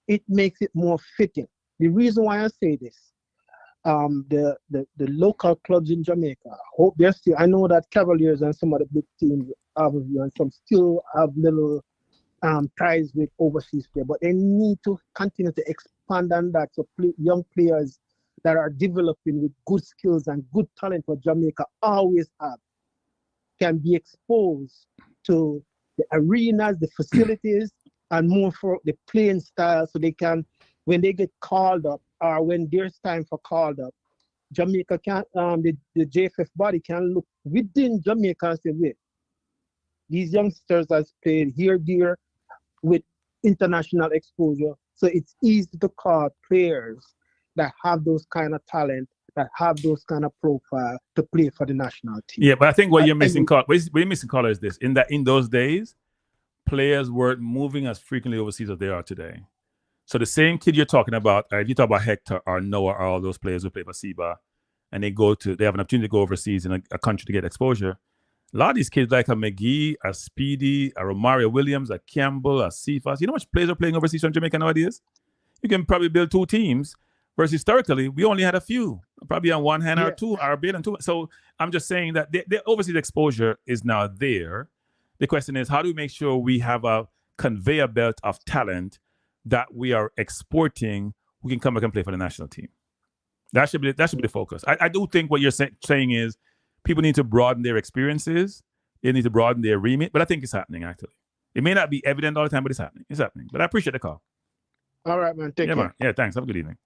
it makes it more fitting. The reason why I say this, the local clubs in Jamaica, I hope they're still, I know that Cavaliers and some of the big teams have, and some still have little ties with overseas players, but they need to continue to expand on that, so young players that are developing with good skills and good talent for Jamaica always have, can be exposed to the arenas, the facilities, and more for the playing style, so they can, when they get called up or when there's time for called up, Jamaica can, the JFF body can look within Jamaica and say, wait, these youngsters has played here, there, with international exposure. So it's easy to call players that have those kind of talent, that have those kind of profile to play for the national team. Yeah, but I think what you're missing, what you're missing, Carla, is this: in those days, players weren't moving as frequently overseas as they are today. So the same kid you're talking about, if you talk about Hector or Noah or all those players who play for SIBA, and they have an opportunity to go overseas in a country to get exposure. A lot of these kids like a Magee, a Speedy, a Romario Williams, a Campbell, a Cephas. You know how much players are playing overseas from Jamaica nowadays? You can probably build 2 teams. Versus historically, we only had a few, probably on one hand or two, or bit and two. So I'm just saying that the overseas exposure is now there. The question is, how do we make sure we have a conveyor belt of talent that we are exporting who can come back and play for the national team? That should be the focus. I do think what you're saying is people need to broaden their experiences. They need to broaden their remit. But I think it's happening, actually. It may not be evident all the time, but it's happening. It's happening. But I appreciate the call. All right, man. Take care. Man. Yeah, thanks. Have a good evening.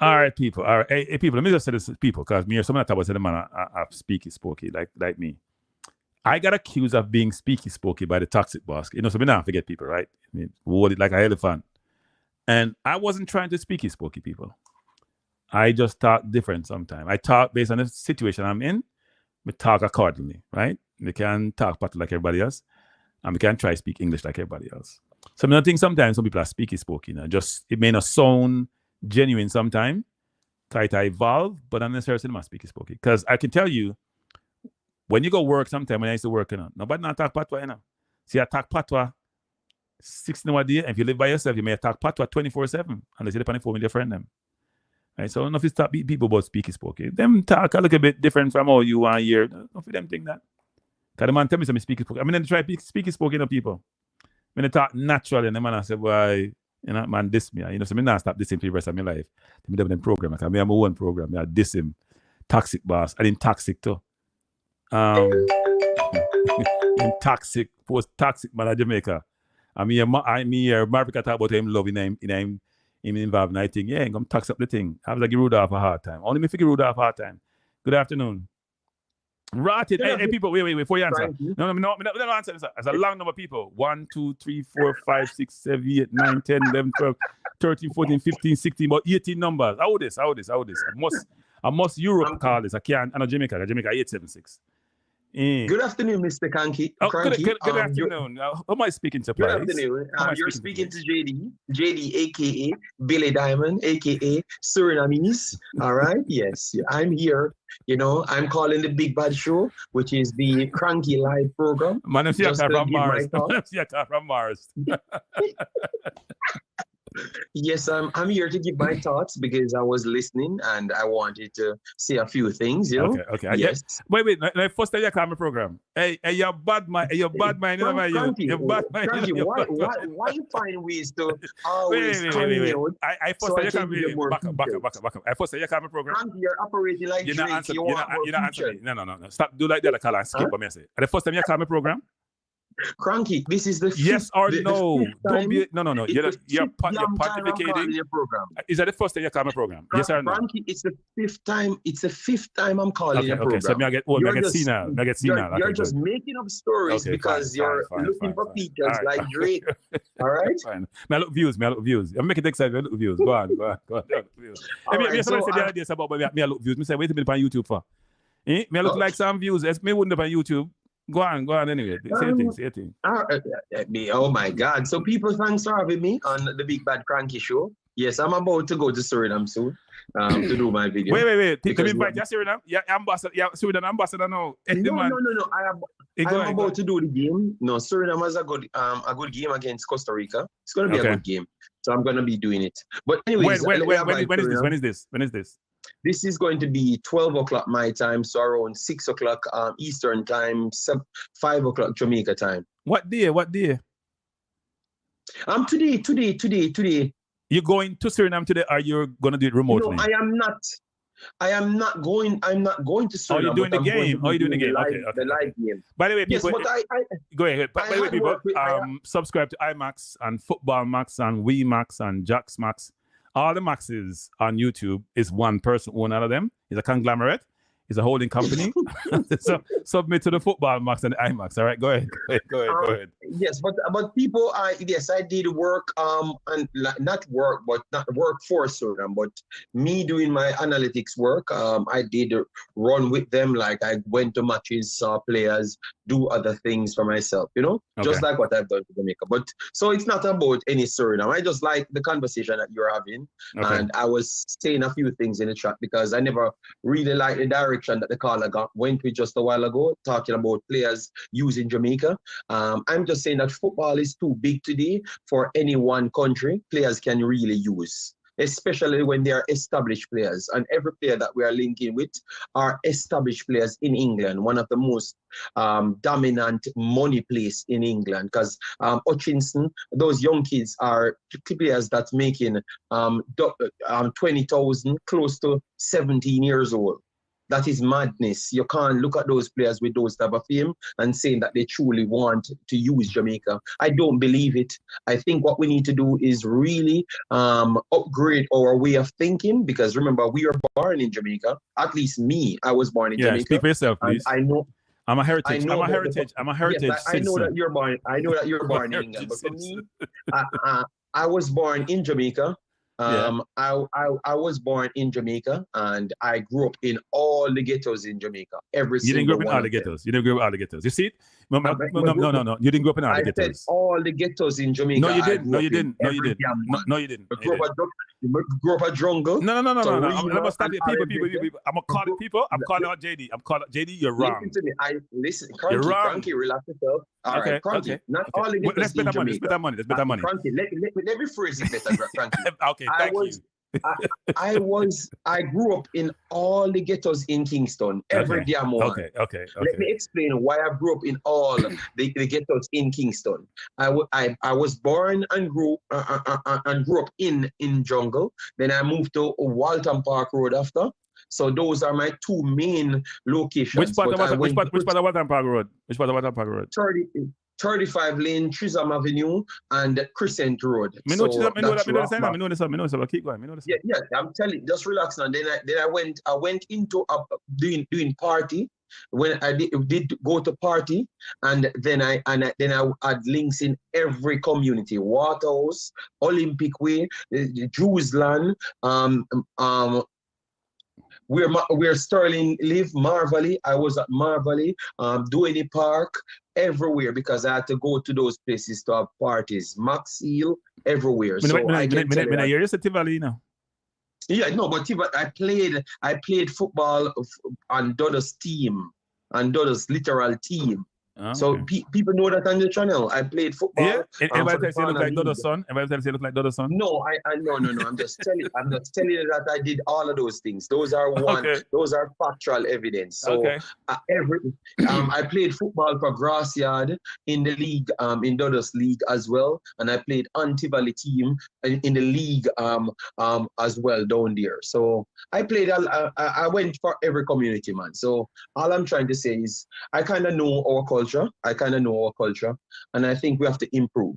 All right, people. All right, hey, people. Let me just say this to people, because me or someone that was saying, man, I speaky spokey like me. I got accused of being speaky spokey by the toxic boss. You know, so we now forget people, right? I mean, word it like an elephant. And I wasn't trying to speaky spokey people. I just talk different sometimes. I talk based on the situation I'm in. We talk accordingly, right? We can talk part like everybody else, and we can try to speak English like everybody else. So I think sometimes some people are speaky spokey. Just it may not sound genuine sometimes, try to evolve, but not necessarily must speak spokey. Because I can tell you, when you go work sometime, when I used to work, nobody not talk patois, See, I talk patois 16 hours a day, and if you live by yourself, you may talk patois 24/7, unless you're on the phone with your friend them. Right? So I don't know if it's people about speaking spokey. Them talk a little bit different from how you want to hear. Don't for them think that. Because the man tell me some speaking spokey. I mean, they try speaking spokey to people. When they talk naturally, and the man I say, boy, man, diss me. So I not stop dissing for the rest of my life. I have a program. Because I have my own program. I diss him. Toxic boss. I didn't toxic too. Toxic, post-toxic man of Jamaica. I mean, Marvika talk about him loving him involved. And I think, yeah, I'm going to tox up the thing. I was like, Rudolph a hard time. Only me figure Rudolph a hard time. Good afternoon. Rotted. Hey, people, wait, before you answer. No, answer. It's a long number of people. 1, 2, 3, 4, 5, 6, 7, 8, 9, 10, 11, 12, 13, 14, 15, 16, about 18 numbers. How this? I must Europe call this. I can't. I know Jamaica 876. Good afternoon, Mr. Kranky. Oh, good afternoon. Who am I speaking to, please? Good afternoon. You're speaking to JD, a.k.a. Billy Diamond, a.k.a. Surinamese. All right? Yes, I'm here. You know, I'm calling the Big Bad Show, which is the Kranky live program. Man, I'm from Mars. Yes, I'm here to give my thoughts because I was listening and I wanted to say a few things, you know. Okay. Yes. Wait. First time you come on program. Hey, you're bad man. You're bad man. You're bad man. Why you find ways to always wait. I first time you come in. Back up. I first time you come on program. Kranky, you're operating like you're Drake. You're not answering me. No. Stop. Do like that. Call and skip what me say. The first time you come on program. Kranky, this is the fifth, yes or no? Don't be no. You're pontificating. Is that the first time you come on program? Yes or no? Kranky, it's the fifth time. It's the fifth time I'm calling your program. So I get seen now. You're just making up stories because you're looking for features like Drake. All right. Fine. I look views. I'm making it excited. I look views. Go on. Views. Somebody said the other day about me. I look views. Me say wait a minute on YouTube for. Me I look like some views. Me wouldn't have on YouTube. Go on anyway. Say a thing. Oh my God. So people, thanks for having me on the Big Bad Kranky Show. Yes, I'm about to go to Suriname soon to do my video. Wait. Can we invite you Suriname? Yeah, ambassador. Yeah, Suriname ambassador now. No. I'm about to do the game. No, Suriname has a good game against Costa Rica. It's going to be a good game. So I'm going to be doing it. But anyways. When is this? This is going to be 12 o'clock my time, so around 6 o'clock Eastern time, 5 o'clock Jamaica time. What day? Today. You're going to Suriname today, or you're going to do it remotely? No, I am not going to Suriname. Oh, you're doing the game. The live game. By the way, people, yes, but go ahead. By the way, people, subscribe to IMAX and Football Max and Wii Max and Jax Max. All the Maxes on YouTube is one person, one out of them. It's a conglomerate. It's a holding company. So submit to the Football Max and the IMAX. All right, go ahead. Yes, but people, I did work, and not work for Suriname, but me doing my analytics work. I did run with them. Like I went to matches, saw players, do other things for myself. You know, just like what I've done to Jamaica. But so it's not about any Suriname. I just like the conversation that you're having, and I was saying a few things in the chat because I never really liked the direction that the caller went with just a while ago, talking about players using Jamaica. I'm just saying that football is too big today for any one country. Players can really use, especially when they are established players. And every player that we are linking with are established players in England, one of the most dominant money place in England. Because Hutchinson, those young kids are players that's making 20,000, close to 17 years old. That is madness. You can't look at those players with those type of fame and saying that they truly want to use Jamaica. I don't believe it. I think what we need to do is really upgrade our way of thinking, because remember, we are born in Jamaica. At least me, I was born in Jamaica. Speak for yourself, please. I know. I'm a heritage. I'm a heritage. Yes, I know that you're born. I know that you're born in England. But for me, I was born in Jamaica. I was born in Jamaica, and I grew up in all the ghettos in Jamaica. You didn't grow up in all the ghettos. You didn't grow up in all the ghettos. You see it? No. You didn't grow up in all the ghettos. I said all the ghettos in Jamaica. No, you didn't. No, you didn't. Grew up a jungle. No. I'm gonna stop it. People. I'm gonna call it people. I'm calling out JD. JD. You're wrong. Listen to me. Listen. You're wrong. Kranky, relax yourself. All right, Kranky. Not all the ghettos Let's in spend Jamaica. Let's spend that money. Kranky, let me phrase it better, Kranky. Okay, thank you. I grew up in all the ghettos in Kingston, every damn one. Okay. Let me explain why I grew up in all the ghettos in Kingston. I was born and grew up in jungle. Then I moved to Walton Park Road after. So those are my two main locations. Which part of Walton Park Road? 35 Lane, Chisholm Avenue, and Crescent Road. I know this. Keep going. Yeah, I'm telling you, just relax now. Then I went into doing party. When I did go to party, and then I had links in every community: Waterhouse, Olympic Way, Jewsland, where Sterling live, Marvally. I was at Marvally, Duane Park, everywhere, because I had to go to those places to have parties. Maxfield, everywhere. So I can tell you that. You're just a Tivoli, you know. Yeah, no, but I played football on Dodo's team, on Dodo's literal team. Okay. So people know that on the channel. I played football. Yeah, everybody for the tells you look like Ghana Dodo's League. son. Everybody tells you look like Dodo's son. No, no. I'm just telling you that I did all of those things. Those are Okay. those are factual evidence. So Okay. I played football for Grassyard in the league, in Dodo's league as well, and I played Antivali team in the league as well down there. So I played. I went for every community, man. So all I'm trying to say is I kind of know our culture. And I think we have to improve.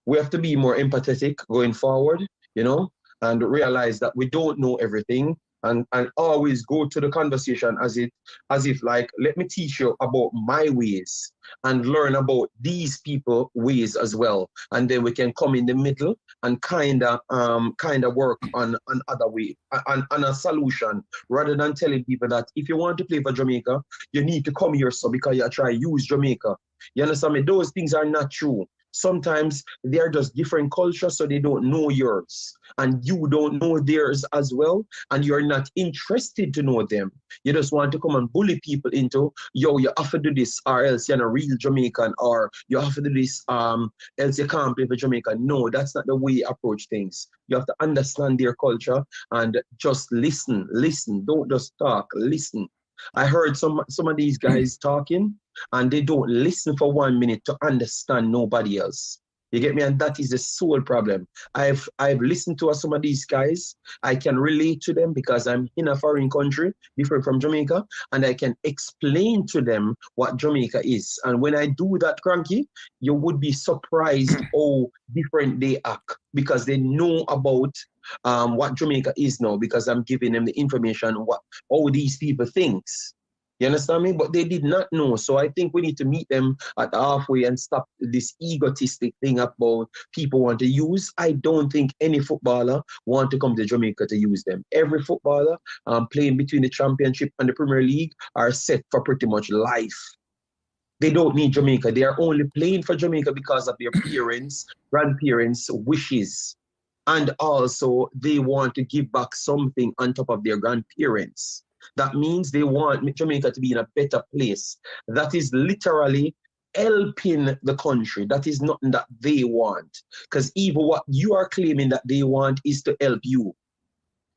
We have to be more empathetic going forward, you know, and realize that we don't know everything, and always go to the conversation as if like, let me teach you about my ways and learn about these people ways as well, and then we can come in the middle and kind of work on other way, on a solution, rather than telling people that if you want to play for Jamaica, you need to come here so because you try use Jamaica. You understand me? Those things are not true. Sometimes they are just different cultures, so they don't know yours, and you don't know theirs as well, and you're not interested to know them. You just want to come and bully people into, yo, you have to do this or else you're not a real Jamaican, or you have to do this else you can't play for Jamaica. No, that's not the way you approach things. You have to understand their culture and just listen. Don't just talk, listen. I heard some of these guys talking, and they don't listen for 1 minute to understand nobody else. You get me? And that is the sole problem. I've listened to some of these guys. I can relate to them because I'm in a foreign country, different from Jamaica, and I can explain to them what Jamaica is. And when I do that, Kranky, you would be surprised how different they act, because they know about what Jamaica is now, because I'm giving them the information how these people thinks. You understand me? But they did not know. So I think we need to meet them at halfway and stop this egotistic thing about people want to use. I don't think any footballer want to come to Jamaica to use them. Every footballer playing between the Championship and the Premier League are set for pretty much life. They don't need Jamaica. They are only playing for Jamaica because of their parents, grandparents' wishes. And also they want to give back something on top of their grandparents. That means they want Jamaica to be in a better place. That is literally helping the country. That is nothing that they want. Because even what you are claiming that they want is to help you.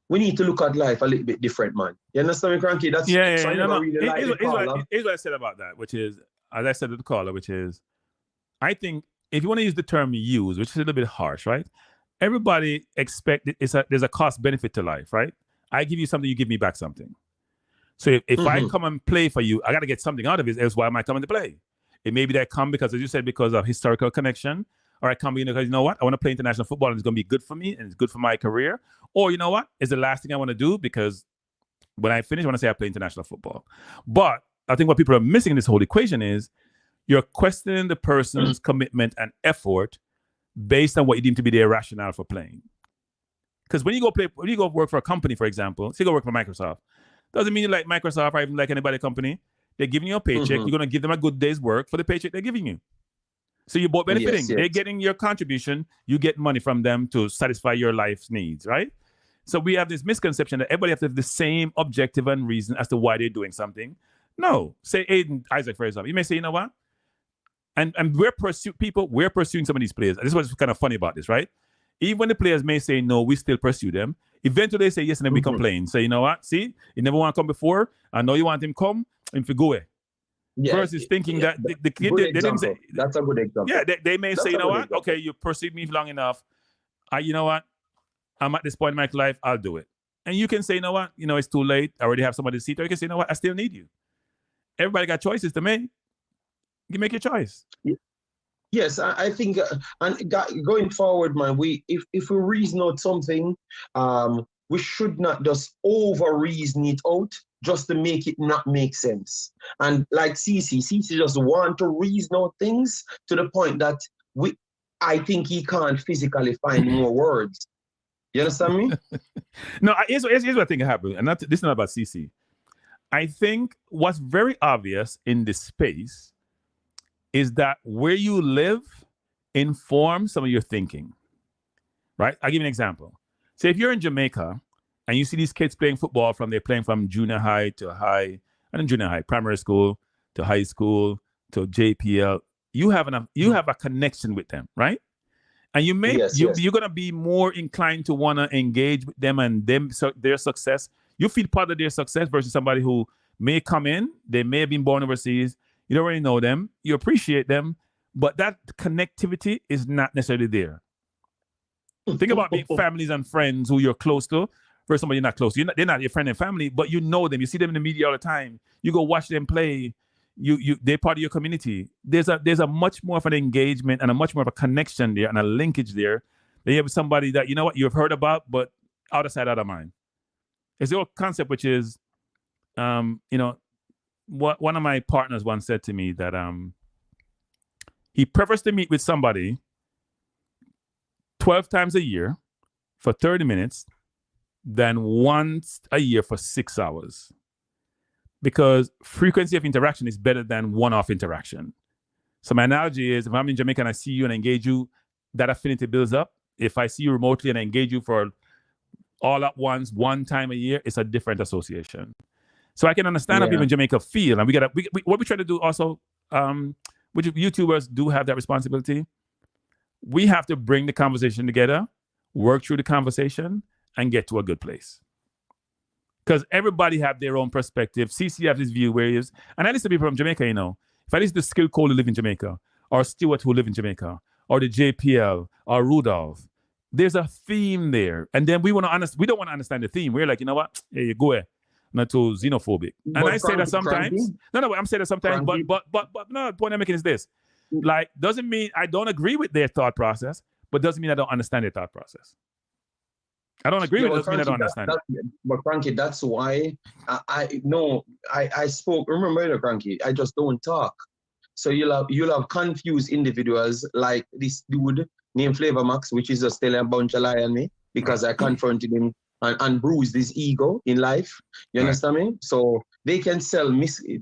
We need to look at life a little bit different, man. You understand me, Kranky? That's Here's what what I said about that, which is, as I said to the caller, which is, I think if you want to use the term use, which is a little bit harsh, right? Everybody expect there's a cost benefit to life, right? I give you something, you give me back something. So if I come and play for you, I got to get something out of it. Else why am I coming to play? It may be that I come because, as you said, because of historical connection, or I come because, you know what, I want to play international football and it's going to be good for me and it's good for my career. Or, you know what, it's the last thing I want to do because when I finish, I want to say I play international football. But I think what people are missing in this whole equation is you're questioning the person's commitment and effort based on what you deem to be their rationale for playing. Because when you go work for a company, for example, say you go work for Microsoft, doesn't mean you like Microsoft or even like anybody company. They're giving you a paycheck. You're going to give them a good day's work for the paycheck they're giving you. So you're both benefiting. Yes. They're getting your contribution. You get money from them to satisfy your life's needs, right? So we have this misconception that everybody has to have the same objective and reason as to why they're doing something. No. Say Aiden Isaac, for example. You may say, you know what? And we're pursuing some of these players. And this is what's kind of funny about this, right? Even when the players may say no, we still pursue them. Eventually they say yes, and then we complain. Say, you know what? See, you never want to come before. I know you want him come, and for go away. Yeah, versus thinking that the kid, they didn't say. That's a good example. Yeah, they may say, you know what? Okay, you pursued me long enough. You know what? I'm at this point in my life, I'll do it. And you can say, you know what? You know, it's too late. I already have somebody's seat. Or you can say, you know what? I still need you. Everybody got choices to make. You make your choice. Yeah. Yes, I think, and going forward, man, if we reason out something, we should not just over-reason it out just to make it not make sense. And like CC just want to reason out things to the point that I think he can't physically find more words. You understand me? No, here's what I think happened, and this is not about CC. I think what's very obvious in this space is that where you live informs some of your thinking, right? I'll give you an example. Say if you're in Jamaica and you see these kids playing football they're playing from junior high to high, and then junior high, primary school to high school to JPL, you have a connection with them, right? And you're gonna be more inclined to wanna engage with them and their success. You feel part of their success versus somebody who may come in, they may have been born overseas, you don't really know them, you appreciate them, but that connectivity is not necessarily there. Think about being families and friends who you're close to versus somebody you're not close to. They're not your friend and family, but you know them. You see them in the media all the time. You go watch them play. They're part of your community. There's a much more of an engagement and a much more of a connection there and a linkage there. They have somebody that, you know what, you've heard about, but out of sight, out of mind. It's the old concept, which is, what one of my partners once said to me that he prefers to meet with somebody 12 times a year for 30 minutes than once a year for 6 hours. Because frequency of interaction is better than one-off interaction. So my analogy is, if I'm in Jamaica and I see you and I engage you, that affinity builds up. If I see you remotely and I engage you for all at once, one time a year, it's a different association. So I can understand how people in Jamaica feel. And what we try to do also, which YouTubers do have that responsibility, we have to bring the conversation together, work through the conversation, and get to a good place. Because everybody have their own perspective. CC has his view where he is. And I listen to people from Jamaica, If I listen to Skill Cole who live in Jamaica, or Stewart who live in Jamaica, or the JPL, or Rudolph, there's a theme there. And then we don't want to understand the theme. We're like, you know what? Here you go. Not too xenophobic. And I say that sometimes. No, I'm saying that sometimes, but no, the point I'm making is this. Like, doesn't mean I don't agree with their thought process, but doesn't mean I don't understand their thought process. I don't agree with it, doesn't mean I don't understand it. But Kranky, that's why I spoke. Remember, Kranky, I just don't talk. So you'll have confused individuals like this dude named Flavor Max, which is just telling a bunch of lie on me because I confronted him and bruised his ego in life. You understand me? So they can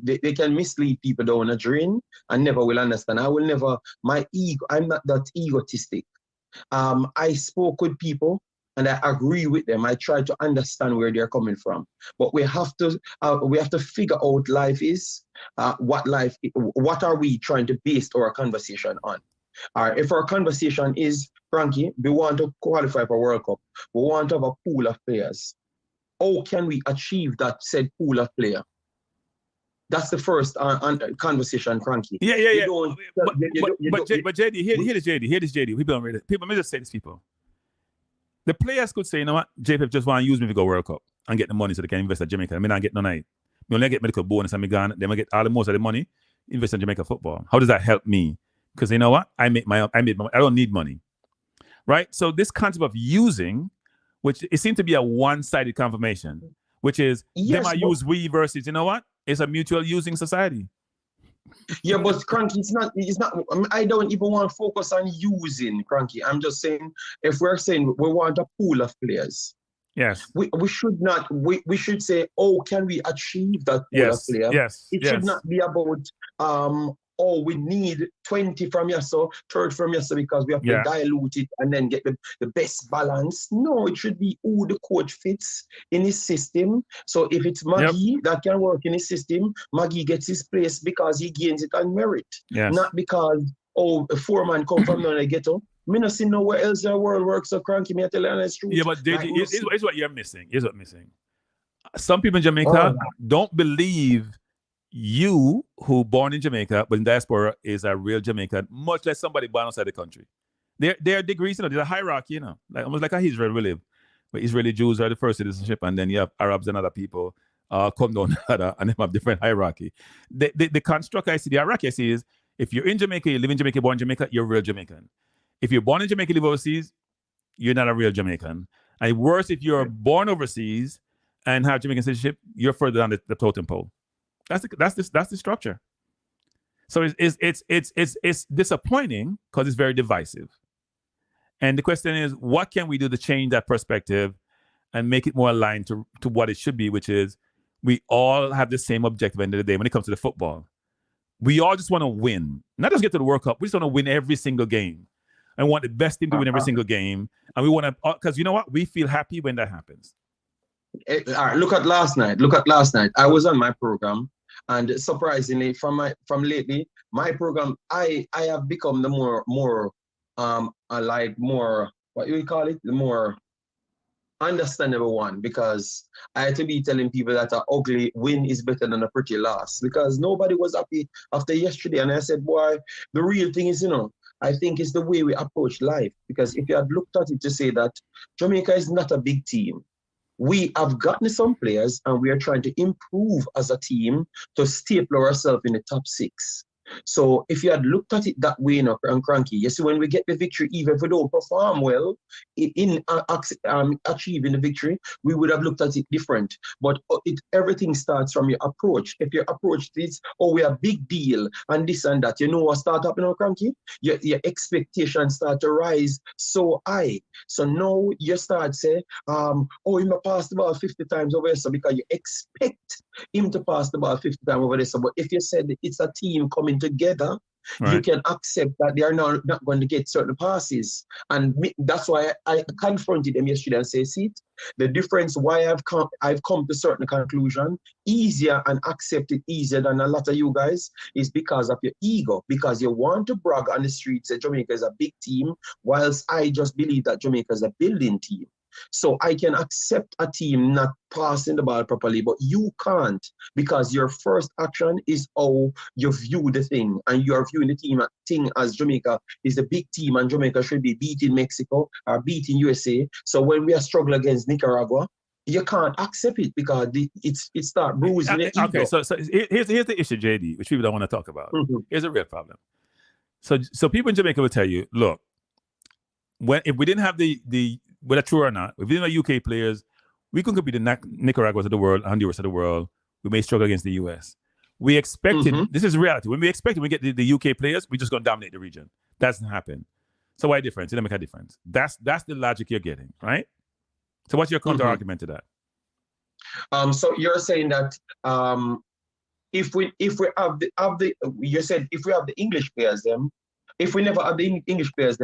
they can mislead people down a drain and never will understand. I will never, I'm not that egotistic. I spoke with people and I agree with them. I try to understand where they're coming from. But we have to figure out life is, what are we trying to base our conversation on? If our conversation is, Kranky, we want to qualify for World Cup. We want to have a pool of players. How can we achieve that said pool of players? That's the first conversation, Kranky. Yeah. But JD, here is JD. People, let me just say this, people. The players could say, you know what, JPF just want to use me to go World Cup and get the money so they can invest at Jamaica. I mean, I get none of it. I only get medical bonus and me gone. Then I get all the most of the money, invest in Jamaica football. How does that help me? Because you know what? I don't need money. Right? So this concept of using, which it seems to be a one-sided confirmation, which is use we versus, you know what? It's a mutual using society. Yeah, but Kranky, it's not. I don't even want to focus on using, Kranky. I'm just saying, if we're saying we want a pool of players, yes, we should not. We should say, oh, can we achieve that pool of players? Yes, it should not be about we need 20 from here, so 30 from here, so because we have to dilute it and then get the best balance. No, it should be who the coach fits in his system. So if it's Magee that can work in his system, Magee gets his place because he gains it on merit. Yes. Not because, a foreman come from the ghetto. Me not see nowhere else in the world works so Kranky, me tell you the truth. Yeah, but JD, here's what you're missing. Here's what's missing. Some people in Jamaica don't believe you who born in Jamaica but in diaspora is a real Jamaican, much less somebody born outside the country. There are degrees, there's a hierarchy, like almost like Israel we live, where Israeli Jews are the first citizenship, and then you have Arabs and other people come down the ladder, and they have different hierarchy. The construct I see, the hierarchy I see is, if you're in Jamaica, you live in Jamaica, born in Jamaica, you're a real Jamaican. If you're born in Jamaica, live overseas, you're not a real Jamaican. And worse, if you're born overseas and have Jamaican citizenship, you're further down the totem pole. That's the structure. So it's disappointing because it's very divisive. And the question is, what can we do to change that perspective and make it more aligned to what it should be, which is we all have the same objective at the end of the day when it comes to the football. We all just want to win, not just get to the World Cup. We just want to win every single game and want the best team to win every single game. And we want to, because you know what? We feel happy when that happens. All right, look at last night. I was on my program, and surprisingly, from lately, my program, I have become the more what do we call it? The more understandable one, because I had to be telling people that an ugly win is better than a pretty loss, because nobody was happy after yesterday. And I said, boy, the real thing is, I think it's the way we approach life. Because if you had looked at it to say that Jamaica is not a big team, we have gotten some players and we are trying to improve as a team to staple ourselves in the top 6. So if you had looked at it that way, and Kranky, you see, when we get the victory, even if we don't perform well in achieving the victory, we would have looked at it different. But everything starts from your approach. If your approach is, we are big deal and this and that, you know what start happening, Kranky? Your expectations start to rise so high. So now you start say, he may pass the ball 50 times over there, so because you expect him to pass the ball 50 times over there. So, but if you said it's a team coming together, right, you can accept that they are not going to get certain passes. And that's why I confronted them yesterday and say, see, the difference why I've come to certain conclusion easier and accept it easier than a lot of you guys is because of your ego, because you want to brag on the streets that Jamaica is a big team, whilst I just believe that Jamaica is a building team. So I can accept a team not passing the ball properly, but you can't, because your first action is how you view the thing, and you are viewing the thing as Jamaica is a big team and Jamaica should be beating Mexico or beating USA. So when we are struggling against Nicaragua, you can't accept it because it starts bruising your ego. Okay, so here's the issue, JD, which people don't want to talk about. Mm-hmm. Here's a real problem. So people in Jamaica will tell you, look, if we didn't have whether true or not, if we didn't have UK players, we couldn't compete the Nicaraguas of the world, Honduras of the world. We may struggle against the US. We expected, this is reality. When we expected we get the UK players, we're just going to dominate the region. That doesn't happen. So why difference? It doesn't make a difference. That's the logic you're getting, right? So what's your counter argument to that? So you're saying that if we have you said if we have the English players, if we never had the English players,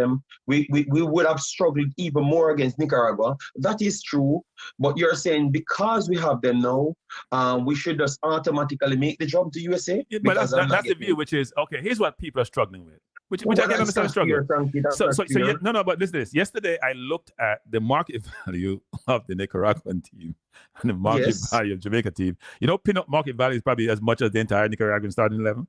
we would have struggled even more against Nicaragua. That is true. But you're saying because we have them now, we should just automatically make the jump to USA? Yeah, but that's the view, which is, okay, here's what people are struggling with. Which I can understand struggling. But listen to this. Yesterday, I looked at the market value of the Nicaraguan team and the market value of Jamaica team. You know, pin-up market value is probably as much as the entire Nicaraguan starting 11.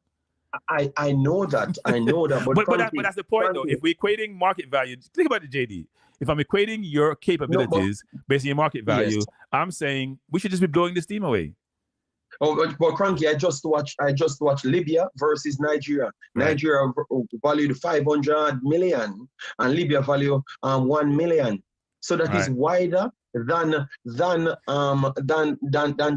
I know that. But that's the point, though. If we're equating market value, think about it, JD. If I'm equating your capabilities based on your market value, I'm saying we should just be blowing this team away. But Kranky, I just watched Libya versus Nigeria. Right. Nigeria valued 500 million, and Libya value 1 million. So that is wider than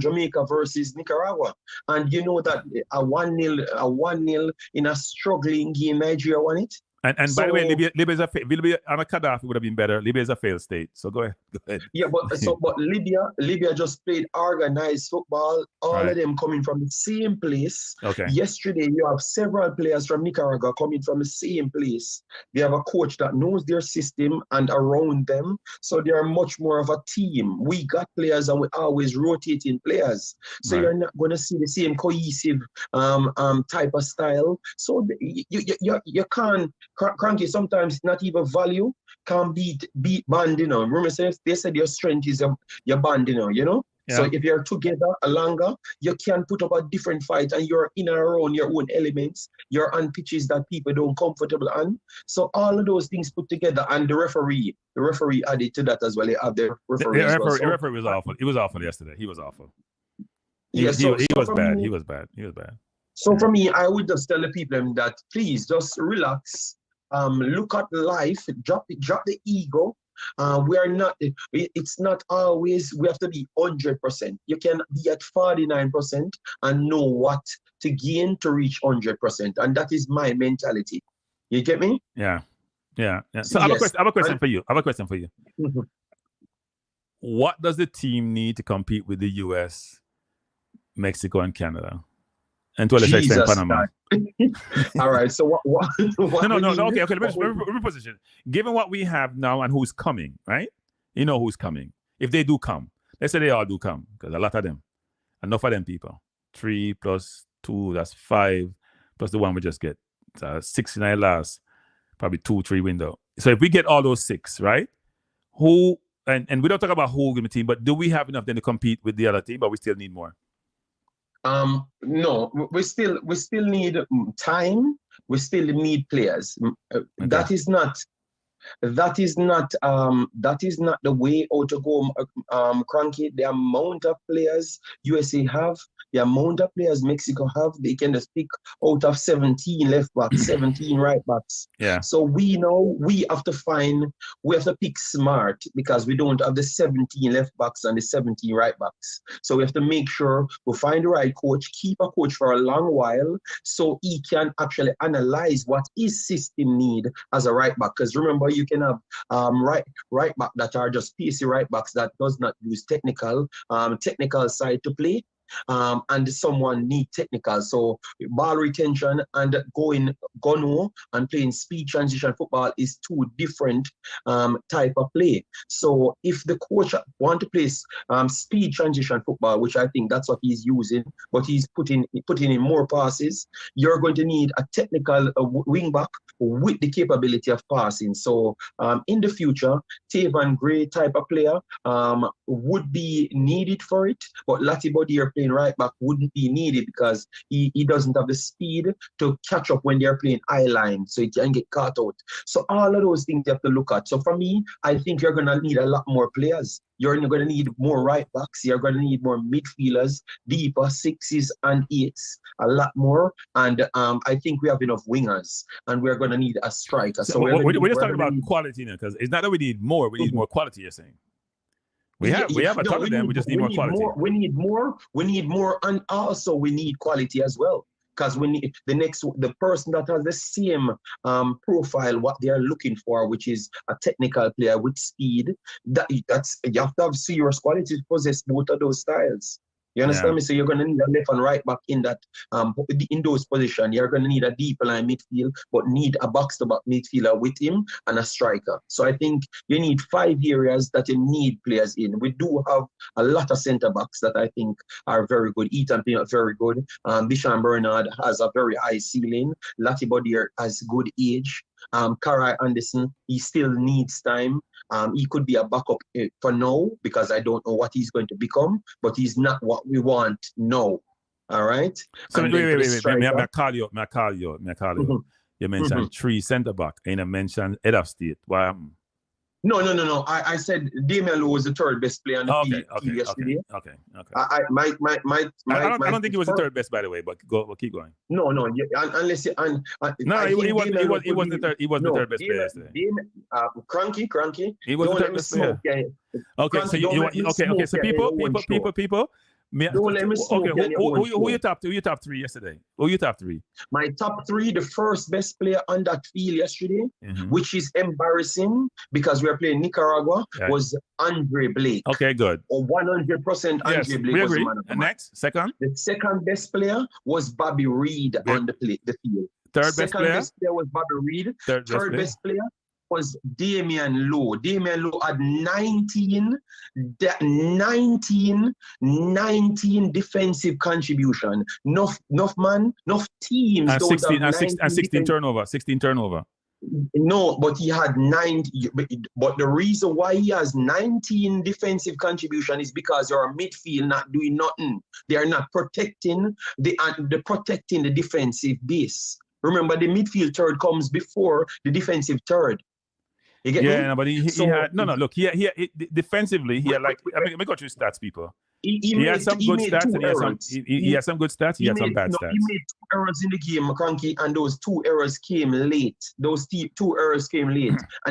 Jamaica versus Nicaragua. And you know that a 1-0 in a struggling game, Nigeria won it. And by the way, Libya is Libya on a Gaddafi would have been better. Libya is a failed state. So go ahead. Yeah, but Libya just played organized football. All of them coming from the same place. Okay. Yesterday, you have several players from Nicaragua coming from the same place. They have a coach that knows their system and around them. So they are much more of a team. We got players and we always rotating players. So you're not going to see the same cohesive type of style. So you can't. Kranky, sometimes not even value can beat band, Remember, they said your strength is your band, Yeah. So if you're together longer, you can put up a different fight and you're in and around your own elements. You're on pitches that people don't comfortable on. So all of those things put together, and the referee added to that as well. They have the referee. The referee was awful. He was awful yesterday. He was awful. He was bad. He was bad. So for me, I would just tell the people that please just relax. Look at life, drop the ego. It's not always, we have to be 100%. You can be at 49% and know what to gain to reach 100%. And that is my mentality. You get me? Yeah. Yeah. So I have a question for you. Mhm. What does the team need to compete with the US, Mexico, and Canada? And to a lesser extent, Jesus, Panama. All right. So what No. Okay. Let me reposition. Given what we have now and who's coming, right? You know who's coming. If they do come, let's say they all do come, because a lot of them, enough of them people. 3 plus 2, that's 5, plus the one we just get. 69 last, probably 2-3 window. So if we get all those 6, right? Who and we don't talk about who in the team, but do we have enough then to compete with the other team, but we still need more? No, we still need time. We still need players. That is not the way out to go, Kranky. The amount of players USA have, the amount of players Mexico have, they can just pick out of 17 left backs, 17 right backs. Yeah. So we know we have to pick smart, because we don't have the 17 left backs and the 17 right backs. So we have to make sure we find the right coach, keep a coach for a long while, so he can actually analyze what his system need as a right back. Because remember, you can have right back that are just pacey right backs that does not use technical side to play. And someone need technical. So ball retention and going gunno and playing speed transition football is 2 different type of play. So if the coach want to play speed transition football, which I think that's what he's using, but he's putting in more passes, you're going to need a technical wing back with the capability of passing. So in the future, Tavan Gray type of player would be needed for it, but Lati Bodier playing right back wouldn't be needed, because he doesn't have the speed to catch up when they're playing eye line, so he can get caught out. So all of those things you have to look at. So for me, I think you're going to need a lot more players. You're going to need more right backs. You're going to need more midfielders, deeper 6s and 8s, a lot more. And I think we have enough wingers, and we're going to need a striker. So we're just talking about quality now, because it's not that we need more. We need more quality, you're saying. We have a ton of them. We just need more quality. We need more, and also we need quality as well. Because the person that has the same profile, what they are looking for, which is a technical player with speed, that's you have to have serious quality to possess both of those styles. You understand me? So you're going to need a left and right back in that in those positions. You're going to need a deep line midfield, but need a box-to-back midfielder with him and a striker. So I think you need 5 areas that you need players in. We do have a lot of centre backs that I think are very good. Ethan Pinot, very good. Bishan Bernard has a very high ceiling. Lati Bodier has good age. Karai Anderson, he still needs time. He could be a backup for now, because I don't know what he's going to become, but he's not what we want now. All right? So wait. May I call you? You mentioned 3 centre back, and I mentioned head of state. Why? No. I said Damian Lowe was the 3rd best player on the field yesterday. Okay. I don't think he was the 3rd best, by the way, but keep going. No. Unless he wasn't the 3rd. He wasn't the 3rd best player yesterday. Kranky. He was the 3rd best player. Okay, so so people. Don't let me smoke. Who your top 3? Your top 3 yesterday? Who your top 3? My top 3, the first best player on that field yesterday, which is embarrassing because we are playing Nicaragua, was Andre Blake. Okay, good. 100% Andre Blake was the man of the match. Next, second? The second best player was Bobby Reid on the field. Third best player? Second best player was Bobby Reid. Third best player was Damian Lowe. Damian Lowe had 19 defensive contribution. Enough teams. And 16 turnover. No, but he had 9. But the reason why he has 19 defensive contribution is because your midfield not doing nothing. They are not protecting protecting the defensive base. Remember, the midfield third comes before the defensive third. You get me? No, but he had look. He defensively, he had let me go through stats, people. He had some good stats, and he had some good stats. He had some bad stats. He made 2 errors in the game, Kranky, and those 2 errors came late. And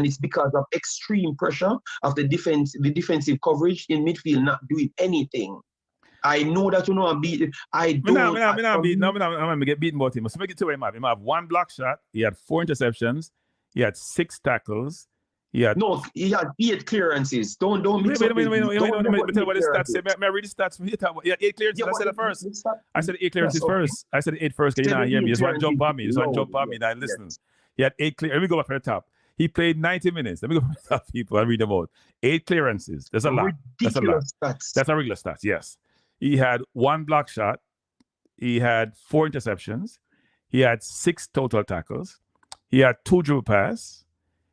it's because of extreme pressure of the defensive coverage in midfield not doing anything. I know that I'm beat. I'm get beaten about him. So make it 2 him have 1 block shot. He had 4 interceptions. He had 6 tackles. He had 8 clearances. Don't mix up. Wait, tell you what the stats say. May I read the stats from here? He had 8 clearances. I said it first. I said 8 clearances first. I said 8 first. Because you not hear me. Just want to jump on me. Now listen. He had 8 clearances. Let me go back to the top. He played 90 minutes. Let me go back to the top, people. I read them out. 8 clearances. That's a lot. That's a lot. That's a regular stats. Yes. He had 1 block shot. He had 4 interceptions. He had 6 total tackles. He had 2 dribble pass.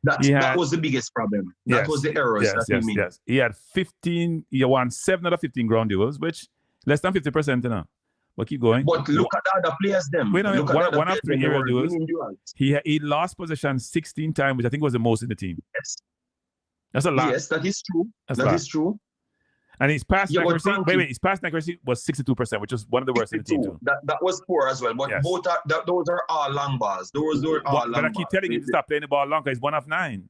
That was the biggest problem. That was the errors that he made. Yes. He had 15. He won 7 out of 15 ground duels, which less than 50%, you know. But keep going. But look at the other players, them. Wait a minute. One of 3 aerial duels. He lost possession 16 times, which I think was the most in the team. Yes. That's a lot. Yes, that is true. That is true. And his pass accuracy, his pass accuracy was 62%, which is one of the worst in the team too. That was poor as well. But those are all long balls. Those are all long balls. But I keep telling him to stop playing the ball long because he's 1 of 9.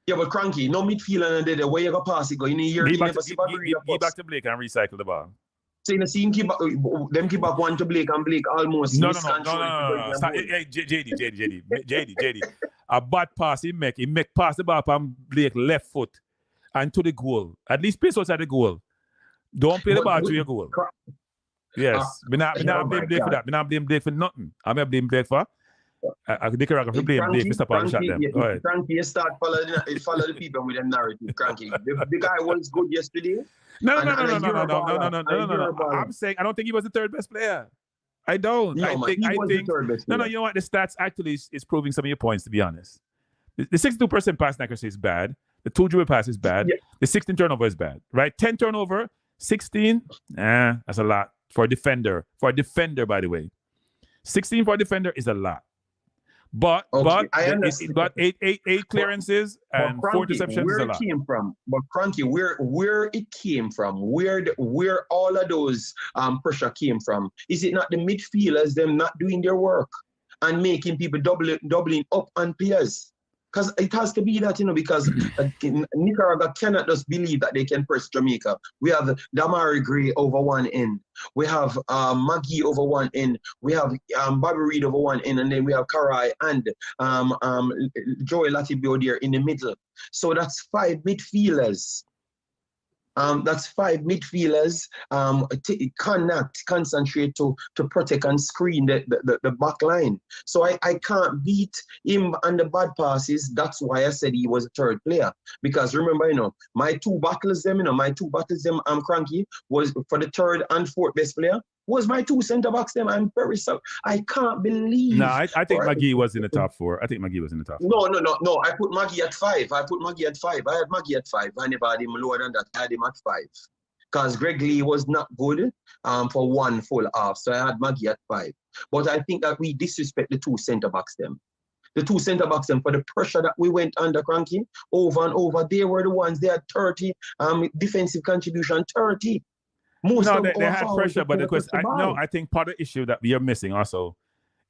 Yeah, but Kranky, no midfielder and the way you go pass it, go in a year. Give back to Blake and recycle the ball. So in the scene, keep back one to Blake and Blake almost. No. Hey, JD. A bad pass he make pass the ball from Blake left foot and to the goal. At least pace outside the goal. Don't play the ball to your goal. Yes. Me not blame Blake for that. Me not blame Blake for nothing. I'm going to blame Blake for Nicaragua for blame Blake for stop and shot them. Go ahead. Kranky, you start follow the people with the narrative, Kranky. The guy was good yesterday. No. I'm saying I don't think he was the 3rd best player. I don't. No, I think the 3rd best player. No, you know what? The stats actually is proving some of your points, to be honest. The 62% pass accuracy is bad. The 2 dribble pass is bad. Yeah. The 16 turnover is bad, right? 10 turnover, 16, that's a lot for a defender. For a defender, by the way. 16 for a defender is a lot. But 8 clearances and 4 interceptions is a lot. But Kranky, where it came from, where all of those pressure came from, is it not the midfielders them not doing their work and making people doubling up on players? Because it has to be that, because Nicaragua cannot just believe that they can press Jamaica. We have Damari Gray over one end. We have Magee over one end. We have Bobby Reid over one end. And then we have Karai and Joey Latibio there in the middle. So that's 5 midfielders. Concentrate to protect and screen the back line. So I can't beat him on the bad passes. That's why I said he was a 3rd player. Because remember, my 2 battles, Kranky, was for the 3rd and 4th best player. Was my 2 centre backs them. I'm very sorry. I can't believe. No, I think Magee was in the top 4. I think Magee was in the top 4. No. I put Magee at 5. I had Magee at 5. I never had him lower than that. I had him at 5. Because Greg Lee was not good for 1 full half. So I had Magee at 5. But I think that we disrespect the 2 centre backs them. The 2 centre backs them for the pressure that we went under, Kranky, over and over. They were the ones. They had 30 defensive contribution, 30. They had pressure, but the question, I think part of the issue that we are missing also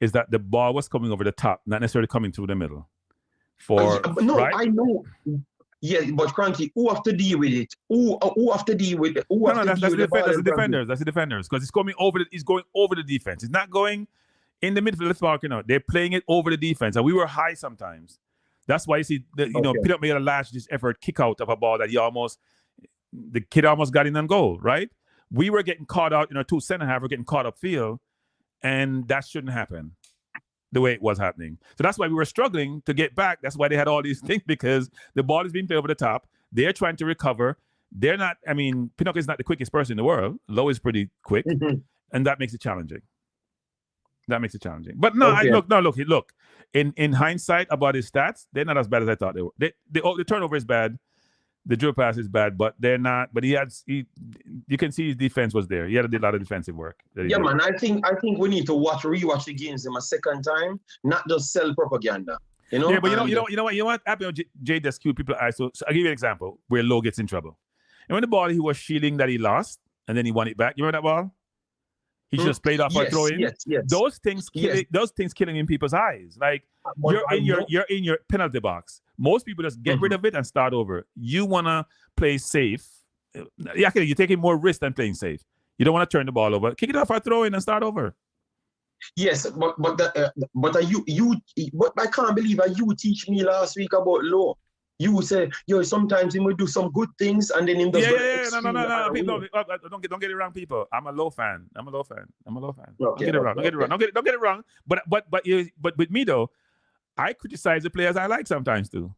is that the ball was coming over the top, not necessarily coming through the middle. Right? I know. Yeah, but Kranky, who have to deal with it? Who have to deal with it? That's the defenders. That's the defenders because it's going over the defense. It's not going in the midfield. Let's talk. They're playing it over the defense, and we were high sometimes. That's why you see Peter made a last effort kick out of a ball that the kid almost got in on goal, right? We were getting caught out in our 2 center half. We're getting caught upfield, and that shouldn't happen the way it was happening. So that's why we were struggling to get back. That's why they had all these things because the ball is being played over the top. They're trying to recover. They're not. I mean, Pinocchio is not the quickest person in the world. Lowe is pretty quick, and that makes it challenging. But no, look. In hindsight, about his stats, they're not as bad as I thought they were. The turnover is bad. The dribble pass is bad, but they're not. But you can see his defense was there. He had to do a lot of defensive work. Man. I think we need to rewatch the games a second time, not just sell propaganda. Yeah, but you know what happened with Jay Descue people. So I'll give you an example where Lowe gets in trouble. And when the ball he was shielding that he lost, and then he won it back. You remember that ball? He just played off or throw in. Yes. Those things killing in people's eyes. Like you're in your penalty box. Most people just get rid of it and start over. You wanna play safe. You're taking more risk than playing safe. You don't want to turn the ball over. Kick it off or throw in and start over. Yes, but I can't believe that you teach me last week about law. You say, sometimes he will do some good things and then him does no. People, don't get it wrong, people. I'm a low fan. Okay, Don't get it wrong. But with me though, I criticize the players I like sometimes too.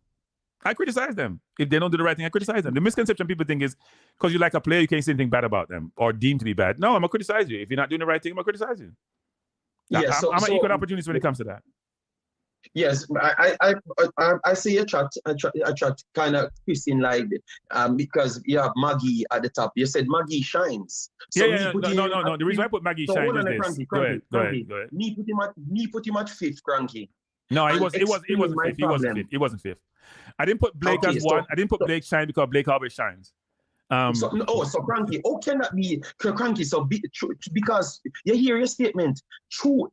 I criticize them. If they don't do the right thing, I criticize them. The misconception people think is because you like a player, you can't say anything bad about them or deem to be bad. No, I'm gonna criticize you. If you're not doing the right thing, I'm gonna criticize you. Yeah, I'm an equal opportunist when it comes to that. Yes, I see a chat kind of twisting like because you have Magee at the top. You said Magee shines. So no. The reason why I put Magee shines is this. Go ahead. Me put him at fifth, Kranky. No, it wasn't fifth. He wasn't fifth. I didn't put Blake as one. I didn't put Blake shine because Blake always shines. So Kranky, how can that be Kranky? So because you hear your statement, true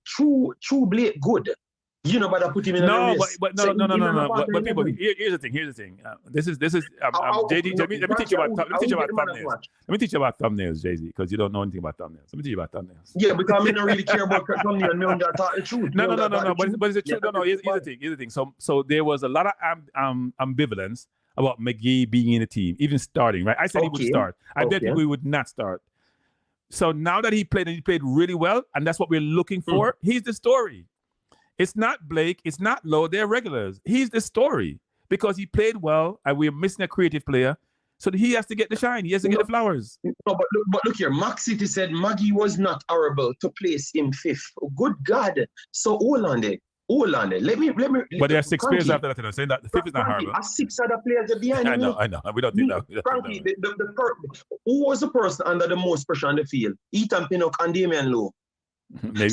Blake good. You know, but I put him in a race. But people, here's the thing. This is JD. Let me teach you about thumbnails. Let me teach you about thumbnails, Jay-Z, because you don't know anything about thumbnails. Let me teach you about thumbnails. Yeah, because I don't really care about thumbnails. Me don't talk the truth. No. But is it true? No. Here's the thing. So there was a lot of ambivalence about Magee being in the team, even starting. Right? I said he would start. I bet people he would not start. So now that he played really well, and that's what we're looking for. He's the story. It's not Blake. It's not Lowe. They're regulars. He's the story because he played well and we're missing a creative player. So he has to get the shine. He has to get the flowers. No, but look here. Max City said Magee was not horrible to place him fifth. Good God. So hold on there. Let me. But there are 6 players after that. Saying that the fifth is not horrible. 6 other players are behind him. I know. We don't think that. Kranky, who was the person under the most pressure on the field? Ethan Pinnock and Damian Lowe. Maybe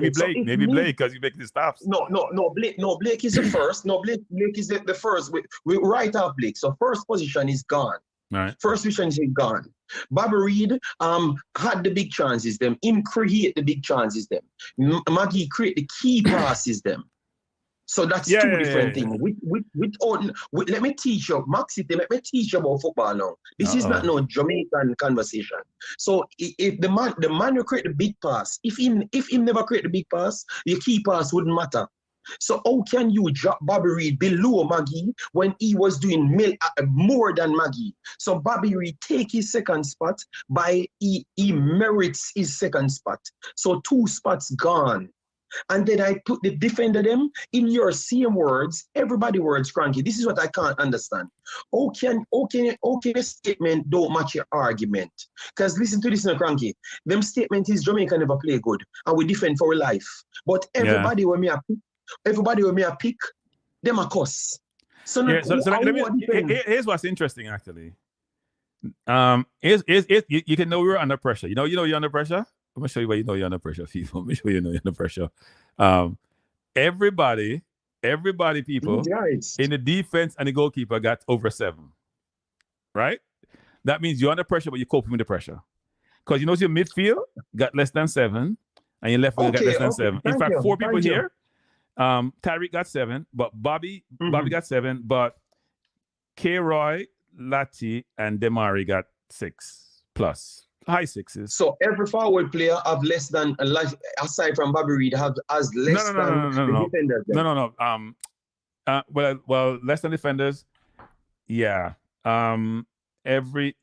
Blake. Maybe Blake because he's making the stops. No, Blake is the first. Blake is the first. We right off Blake. So first position is gone. Right. First position is gone. Bobby Reid had the big chances. Them him create the big chances. Them Magee create the key passes. Them. So that's two different things. Let me teach you, Max City, let me teach you about football now. This is not no Jamaican conversation. So if the man who create the big pass, if he never create the big pass, the key pass wouldn't matter. So how can you drop Bobby Reid below Magee when he was doing more than Magee? So Bobby Reid take his second spot by he merits his second spot. So 2 spots gone. And then I put the defender them in your same words, everybody words, Kranky. This is what I can't understand. How can a statement don't match your argument? Because listen to this now, Kranky. Them statement is Jamaica never play good and we defend for life. But everybody when me a pick, them a cuss. So here's what's interesting actually. You can know we're under pressure. You know you're under pressure. I'm gonna show you why you know you're under pressure, people. Let me show you know you're under pressure. Everybody, people in the defense and the goalkeeper got over 7. Right? That means you're under pressure, but you're coping with the pressure. Because you know your midfield got less than 7, and your left wing got less than 7. In fact, 4 people here. Tyreek got 7, but Bobby got 7, but K-Roy, Lati, and Demari got 6+. High 6s. So every forward player have less than, aside from Bobby Reid, has less than the defenders. Well, less than defenders. Yeah. Everybody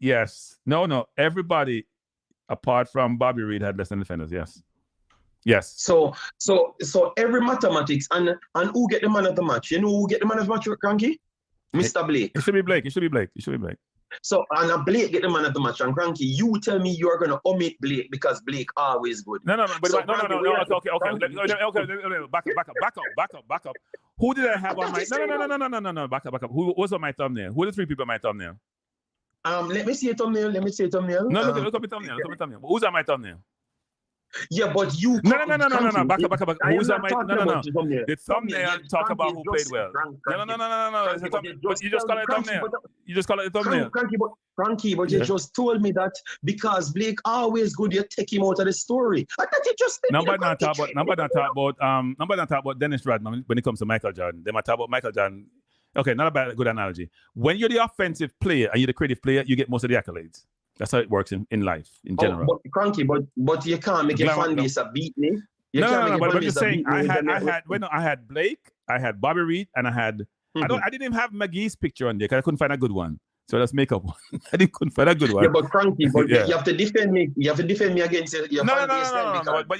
apart from Bobby Reid had less than defenders. Yes. So every mathematics and who get the man of the match? You know who get the man of the match, Kranky? Mr. Blake. It should be Blake. So, and a Blake get the man of the match, and Kranky, you tell me you're going to omit Blake because Blake always good. No. Okay. Back up. Who did I have on my? No. Back up. Who was on my thumbnail? Who are the 3 people on my thumbnail? Let me see a thumbnail. No, look up the thumbnail. Who's on my thumbnail? Yeah, but you. No. Back up. Who's on my? No. The thumbnail talk about who played well. No. But you just call it a thumbnail. Kranky, but you just told me that because Blake always good, you take him out of the story. I thought you just. Nobody not talk about Dennis Rodman when it comes to Michael Jordan. They might talk about Michael Jordan. Okay, not a bad good analogy. When you're the offensive player and you're the creative player, you get most of the accolades. That's how it works in life, in general. But Kranky, but you can't make a fan base a beat me. You can't No, make a but fan I'm base just that saying, beat me with I had Blake, I had Bobby Reid, and I didn't even have Magee's picture on there because I couldn't find a good one. So let's make up one. couldn't find a good one. Yeah, but Kranky, but Yeah. you have to defend me. You have to defend me against your fan base. No. But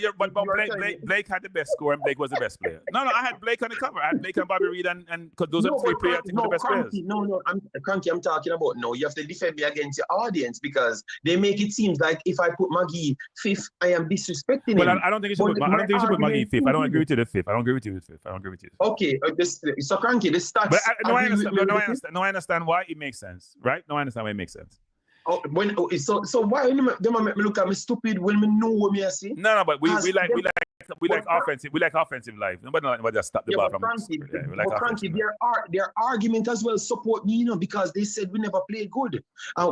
Blake had the best score and Blake was the best player. No, I had Blake on the cover. I had Blake and Bobby Reid and those are three players. The best players. Kranky, I'm talking about no. You have to defend me against your audience because they make it seem like if I put Magee fifth, I am disrespecting Well, him. I don't think you should put Magee fifth. I don't agree with you the fifth. I don't agree with you with fifth. Okay, so Kranky, the stats. But I understand why it makes sense, right? No, I understand why it makes sense. So why them make me look at me stupid when me know what me I see? No, but we like offensive. We like offensive life. Nobody just stop the ball from. Kranky, their argument as well support me, because they said we never play good.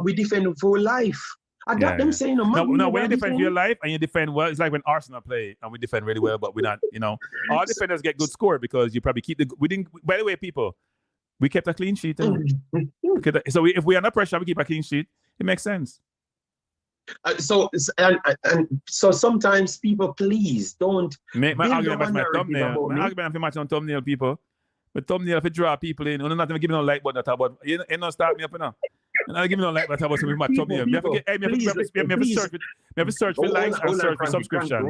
We defend for life. I got them saying no. When you defend for your life and you defend well, it's like when Arsenal play and we defend really well, but we're not. All defenders get good score because you probably keep we didn't. By the way, people, we kept a clean sheet. So if we're under pressure, we keep a clean sheet. It makes sense. So sometimes people, please don't make my argument match my thumbnail. My argument for match on thumbnail, people. But thumbnail if you draw people in, you're not even giving no like button at all, but you not start me up now. And I'll give me no like button about my thumbnail. Me have to search for likes and search for subscription.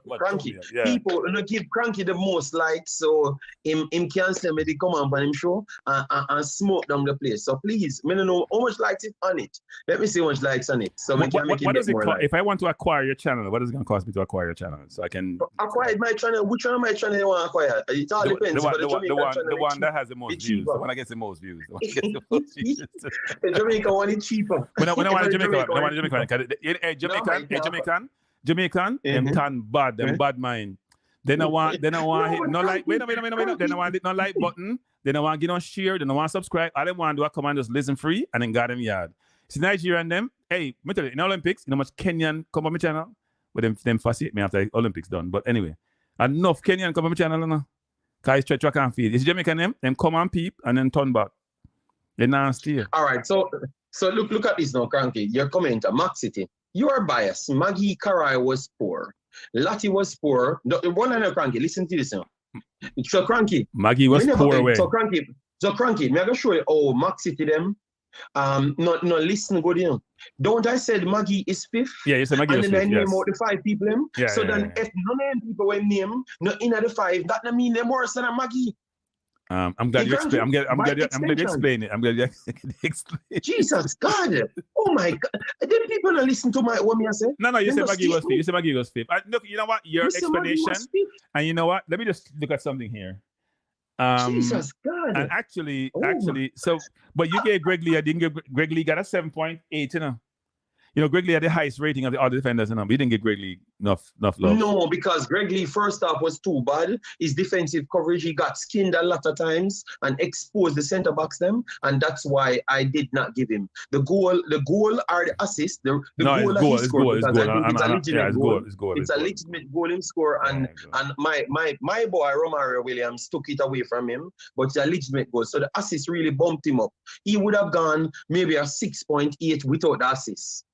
Kranky, people don't give Kranky the most likes, so him can send me the command on him show and smoke down the place. So please, I don't know how much likes it on it. Let me see how much likes on it. So we can make it more likes. If I want to acquire your channel, what is it going to cost me to acquire your channel? So I can acquire my channel. Which one of my channel you want to acquire? It all depends. The one that has the most views. The one that gets the most views. The Jamaica want it cheaper. When I want Jamaican, them turn bad, them bad mind. Then I want no like, wait a minute. Then I want no like button. Then I want get on share. Then I want subscribe. All they want to do, I come and just listen free and then got them yard. See Nigerian them, hey, me tell you, in Olympics, much Kenyan come on my channel, but them fascinate me after the Olympics done. But anyway, enough Kenyan come on my channel now. Cause it's track and field. It's Jamaican them come and peep and then turn back. They're nasty. All right, so look at this now, Kranky. Your commenter, Max City. You are biased. Magee Karai was poor. Lati was poor. One line, Kranky. Listen to this now. So Kranky. Magee was poor way. So Kranky, me I go show you how Max City them. No, listen good. Don't I said Magee is fifth? Yeah, you said Magee is fifth. And then I name out the 5 people them. Yeah, so then if none of them people were named, not in the 5, that don't mean they're worse than Magee. I'm glad you explain. I'm glad you explain it. I'm glad you explain. Jesus God! Oh my God! Did people not listen to what me I said? No. You said Magee was fifth. You said Magee was fifth. Look, you know what? Your explanation. And you know what? Let me just look at something here. Jesus God! And actually, so, but you gave Greg Lee. I didn't give Greg Lee got a 7.8. Greg Lee had the highest rating of the other defenders, but he didn't give Greg Lee enough love. No, because Greg Lee first half was too bad. His defensive coverage, he got skinned a lot of times and exposed the centre backs them, and that's why I did not give him the goal or the assist. The goal that he scored, it's a legitimate goal in score, and my boy Romario Williams took it away from him, but it's a legitimate goal. So the assist really bumped him up. He would have gone maybe a 6.8 without the assist.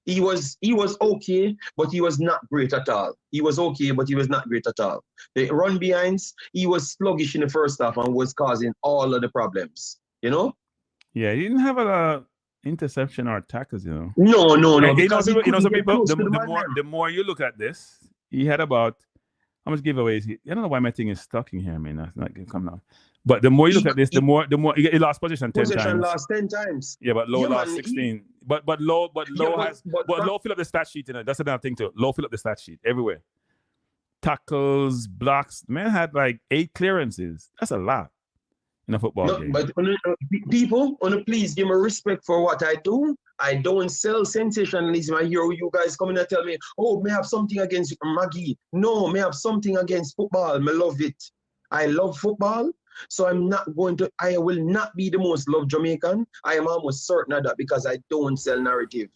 He was okay, but he was not great at all. He was okay, but he was not great at all. The run behinds, he was sluggish in the first half and was causing all of the problems. Yeah, he didn't have a interception or tackles. No. The more you look at this, he had about how much giveaways. I don't know why my thing is stuck in here. I mean, that's not gonna come now. But the more you look at this, the more he lost position 10 times. Lost 10 times. Yeah, but Low lost 16. But Low fill up the stat sheet. That's another thing too. Low fill up the stat sheet everywhere. Tackles, blocks. Man had like 8 clearances. That's a lot in a football game. But people, please give me respect for what I do. I don't sell sensationalism. I hear you guys coming and tell me, oh, may have something against Magee. No, may have something against football. I love it. I love football. So I will not be the most loved Jamaican. I am almost certain of that because I don't sell narrative.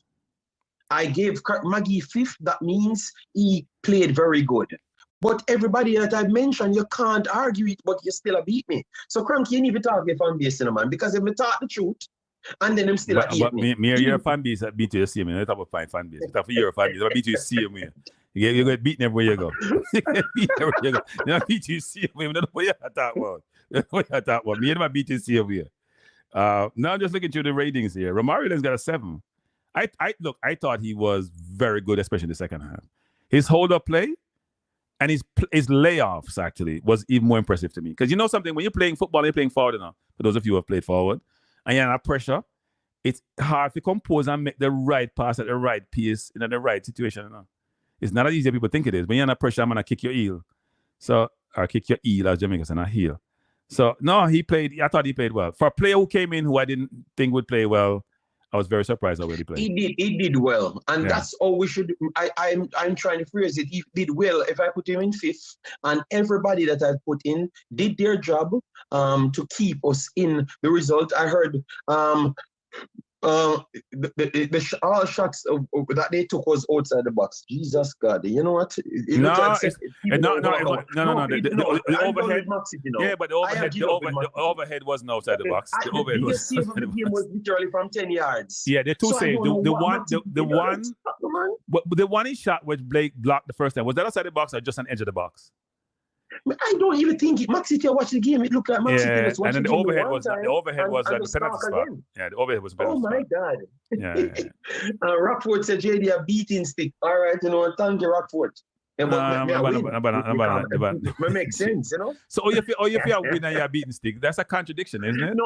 I gave Magee 5th. That means he played very good. But everybody that I've mentioned, you can't argue it, but you still beat me. So Kranky, you need to talk your fan base, man, because if you talk the truth, and then I'm still beat me. Me or your fan base that beat you, see me. I talk about fan base. I talk for your fan base. I beat you, see me. You get beaten everywhere you go. You get beaten everywhere you go. You know, BTC, we don't know what you're talking about. Me and my BTC over here. Now I'm just looking through the ratings here. Romario has got a 7. I thought he was very good, especially in the second half. His hold-up play and his layoffs actually was even more impressive to me. Because you know something, when you're playing football, you're playing forward enough. For those of you who have played forward, and you're under pressure, it's hard to compose and make the right pass at the right pace in the right situation. It's not as easy as people think it is. When you're under pressure, I'm gonna kick your heel. Or kick your heel as Jamaica and a heel. So no, I thought he played well. For a player who came in who I didn't think would play well, I was very surprised how well he played. He did well, and that's all we should. I'm trying to phrase it. He did well. If I put him in 5th, and everybody that I put in did their job to keep us in the result. I heard all shots that they took was outside the box. Jesus God, you know what? The overhead. Yeah, but the overhead wasn't outside the box. The overhead was. The game was literally from 10 yards. Yeah, the two saves. The one he shot which Blake blocked the first time, was that outside the box or just on the edge of the box? I don't even think it. Maxi T watched the game. It looked like Maxi T was watching and then the overhead was at the penalty spot. Again. Yeah, the overhead was penalty spot. Oh my God. Yeah. Rockford said JD a beating stick. All right, thank you, Rockford. It makes sense, you know. So you feel a win and you're a beating stick. That's a contradiction, isn't it?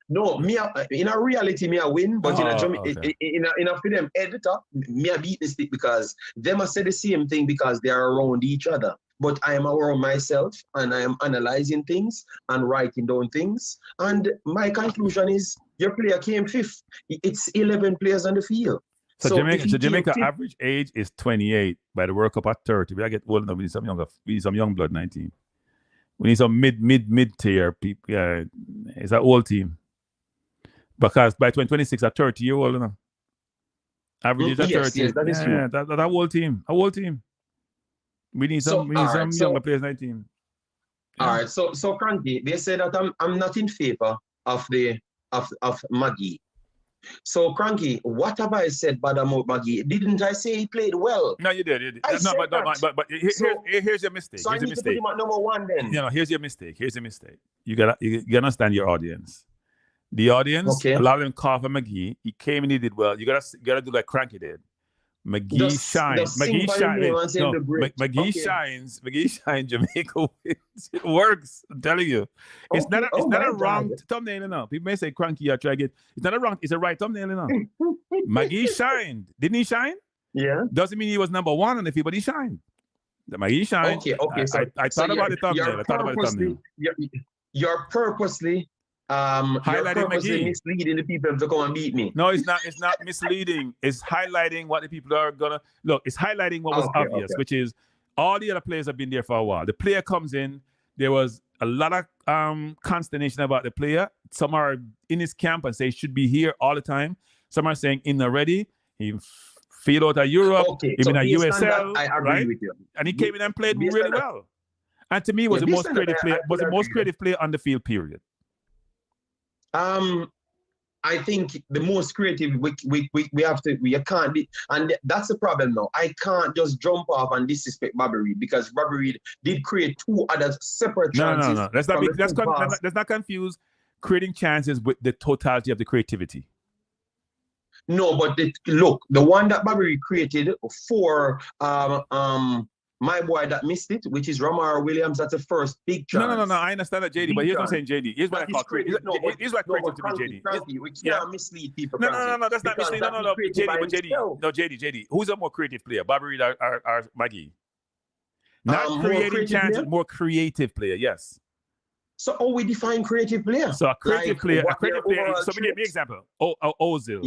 No. Me in a reality, me a win, but in a for them editor, me a beating stick because them must say the same thing because they are around each other. But I am around myself and I am analyzing things and writing down things. And my conclusion is your player came 5th. It's 11 players on the field. So Jamaica average age is 28 by the World Cup at 30. We gotta get old enough. We need some young blood 19. We need some mid tier people. Yeah, it's an old team. Because by 2026 at 30, you're old enough. Average is at 30. Yes, that is true. Yeah, that's a whole team. We need some younger players 19. Yeah. All right. So Kranky, they say that I'm not in favor of Magee. So Kranky, what have I said bad about Magee? Didn't I say he played well? No, you did. But here's your mistake. So I need to put him at number 1 then. Here's your mistake. You gotta understand your audience. The audience, a lot of them call for Magee. He came and he did well. You gotta do like Kranky did. Magee shines. Magee shines. Jamaica wins. It works. I'm telling you. It's not a wrong thumbnail enough. People may say Kranky or try to get. It's not a wrong. It's a right thumbnail enough. Magee shined. Didn't he shine? Yeah. Doesn't mean he was number 1 on the field, but he shined. Magee shined. Okay. I thought about the thumbnail. You're purposely highlighting Magee, misleading the people to come and beat me. No, it's not misleading. It's highlighting what the people are gonna look. It's highlighting what was obvious, which is all the other players have been there for a while. The player comes in. There was a lot of consternation about the player. Some are in his camp and say he should be here all the time. Some are saying in already. He feel out of Europe. Even at USL. I agree with you. And he came in and played really well. And to me, was the most creative player. Was the most creative player on the field. Period. I think the most creative we can't be, and that's the problem now. I can't just jump off and disrespect Bobby Reid because Bobby Reid did create 2 other separate chances. No. Let's not confuse creating chances with the totality of the creativity. No, but the one that Bobby Reid created for my boy that missed it, which is Romario Williams, that's the first big chance. No. I understand that, JD, but here's what I'm saying, JD. Here's what I call creative. Here's what creative to me, JD. We can't mislead people. No, that's not misleading. No, JD. Who's a more creative player, Bobby Reid or Magee? Not creating chances, more creative player, yes. So we define creative player. So a creative player. So give me an example. Ozil,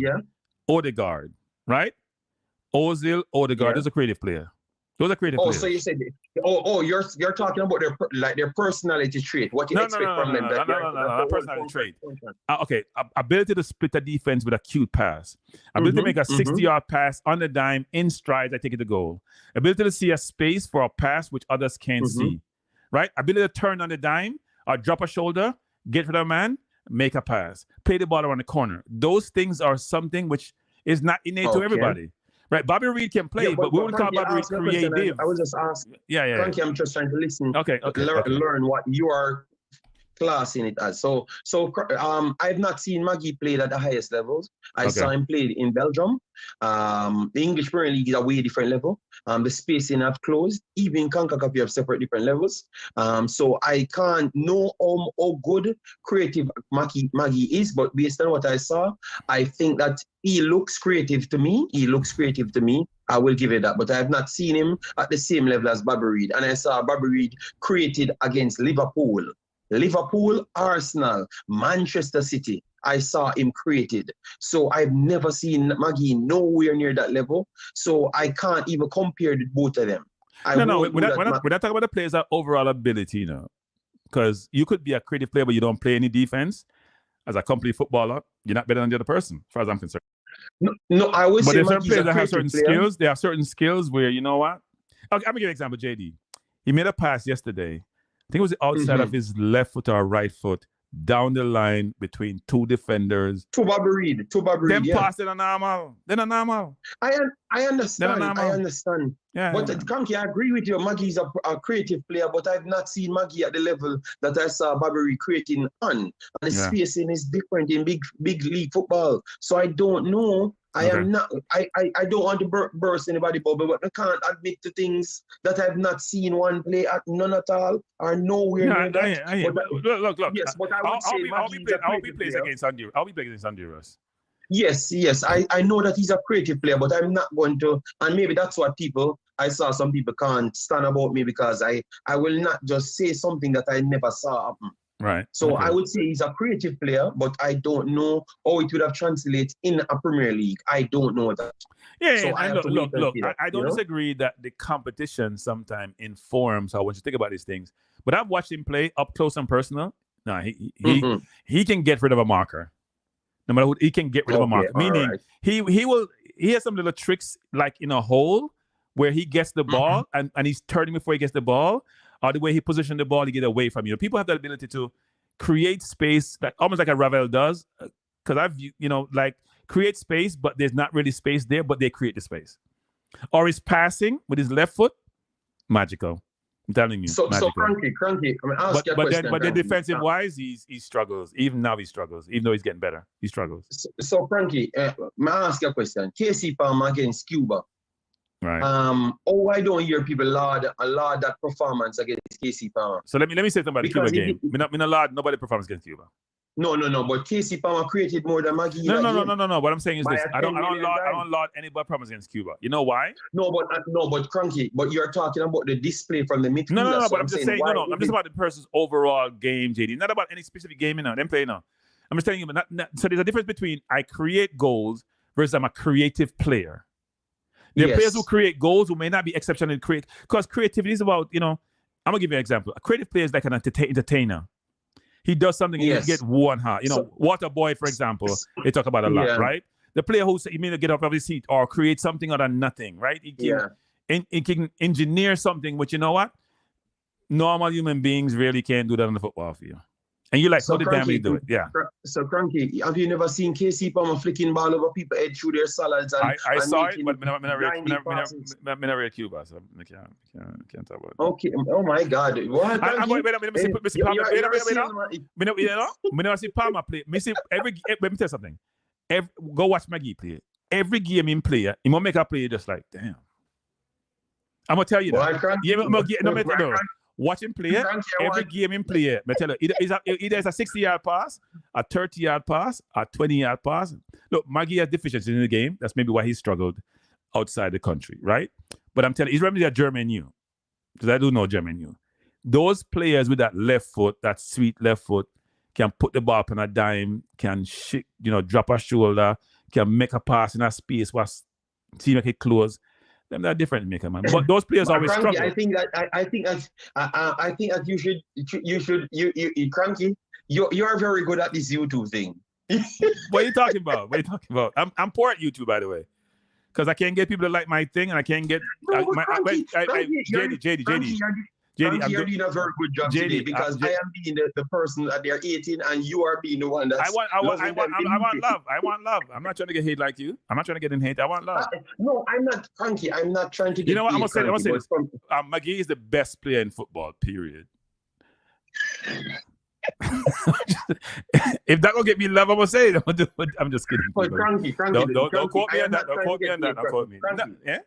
Odegaard, right? Ozil, Odegaard is a creative player. Those are creative players. So you said, you're talking about their personality trait. What you expect from them? No, personality trait. Okay, ability to split a defense with a cute pass. Ability to make a 60-yard pass on the dime in strides. I take it to goal. Ability to see a space for a pass which others can't see. Right. Ability to turn on the dime or drop a shoulder, get rid of a man, make a pass, play the ball around the corner. Those things are something which is not innate to everybody. Right, Bobby Reid can play, but we wouldn't call Bobby Reid creative. I was just asking. Yeah. Kranky, I'm just trying to listen. Okay. Learn what you are classing it as. So I've not seen Magee play at the highest levels. I saw him play in Belgium. The English Premier League is a way different level. The spacing have closed. Even Concacaf, you have separate different levels. So I can't know how good creative Magee is, but based on what I saw, I think that he looks creative to me. I will give it that, but I have not seen him at the same level as Bobby Reid. And I saw Bobby Reid created against Liverpool, Arsenal, Manchester City. I saw him created. So I've never seen Magee nowhere near that level. So I can't even compare the both of them. We're not talking about the players' overall ability, you know, because you could be a creative player, but you don't play any defense. As a complete footballer, you're not better than the other person, as far as I'm concerned. No, I would say there's certain players that have certain skills. They have certain skills where, you know what? I'm going to give you an example, JD. He made a pass yesterday. I think it was the outside of his left foot or right foot, down the line between two defenders. To Bobby Reid. Them pass in a normal. I understand. Yeah. But Kranky, I agree with you. Magee's a creative player, but I've not seen Magee at the level that I saw Bobby Reid creating on. And the spacing is different in big league football. So I don't know. I don't want to burst anybody's bubble, but I can't admit to things that I've not seen one play at none at all or nowhere near that. Look. Yes, but I would say I'll be playing against Honduras. Yes. I know that he's a creative player, but I'm not going to, and maybe that's what I saw some people can't stand about me because I will not just say something that I never saw happen. Right. So I would say he's a creative player, but I don't know how it would have translated in a Premier League. I don't know that. Look, I don't disagree that the competition sometimes informs how when you think about these things. But I've watched him play up close and personal. No, he can get rid of a marker. No matter who, he can get rid of a marker. Meaning he has some little tricks like in a hole where he gets the ball and he's turning before he gets the ball. Or the way he positioned the ball to get away from you. People have the ability to create space, like almost like a Ravel does. Because I've, create space, but there's not really space there, but they create the space. Or his passing with his left foot, magical. I'm telling you. So Kranky, I mean, ask you a question. But then defensive wise, he struggles. Even now he struggles. Even though he's getting better, he struggles. So Kranky, I ask you a question. KC Palmer against Cuba. Right. I don't hear people laud that performance against KC Palmer. So let me say something about the Cuba game. Me not laud nobody performance against Cuba. No. But KC Palmer created more than Magee. No. What I'm saying is this: I don't laud anybody performance against Cuba. You know why? No, but Kranky, but you're talking about the display from the midfield. No. But I'm just saying. I'm just about the person's overall game, JD. Not about any specific game. Them play now. I'm just telling you. So there's a difference between I create goals versus I'm a creative player. There are players who create goals who may not be exceptionally creative. Because creativity is about, I'm going to give you an example. A creative player is like an entertainer. He does something and he get one heart. Waterboy, for example, they talk about a lot, right? The player who he may get up off his seat or create something out of nothing, right? He can engineer something, which you know what? Normal human beings really can't do that on the football field. And you're like, how the damn you do it? Yeah. So, Kranky, have you never seen KC Palmer flicking ball over people head through their salads? I saw it, but I'm not real Cuba, so I can't talk about it. Okay. Oh, my God. What? Let me see Palmer play. Let me tell you something. Go watch Magee play. Every game in play, he won't make a play just like, damn. I'm going to tell you that. Watch him play every game in play. I tell you, either it's a 60-yard pass, a 30-yard pass, a 20-yard pass. Look, Magee has deficiencies in the game. That's maybe why he struggled outside the country, right? But I'm telling you, he's reminding me of German U. Because I do know German U. Those players with that left foot, that sweet left foot, can put the ball up on a dime, can drop a shoulder, can make a pass in a space, see make it close. Them are different, maker man. But those players always struggle. I think that you should Kranky. You're very good at this YouTube thing. What are you talking about? I'm poor at YouTube, by the way, because I can't get people to like my thing, and I can't get JD. JD, you're doing a very good job JD, today because I am being the person that they're 18 and you are being the one that's I want love. I want love. I'm not trying to get hate like you. I'm not trying to get in hate. I want love. No, I'm not, Kranky. I'm not trying to get You know what? I'm going to say this. From... Magee is the best player in football, period. If that will get me love, I'm going to say it. I'm just kidding. But Kranky, don't quote me on that. Don't quote me on that. Don't quote me. Yeah?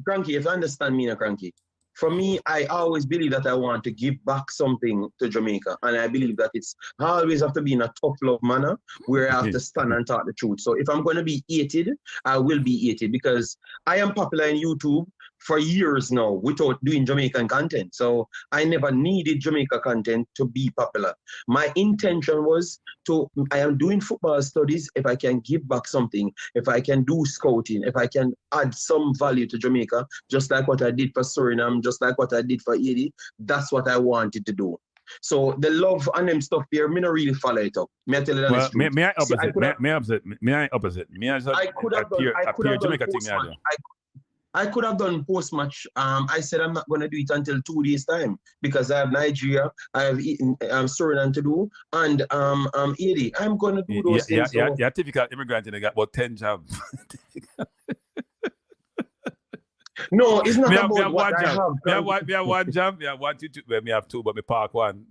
Kranky, if you understand me, Kranky, for me, I always believe that I want to give back something to Jamaica. And I believe that it's always have to be in a tough love manner where I have to stand and talk the truth. So if I'm going to be hated, I will be hated because I am popular in YouTube for years now without doing Jamaican content. So I never needed Jamaica content to be popular. My intention was I am doing football studies. If I can give back something, if I can do scouting, if I can add some value to Jamaica, just like what I did for Suriname, just like what I did for Haiti, that's what I wanted to do. So the love and them stuff here, me not really follow it up. May I tell you that? May I opposite? I could have done I could have done post-match. I said I'm not going to do it until 2 days' time because I have Nigeria, I have Suriname to do, and Haiti. I'm going to do those things. Yeah, typical immigrant, and I got about 10 jobs. No, it's not about what I have. Me have one job. Me have one YouTube. Well, me have two, but me park one.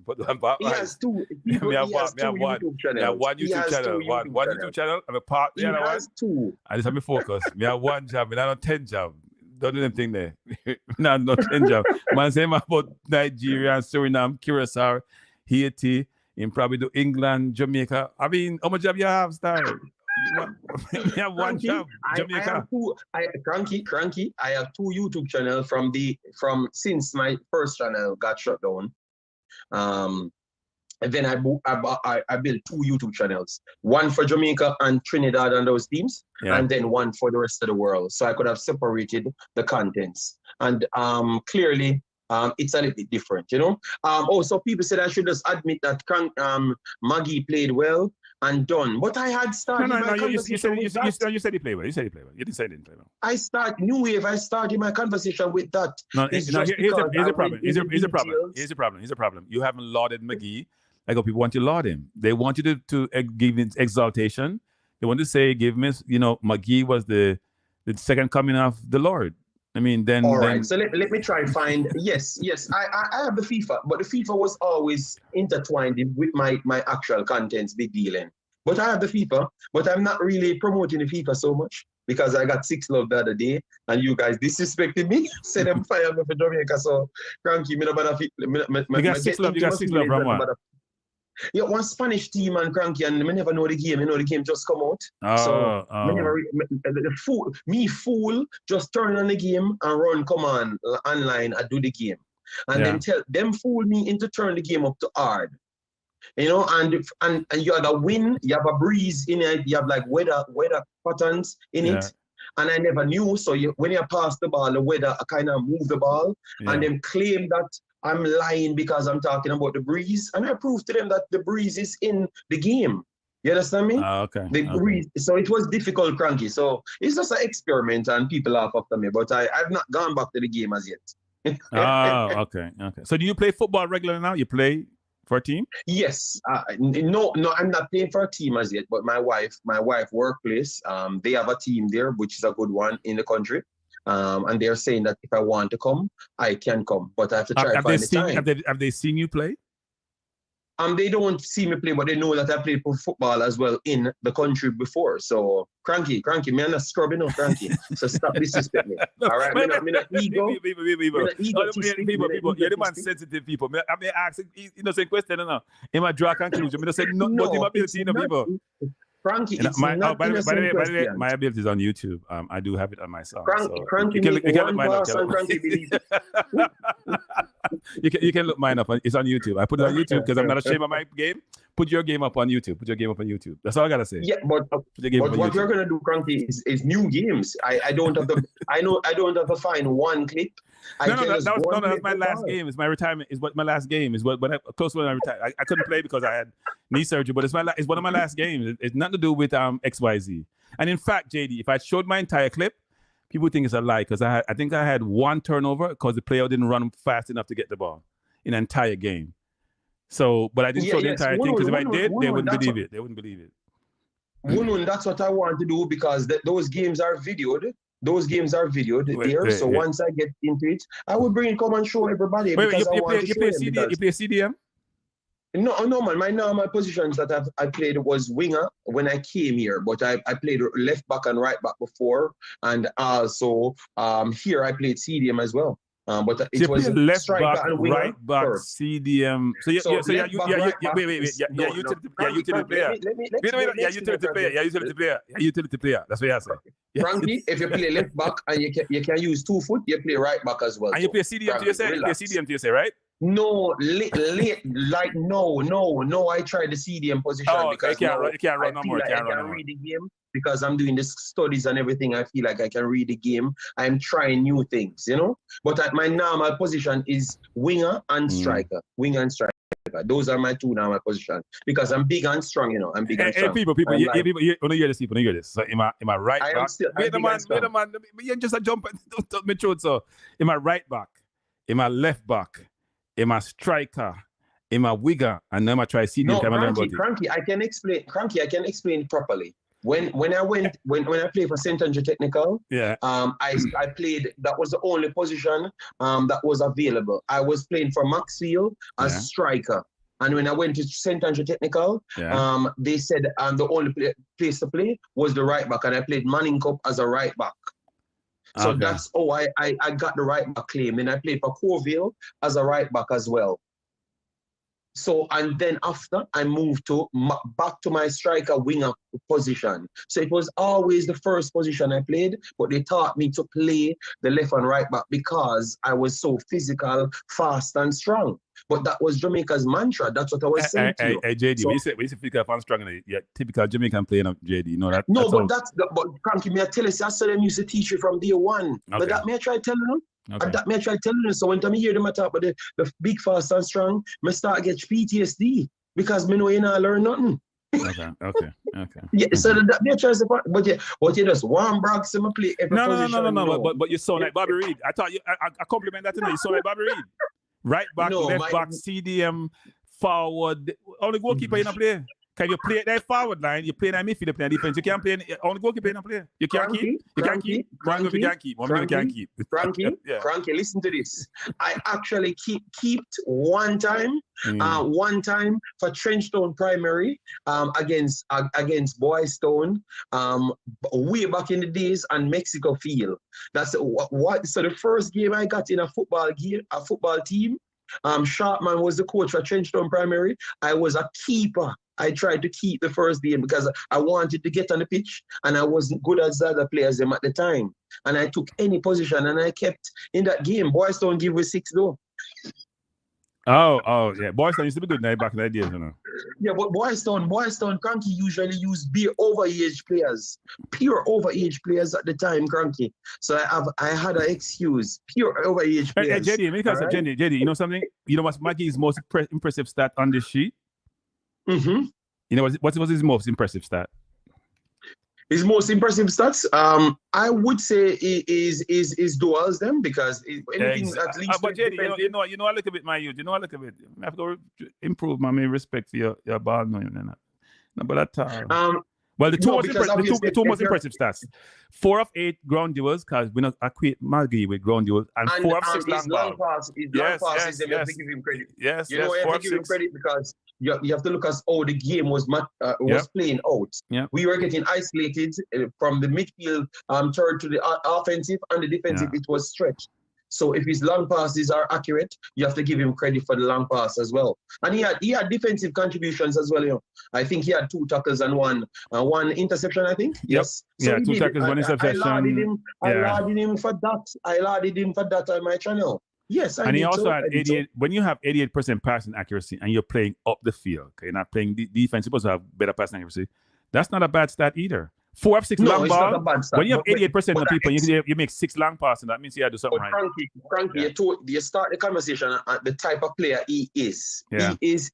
He has two. Me have one YouTube channel. One YouTube channel. And me park the other one. He has two. And this is me focus. Me have one job. Me not 10 jobs. Don't do them thing there. not 10 jobs. Man say about Nigeria, Suriname, Curacao, Haiti, and probably do England, Jamaica. I mean, how much job you have, Star? You have one job. Jamaica. Kranky, I have two YouTube channels since my first channel got shut down. And then I built two YouTube channels, one for Jamaica and Trinidad and those teams, and then one for the rest of the world. So I could have separated the contents. And clearly, it's a little bit different, you know. Also, people said I should just admit that Magee played well and done. But I had started you said he played well. You said he played well. You didn't say he didn't play well. I started my conversation with that. Here's the problem. You haven't lauded Magee. Like people want to laud him. They want you to give him exaltation. They want to say, Magee was the second coming of the Lord. I mean, then... All right, so let me try and find... Yes, I have the FIFA, but the FIFA was always intertwined with my actual contents, big dealing. But I have the FIFA, but I'm not really promoting the FIFA so much because I got 6 love the other day and you guys disrespected me, said them fire me for Jamaica, so Kranky, me no bother... You got 6 love from what? Yeah, one Spanish team and Kranky, and I never know the game. You know, the game just come out. Fool, just turn on the game and run command online and do the game. And then tell them fool me into turn the game up to hard. You know, and you have a wind, you have a breeze in it, you have like weather patterns in it. And I never knew. So when you pass the ball, the weather kind of move the ball and then claim that I'm lying because I'm talking about the breeze. And I proved to them that the breeze is in the game. You understand me? Okay. The breeze. So it was difficult, Kranky. So it's just an experiment and people laugh after me. But I've not gone back to the game as yet. Okay. So do you play football regularly now? You play for a team? Yes. No, I'm not playing for a team as yet. But my wife workplace, they have a team there, which is a good one in the country. And they're saying that if I want to come, I can come, but I have to try to find the time. Have they seen you play? They don't see me play, but they know that I played football as well in the country before. So, Kranky, me I'm not scrubbing up, Kranky. So stop disrespecting me. All right, me not ego. People, you're the man sensitive people. I may ask innocent question, no. In my draw conclusion, I say no, but in my ability, people. Kranky, by the way, my ability is on YouTube. I do have it on my song. Kranky, you can look mine up. It's on YouTube. I put it on YouTube because I'm not ashamed of my game. Put your game up on YouTube. That's all I gotta say. Yeah, but what we're gonna do, Kranky, is new games. I don't have to. I don't have to find one clip. That's my last game. It's my retirement. It's what my last game is. Close to when I retired. I couldn't play because I had knee surgery. But it's one of my last games. It's nothing to do with XYZ. And in fact, JD, if I showed my entire clip, people think it's a lie because I think I had one turnover because the player didn't run fast enough to get the ball in an entire game. So, but I didn't show the entire thing because if I did, they wouldn't believe it. They wouldn't believe it. That's what I want to do because those games are videoed. Those games are videoed there. So once I get into it, I will come and show everybody. You play CDM? No, man. My normal positions that I played was winger when I came here, but I played left back and right back before, and also here I played CDM as well. But it was left striker back, and winger right back, first. CDM. So wait, utility player. That's what I say. Frankly, if you play left back and you can use 2 foot, you play right back as well. And you play CDM to yourself. You play CDM to yourself, right? No, no. I tried the CDM position because you can't run no more. I can read the game because I'm doing the studies and everything. I feel like I can read the game. I'm trying new things, But my normal position is winger and striker. Winger and striker. Those are my 2 normal positions because I'm big and strong, I'm big and strong. People, you want to hear this, people, hear this. So am I right back? Wait a man, you're just a jump. Don't tell me truth. So am I right back? Am I left back? Am I striker? Am I winger? And then I try CDM. No, Kranky, I can explain. Kranky, I can explain it properly. When I played for St. Andrew Technical, I played. That was the only position that was available. I was playing for Maxfield as striker, and when I went to St. Andrew Technical, they said the only place to play was the right back, and I played Manning Cup as a right back. So that's I got the right back claim. And I played for Corville as a right back as well. So, and then after I moved back to my striker winger position. So it was always the first position I played, but they taught me to play the left and right back because I was so physical, fast and strong. But that was Jamaica's mantra. That's what I was saying to you. Hey, JD, when you say physical, fast, strong, typical Jamaican playing of JD. You know that? No, but but Kranky, me I tell you, I saw them used to teach you from day one. But that me I try telling them. Okay. And that me I try telling them. So when I hear them talk about the big, fast and strong, me start to get PTSD because me know you not learn nothing. Okay. Yeah, so that me I try to, but you just one brag so me play every position. No. But you sound like Bobby Reid. I thought I compliment that to you. You sound like Bobby Reid. Right back, left back, CDM, forward. Only goalkeeper in a play. Can you play that forward line? You play that midfield, play defense. You can't play only goalkeeper in a play. You can't keep. You can't keep. Kranky, listen to this. I actually kept one time for Trenchtown Primary against Boystown way back in the days and Mexico Field. That's what. So the first game I got in a football team. Sharpman was the coach for Trenchtown Primary. I was a keeper. I tried to keep the first game because I wanted to get on the pitch and I wasn't good as the other players at the time. And I took any position and I kept in that game. Boystown give me 6 though. Oh, yeah. Boystown used to be good now back in the days, Yeah, but Boystown, Kranky usually use pure overage players at the time, Kranky. So I had an excuse, pure overage players. Hey, JD, you know something? You know what's Magee's most impressive stat on this sheet? Mm-hmm. You know what was his most impressive stat? His most impressive stats, I would say, is duels them because anything at least. But JD, you know a little bit, my youth. You know a little bit. I have to improve my respect for your ball, no, but that. Well, the two most impressive stats: 4 of 8 ground duels, because we not acquaint Magee with ground duels, and 4 of 6 long passes. Yes. You have to give him credit. Yes, you have to give him credit because you have to look at how the game was playing out. Yeah. We were getting isolated from the midfield third to the offensive and the defensive. It was stretched. So if his long passes are accurate, you have to give him credit for the long pass as well. And he had defensive contributions as well. I think he had 2 tackles and one interception. I think. Yes. So 2 tackles, 1 interception. I lauded him for that. I lauded him for that on my channel. Yes, and he also had 88. When you have 88% passing accuracy and you're playing up the field, okay, you're not playing defense, you're supposed to have better passing accuracy. That's not a bad stat either. 4 of 6 long ball. When you have 88% of people, you make 6 long passes, that means you have to do something right. Kranky, you start the conversation at the type of player he is. Yeah. He is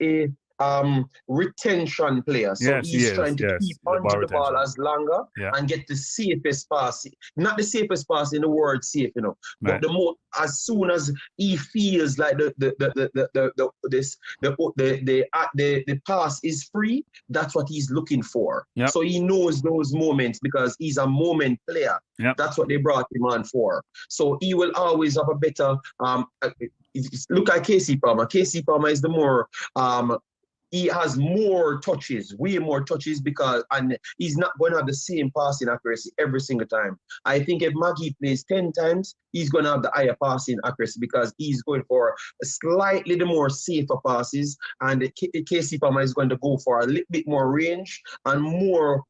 retention player. So Yes, he's trying to keep onto the ball as longer and get the safest pass. Not the safest pass in the word safe, you know, but the more as soon as he feels like the pass is free, that's what he's looking for. Yep. So he knows those moments because he's a moment player. Yep. That's what they brought him on for. So he will always have a better look at Casey Palmer. Casey Palmer is the more he has more touches, way more touches, because and he's not going to have the same passing accuracy every single time. I think if Magee plays 10 times, he's going to have the higher passing accuracy because he's going for slightly the more safer passes, and Casey Palmer is going to go for a little bit more range and more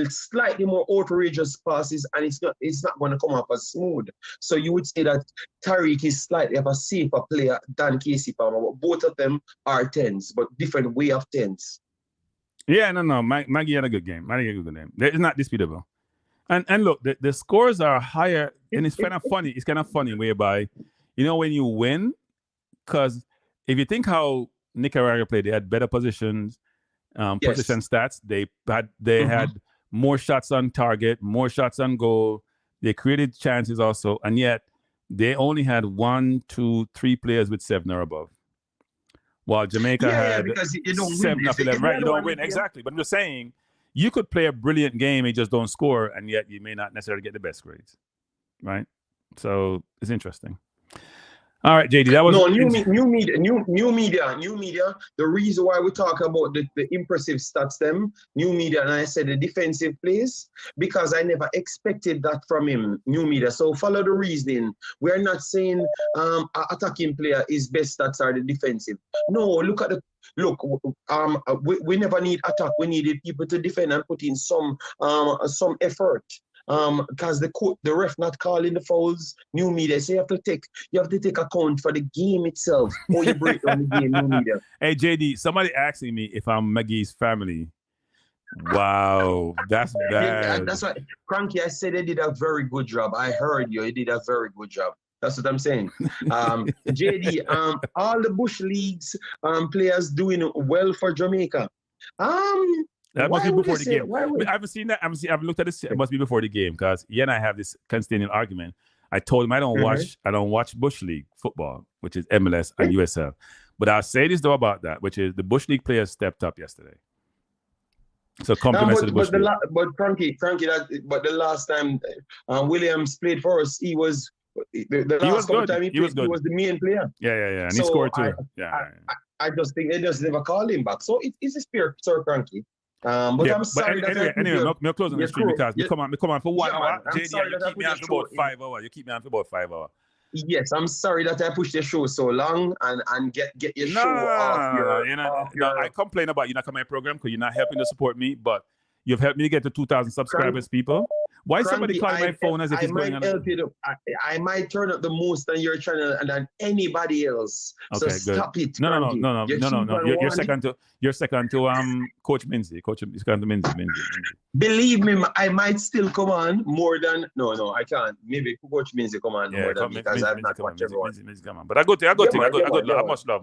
slightly more outrageous passes, and it's not going to come up as smooth. So you would say that Tyreek is slightly of a safer player than Casey Palmer, but both of them are 10s, but different way of 10s. Yeah, no. Magee had a good game. Magee had a good game. It's not disputable. And look, the scores are higher, and it's kind of funny. It's kind of funny whereby, you know, when you win, because if you think how Nicaragua played, they had better positions. Position stats. They had more shots on target, more shots on goal. They created chances also, and yet they only had 1, 2, 3 players with 7 or above. While Jamaica had because you don't 7 of 11. Right, you don't win exactly. But I'm just saying, you could play a brilliant game and just don't score, and yet you may not necessarily get the best grades. Right. So it's interesting. All right, JD, that was new media. The reason why we talk about the impressive stats, new media, and I said the defensive plays, because I never expected that from him, new media. So follow the reasoning. We are not saying an attacking player is best stats are the defensive. No, we never need attack. We needed people to defend and put in some effort. Because the ref not calling the fouls, new media. So you have to take account for the game itself. Or you break down the game, new media. Hey JD, somebody asking me if I'm Magee's family. Wow, that's bad. That's why, Kranky, I said they did a very good job. I heard you. He did a very good job. That's what I'm saying. JD, all the Bush Leagues players doing well for Jamaica. That must be before the game. I haven't seen that. I've looked at this. It must be before the game because he and I have this constant argument. I told him I don't watch Bush League football, which is MLS and USL. But I'll say this though about that, which is the Bush League players stepped up yesterday. So compliments to the Bush League. But Kranky, but the last time Williams played for us, he was the last couple time he was the main player. Yeah. And he scored too. I just think they just never call him back. So it's a spirit, Sir Kranky. But I'm sorry anyway, I'm closing the stream because we come on for 1 hour. JD, you keep me on for about 5 hours. You keep me on for about 5 hours. Yes, I'm sorry that I pushed the show so long and get your show off your... I complain about you not coming on my program because you're not helping to support me, but you've helped me to get to 2,000 subscribers, people. Why is somebody calling my phone as if it's going on? I might turn up the most on your channel than anybody else. Okay, so good. Stop it. No. You're second to Coach Minzy. Coach is second to Minzy. Believe me, I might still come on more than I can't. Maybe Coach Minzy come on more than because I've not watched everyone. Minzy come on. But I go to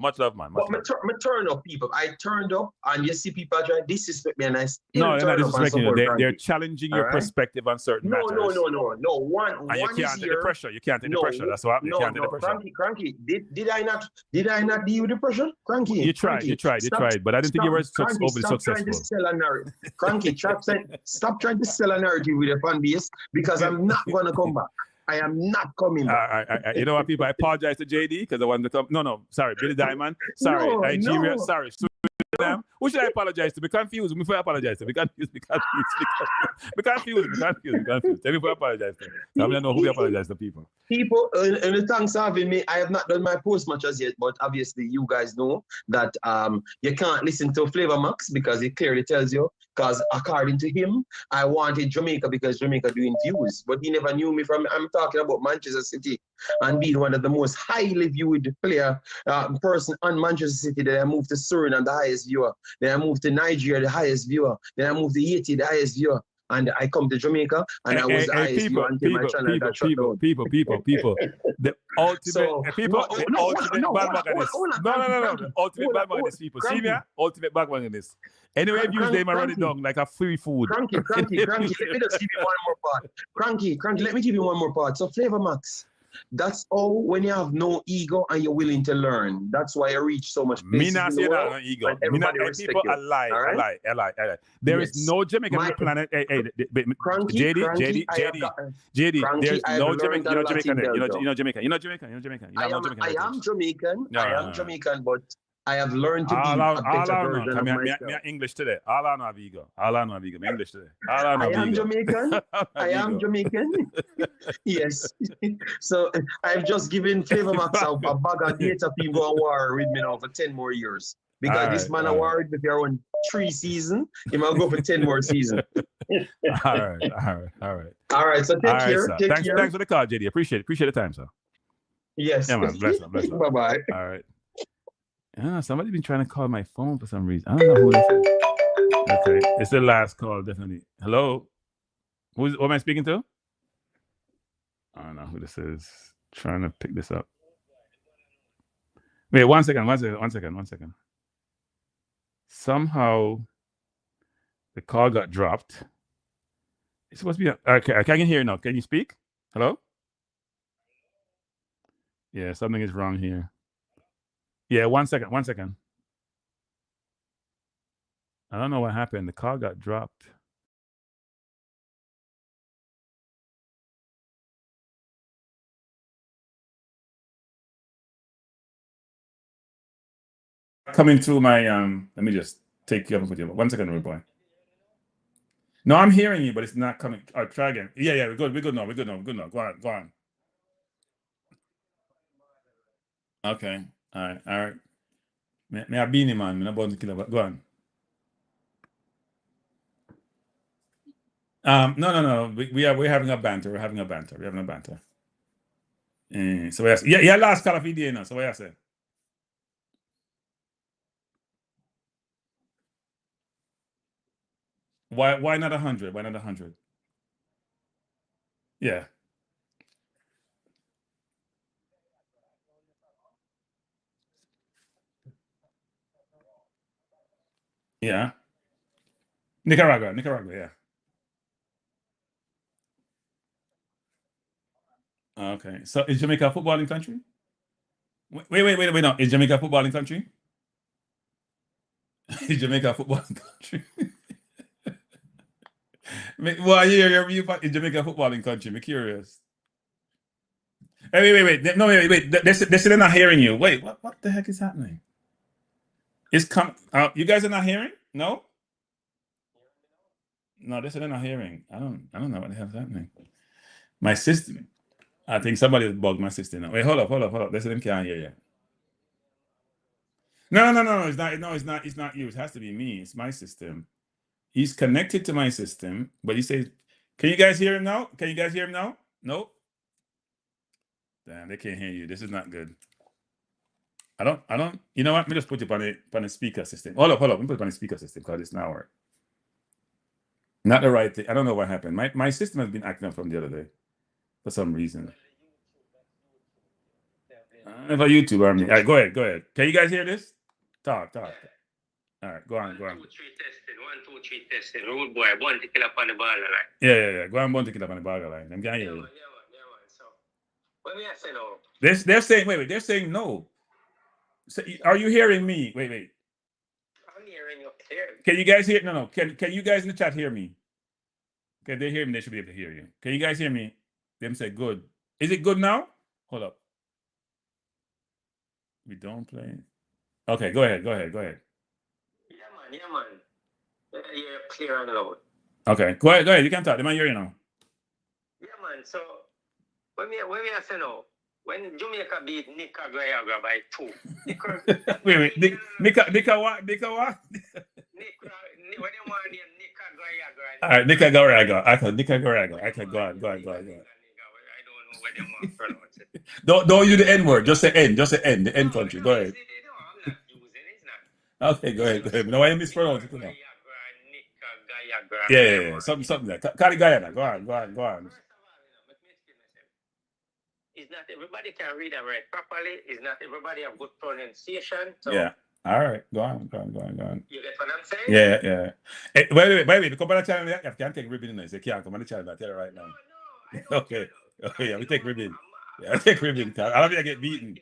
much love, man. But me turn up, people. I turned up and you see people try to disrespect me and I still No, they're not disrespecting you. They're challenging your perspective on certain matters. No. One you can't take the pressure. You can't take the pressure. That's what you can't take the pressure. Kranky, did I not deal with the pressure? Kranky. You tried, but I didn't think you were overly successful. Trying to sell a narrative. Kranky, stop trying to sell a narrative with your fan base because I'm not gonna come back. I am not coming back. You know what, people? I apologize to JD because I wanted to come. No, sorry, Billy Diamond. Sorry, Nigeria. Sorry. Who should I apologize to? Be confused. Before I apologize to. Be confused. Tell me before I apologize to. I don't know who we apologize to, people. People, and the thanks for having me. I have not done my post much as yet, but obviously you guys know that you can't listen to Flavor Max because it clearly tells you. Because according to him, I wanted Jamaica because Jamaica doing views, but he never knew me from. I'm talking about Manchester City and being one of the most highly viewed person on Manchester City. Then I moved to Suriname, the highest viewer. Then I moved to Nigeria, the highest viewer. Then I moved to Haiti, the highest viewer. and I come to Jamaica, and I was the highest view until my channel got shut down. People. The ultimate So, people, no, the no, ultimate hold on, bandwagonist. hold on, No. Kranky, The ultimate hold on, bandwagonist people. See Kranky. me? Ultimate bandwagonist. Anyway, views they might run it down like a free food. Kranky, let me just give you one more part. Kranky, let me give you one more part. So Flavor Max, that's all when you have no ego and you're willing to learn. That's why I reach so much Me places not in say the that world. no ego. And everybody respect People you. I lie. All right? There Yes. is no Jamaican on the planet. Hey, Kranky, JD. Kranky, There's I have no learned Jamaican. a lot in Belgium. You know Jamaican. You're not Jamaican. I am Jamaican. No, I am Jamaican, but I have learned to be all a better I version know. of Me myself. English today. All I know have ego. Me English today. All I know I have am ego. Jamaican. I am Jamaican. Yes. So I've just given Flavor Max a bag of data for him go and war with me now for 10 more years. Because this man a war with me for around 3 seasons. He might go for 10 more seasons. All right. All right. So take care. Sir. Take care. Thanks for the call, JD. Appreciate the time, sir. Yes. Yeah, man. Bless up. Bye-bye. All right. Somebody been trying to call my phone for some reason. I don't know who this is. Okay. It's the last call, definitely. Hello? Who am I speaking to? I don't know who this is. Trying to pick this up. Wait, one second. Somehow the call got dropped. It's supposed to be okay. I can hear you now. Can you speak? Hello? Yeah, something is wrong here. Yeah, one second. I don't know what happened. The call got dropped. Coming through my let me just take you up with you. 1 second, rude boy. No, I'm hearing you, but it's not coming. Try again. Yeah, we're good now. Go on. Okay. All right. Me a beanie man, me not born to kill her. Go on. No. We're having a banter. We're having a banter. So yeah, last call of the day now. So what you say? Why not 100? Why not 100? Yeah. Yeah. Nicaragua, yeah. Okay. So is Jamaica a footballing country? Wait, no. Is Jamaica a footballing country? Is Jamaica a footballing country? Well, is Jamaica a footballing country? I'm curious. Hey, wait. No, wait. They're still not hearing you. Wait, what the heck is happening? You guys are not hearing? No? No, they're still not hearing. I don't know what the hell's happening. My system. I think somebody bugged my system now. Wait, hold up. They still can't hear you. No. It's not. It's not you. It has to be me. It's my system. He's connected to my system, but he says, "Can you guys hear him now? No. Damn, they can't hear you. This is not good. I don't. You know what? Let me just put it on a speaker system. Hold up. Let me put it on a speaker system because it's not work. Not the right thing. I don't know what happened. My system has been acting up from the other day for some reason. For YouTube, I mean. All right, go ahead. Can you guys hear this? Talk. All right, go on. 1, 2, 3 testing. Rude boy, born to kill up on the ball line. Yeah. Go on, born to kill up on the ball line. Them can't hear you. Yeah. So, what we say no? They're saying, wait. They're saying no. So, are you hearing me? Wait. I'm hearing you. Can you guys hear? No. Can you guys in the chat hear me? Okay, they hear me. They should be able to hear you. Can you guys hear me? Them say good. Is it good now? Hold up. We don't play. Okay, go ahead. Yeah, man. You're clear and loud. Okay, go ahead. You can talk. They might hear you now. Yeah, man. So, when we say no, when Jamaica beat Nicaragua by 2. Wait. Nica what? When you want to name Nicaragua. All right, Nicaragua. I thought Nicaragua. I thought, go on. I don't know what they want to pronounce it. Don't use the N word. Just say N. The N country. Go ahead. Okay, go ahead. No, I mispronounce it now. Viagra. Yeah. Something like that. Carry Guyana. Go on. It's not everybody can read and write properly. It's not everybody have good pronunciation. So Yeah. All right. Go on. You get what I'm saying? Yeah. Hey, wait. Come on the channel. You can't take ribbon in. You can't come on the channel. I tell you right now. No. Okay. Yeah, we take ribbon. Yeah, I take ribbon. All of you get beaten.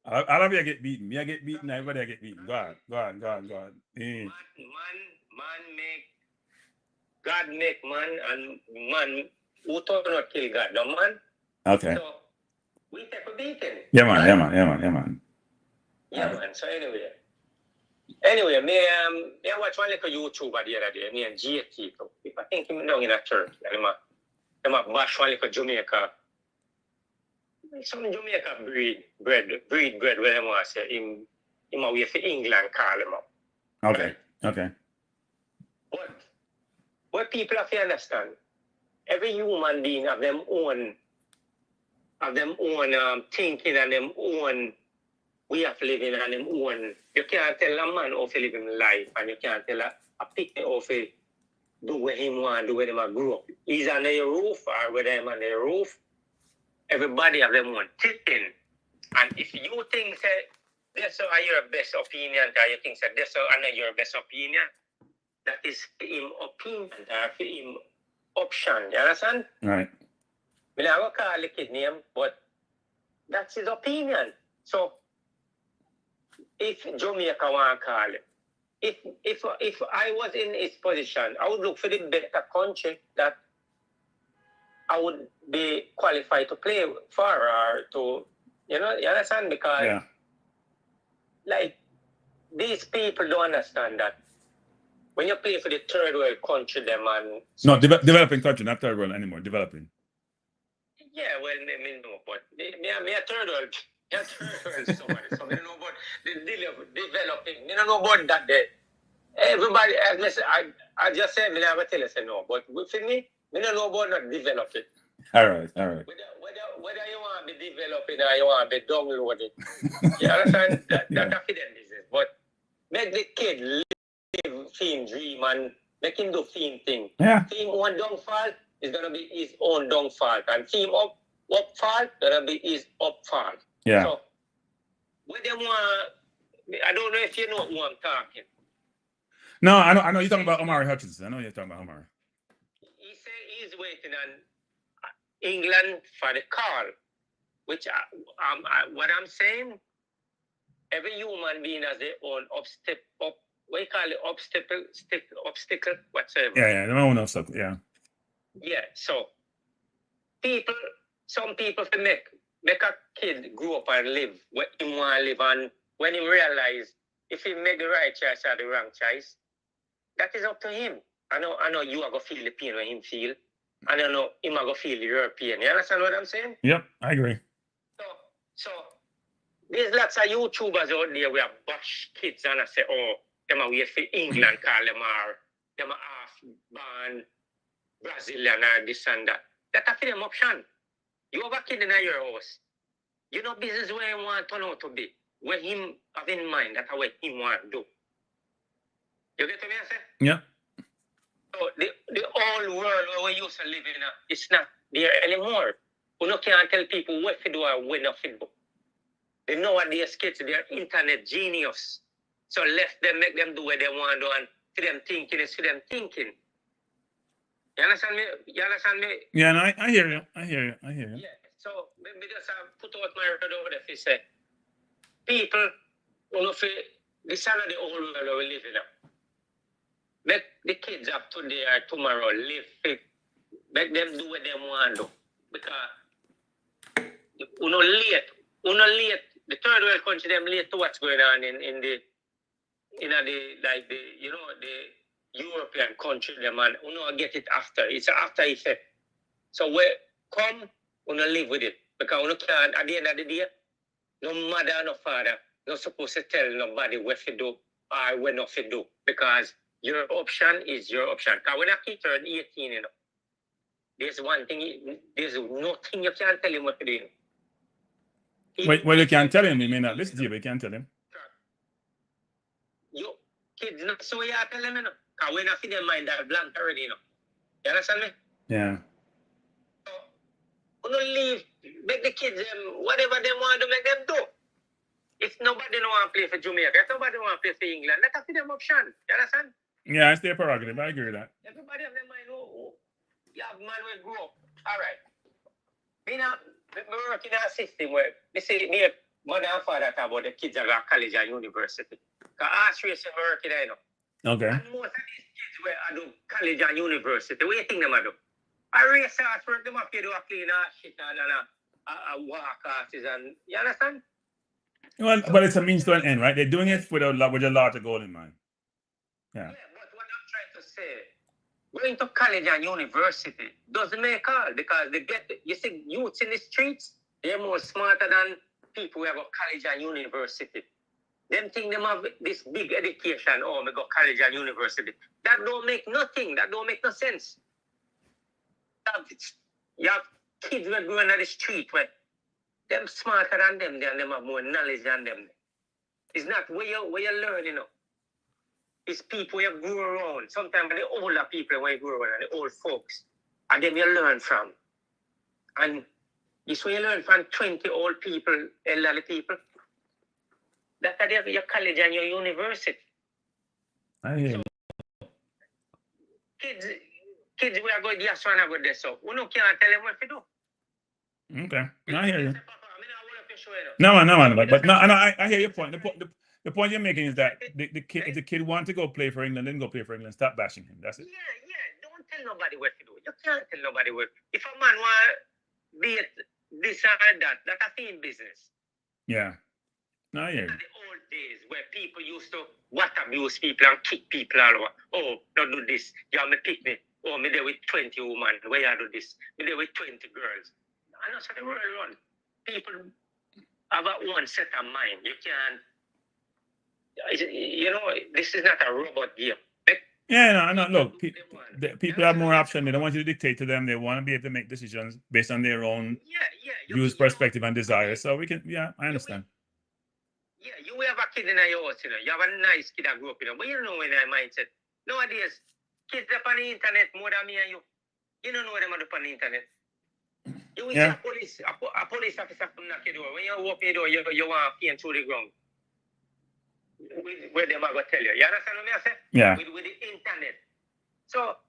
All of you get beaten. Me I get beaten. Everybody I get beaten. Go on. Man make God make man, and man who thought not kill God, no man. Okay. So we take a beating. Yeah, man. Yeah, man. So anyway, me I watch one little YouTuber the other day, me and GT. If I think him down in a church, and him a bash one little Jamaica. Some Jamaica breed bread, where them want to say him away for England, call him up. Okay. Right? Okay. But what people have to understand, every human being have them own thinking and them own way of living and them own. You can't tell a man how to live his life, and you can't tell a picnic how to do what he want, do what him grow up. He's under your roof or whether him under your roof. Everybody have them own thinking. And if you think that that's your best opinion, or you think that that's your best opinion, that is for him opinion or for him option. You understand? Right. I mean, I will call the kid name, but that's his opinion. So if Jamaica want to call it, if I was in his position, I would look for the better country that I would be qualified to play for, or to, you understand? Because like, these people don't understand that when you play for the third world country, them and no, developing country, not third world anymore. Developing. Yeah, well, me know, but me a third world. Somebody. So me don't know about the developing. Me don't know about that. Everybody, I just say me never tell you say no, but for me don't know about not developing. All right. Whether you want to be developing or you want to be downloading, you understand? That's a hidden business. But make the kid live theme dream and make him do theme thing. Yeah. Theme one downfall is gonna be his own downfall, and theme upfall gonna be his upfall. Yeah. So when they want, I don't know if you know who I'm talking. No, I know you're talking about Omari Hutchinson. I know you're talking about Omari. He say he's waiting on England for the call, which what I'm saying, every human being has their own obstacle, whatsoever. Yeah, their own obstacle, yeah. Yeah, so some people can make a kid grow up and live where he want to live, and when he realize if he make the right choice or the wrong choice, that is up to him. I know you are going to feel the pain when him feel. And I know him are going to feel the European. You understand what I'm saying? Yep, I agree. So there's lots of YouTubers out there who have bash kids and I say, oh, them are wait for England, call them are half-born Brazilian or this and that. That's a for them option. You have a kid in your house. You know business where he want to turn out to be. Where him have in mind, that's what he want to do. You get what I say? Yeah. So the old world where we used to live in, it's not there anymore. You can't tell people what to do or when not to do. They nowadays kids, they're internet genius. So let them make them do what they want to do, and for them thinking is for them thinking. You understand me? Yeah, no, I hear you. Yeah. So maybe just put out my word over there to say, people, this is the old world where we live in. Make the kids up today or tomorrow live. Make them do what they want to do. Because late. The third world country, them late to what's going on in the European country, them, and get it after. It's an after effect. So live with it. Because can't, at the end of the day, no mother, no father, not supposed to tell nobody what to do or what not to do. Because your option is your option. Because when a kid turn 18, there's nothing you can't tell him what to do. Well, you can't tell him. He may not listen to you, but you can't tell him. Kids not so you tell him, Because we're not feeding them mind that blank already, you know. You understand me? Yeah. So, we don't leave, make the kids whatever they want to make them do. If nobody don't want to play for Jamaica, if nobody want to play for England, let us feed them option. You understand? Yeah, it's their prerogative. I agree with that. Everybody have their mind. Yeah, man will grow up. All right. We work in a system where they say me mother and father talk about the kids that go to college and university. Because arts race work there, you know. Okay. And most of these kids where I do college and university, what do you think them do? I race arts work, them have to do a clean art shit and a walk artists and you understand? Well, but it's a means to an end, right? They're doing it with a larger goal in mind. Yeah. Yeah, but what I'm trying to say, going to college and university doesn't make all because they get, you see, youths in the streets, they're more smarter than people who have a college and university. Them think them have this big education, oh, me go college and university. That don't make nothing. That don't make no sense. You have kids who are going on the street where them smarter than them, and them have more knowledge than them. It's not where you learn, you know. It's people you grow around. Sometimes the older people where you grow around, the old folks, and them you learn from. And it's when you learn from 20 old people, elderly people. That's your college and your university. I hear you. Kids we are going to just want to go there, so we can't tell them what to do. Okay. No, I hear you. No, No, but no, I hear your point. The point you're making is that the kid want to go play for England, then go play for England. Stop bashing him. That's it. Yeah. Don't tell nobody what to do. You can't tell nobody what. If a man want be this or that, that's a team business. Yeah. No, I hear you. The old days where people used to abuse people and kick people all over. Oh, don't do this. You have me pick me. Oh, me there with 20 women. Where you do this? Me there with 20 girls. I know how the world run. People have one set of mind. You can't. You know, this is not a robot game. Yeah, no. Look, people have more option. They don't want you to dictate to them. They want to be able to make decisions based on their own views, perspective, and desires. So we can, I understand. Yeah, you have a kid in your house, you know. You have a nice kid that grew up, you know. But you don't know in their mindset. Nowadays, kids up on the internet more than me and you. You don't know what them are on the internet. You will see a police officer come knock your door. When you open your door, you want to paint through the ground. Where them are going to tell you. You understand what I say? Yeah. With the internet. So,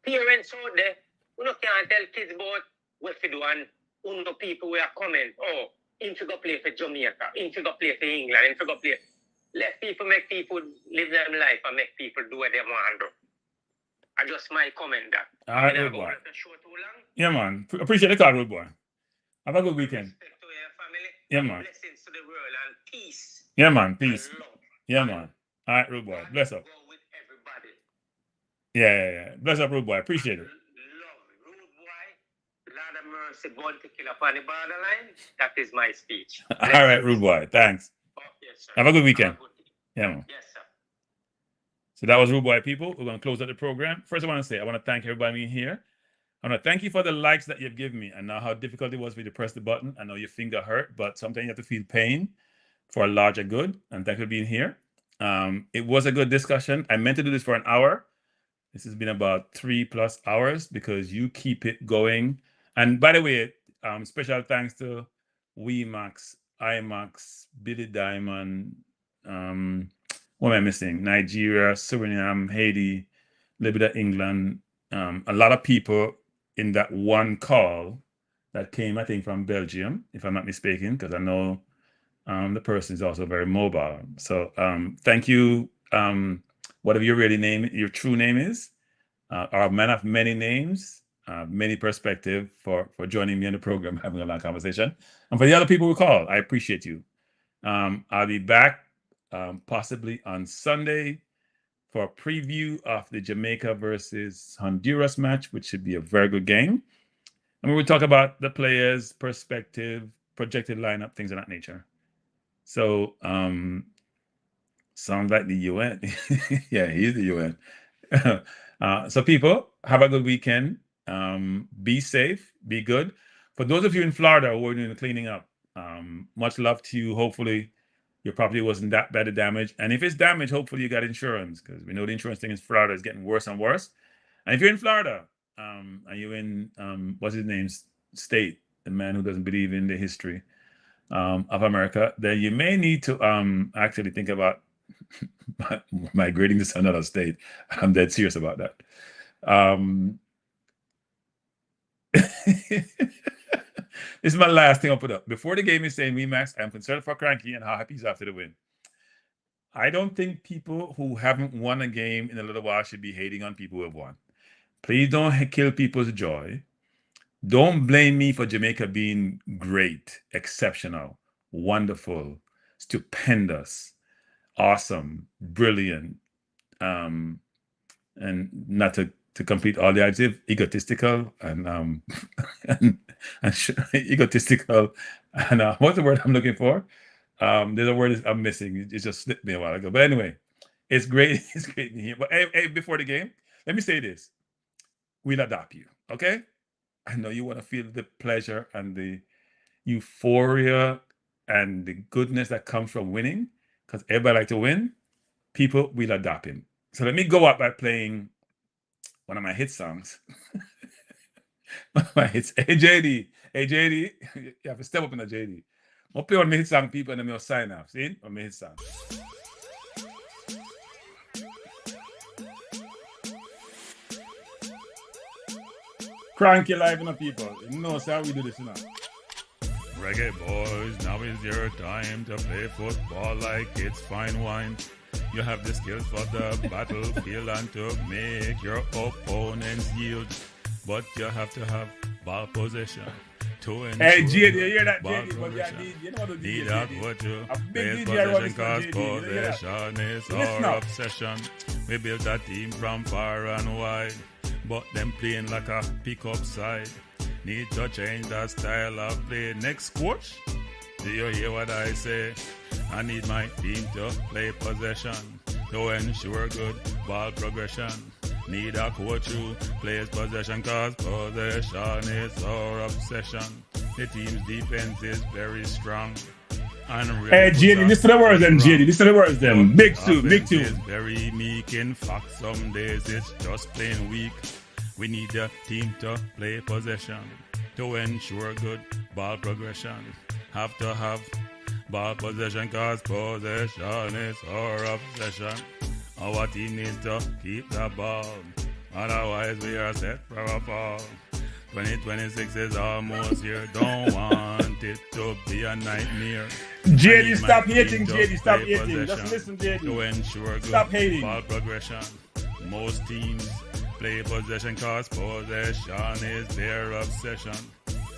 parents out there, you can't tell kids about what to do and people who are coming, oh, if you go play for Jamaica, if you go play for England, if you go play. Let people make people live their life and make people do what they want to do. I just might comment that. All right, Rude Boy. Yeah, man. Appreciate the call, Rude Boy. Have a good weekend. Respect to your family. Yeah, man. Blessings to the world and peace. Yeah, man. Peace. Yeah, man. All right, Rude Boy. Bless up. Go with everybody. Yeah. Bless up, Rude Boy. Appreciate it. Love, Rude Boy. Lord of mercy, born to kill upon the borderline. That is my speech. All right, Rude Boy. Thanks. Okay, sir. Have a good weekend. Yeah, man. Yes, sir. So that was Rude Boy, people. We're going to close out the program. First, I want to thank everybody being here. I want to thank you for the likes that you've given me. I know how difficult it was for you to press the button. I know your finger hurt, but sometimes you have to feel pain for a larger good. And thank you for being here. It was a good discussion. I meant to do this for an hour. This has been about 3+ hours because you keep it going. And by the way, special thanks to WeMax, IMAX, Billy Diamond, what am I missing? Nigeria, Suriname, Haiti, Libya, England. A lot of people in that one call that came, I think, from Belgium, if I'm not mistaken, because I know the person is also very mobile. So thank you, whatever your true name is, or a man of many names, many perspectives for joining me in the program, having a long conversation. And for the other people who call, I appreciate you. I'll be back possibly on Sunday for a preview of the Jamaica versus Honduras match, which should be a very good game. And we will talk about the players' perspective, projected lineup, things of that nature. So, sounds like the UN. Yeah, he's the UN. So people, have a good weekend. Be safe, be good. For those of you in Florida who are doing the cleaning up, much love to you. Hopefully your property wasn't that bad of damage. And if it's damaged, hopefully you got insurance, because we know the insurance thing in Florida is getting worse and worse. And if you're in Florida, and you're in what's his name, state, the man who doesn't believe in the history of America, then you may need to actually think about migrating to another state. I'm dead serious about that. This is my last thing I'll put up. Before the game is saying, Max, I'm concerned for Kranky and how happy he's after the win. I don't think people who haven't won a game in a little while should be hating on people who have won. Please don't kill people's joy. Don't blame me for Jamaica being great, exceptional, wonderful, stupendous, awesome, brilliant, and not to complete all the adjectives, egotistical and egotistical, and what's the word I'm looking for? There's a word I'm missing. It just slipped me a while ago. But anyway, it's great. It's great to hear. But hey, before the game, let me say this: we'll adopt you, okay? I know you want to feel the pleasure and the euphoria and the goodness that comes from winning, because everybody like to win. People will adopt him. So let me go out by playing one of my hit songs. One of my hits. Hey JD, you have to step up in the JD. I'll play one of my hit song, people, and then I'll sign off. See? On my hit song. Kranky live in the people. You know how we do this now. Reggae boys, now is your time to play football like it's fine wine. You have the skills for the battlefield and to make your opponents yield. But you have to have ball possession to ensure. Hey, JD, you hear that, JD? But you know what DJ a big DJ possession, cause possession is our obsession. We built a team from far and wide, but them playing like a pickup side. Need to change that style of play. Next coach, do you hear what I say? I need my team to play possession to ensure good ball progression. Need a coach who plays possession, cause possession is our obsession. The team's defense is very strong. Hey JD, listen to the words then, JD. Listen to the words then. Big two. Very meek. In fact, some days it's just plain weak. We need the team to play possession to ensure good ball progression. Have to have ball possession, cause possession is our obsession. Our team needs to keep the ball, otherwise we are set for a fall. 2026 is almost here. Don't want it to be a nightmare. JD, stop hating. JD, stop hating. Just listen, JD. To ensure good hating. Ball progression. Most teams play possession, cause possession is their obsession.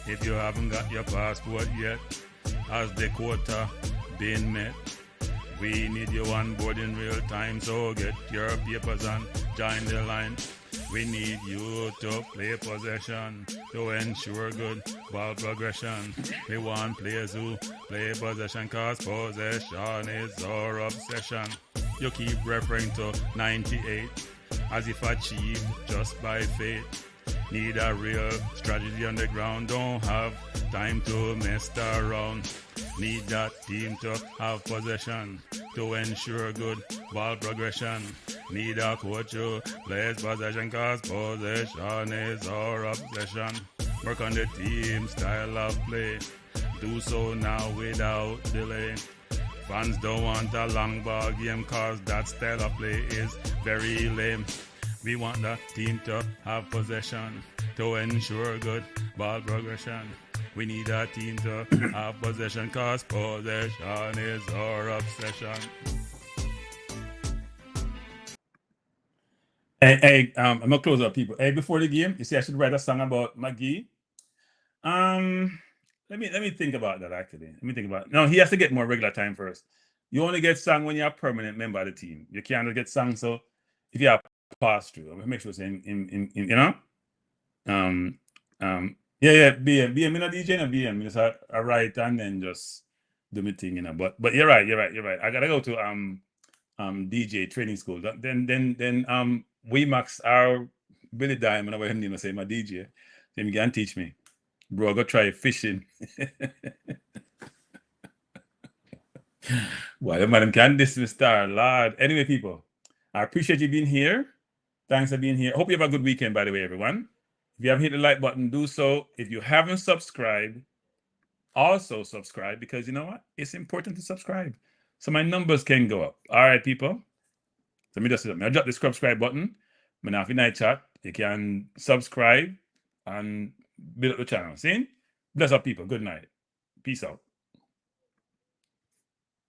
If you haven't got your passport yet, has the quota been met? We need you on board in real time, so get your papers and join the line. We need you to play possession to ensure good ball progression. We want players who play possession, cause possession is our obsession. You keep referring to 98 as if achieved just by fate. Need a real strategy on the ground, don't have time to mess around. Need that team to have possession to ensure good ball progression. Need a coach who plays possession, cause possession is our obsession. Work on the team style of play, do so now without delay. Fans don't want a long ball game, cause that style of play is very lame. We want the team to have possession to ensure good ball progression. We need a team to have possession, cause possession is our obsession. Hey, I'm gonna close up, people. Hey, before the game, you see, I should write a song about Magee. Let me think about that. Actually, let me think about it. No, he has to get more regular time first. You only get sung when you're a permanent member of the team. You can't get sung. So if you have pass through, I'm gonna make sure it's in you know. Yeah, BM. Me not DJ, no BM. Just I write and then just do my thing, you know. But you're right. I gotta go to DJ training school. Then Max our Billy Diamond, whatever him name I say, my DJ. Then he can teach me. Bro, I go try fishing. Well, the man can't dismiss Star, Lord. Anyway, people, I appreciate you being here. Thanks for being here. Hope you have a good weekend, by the way, everyone. If you haven't hit the like button, do so. If you haven't subscribed, also subscribe, because you know what? It's important to subscribe so my numbers can go up. All right, people. So me just I drop the subscribe button. Me now, if you night chat, you can subscribe and build up the channel. See? Bless up, people. Good night. Peace out.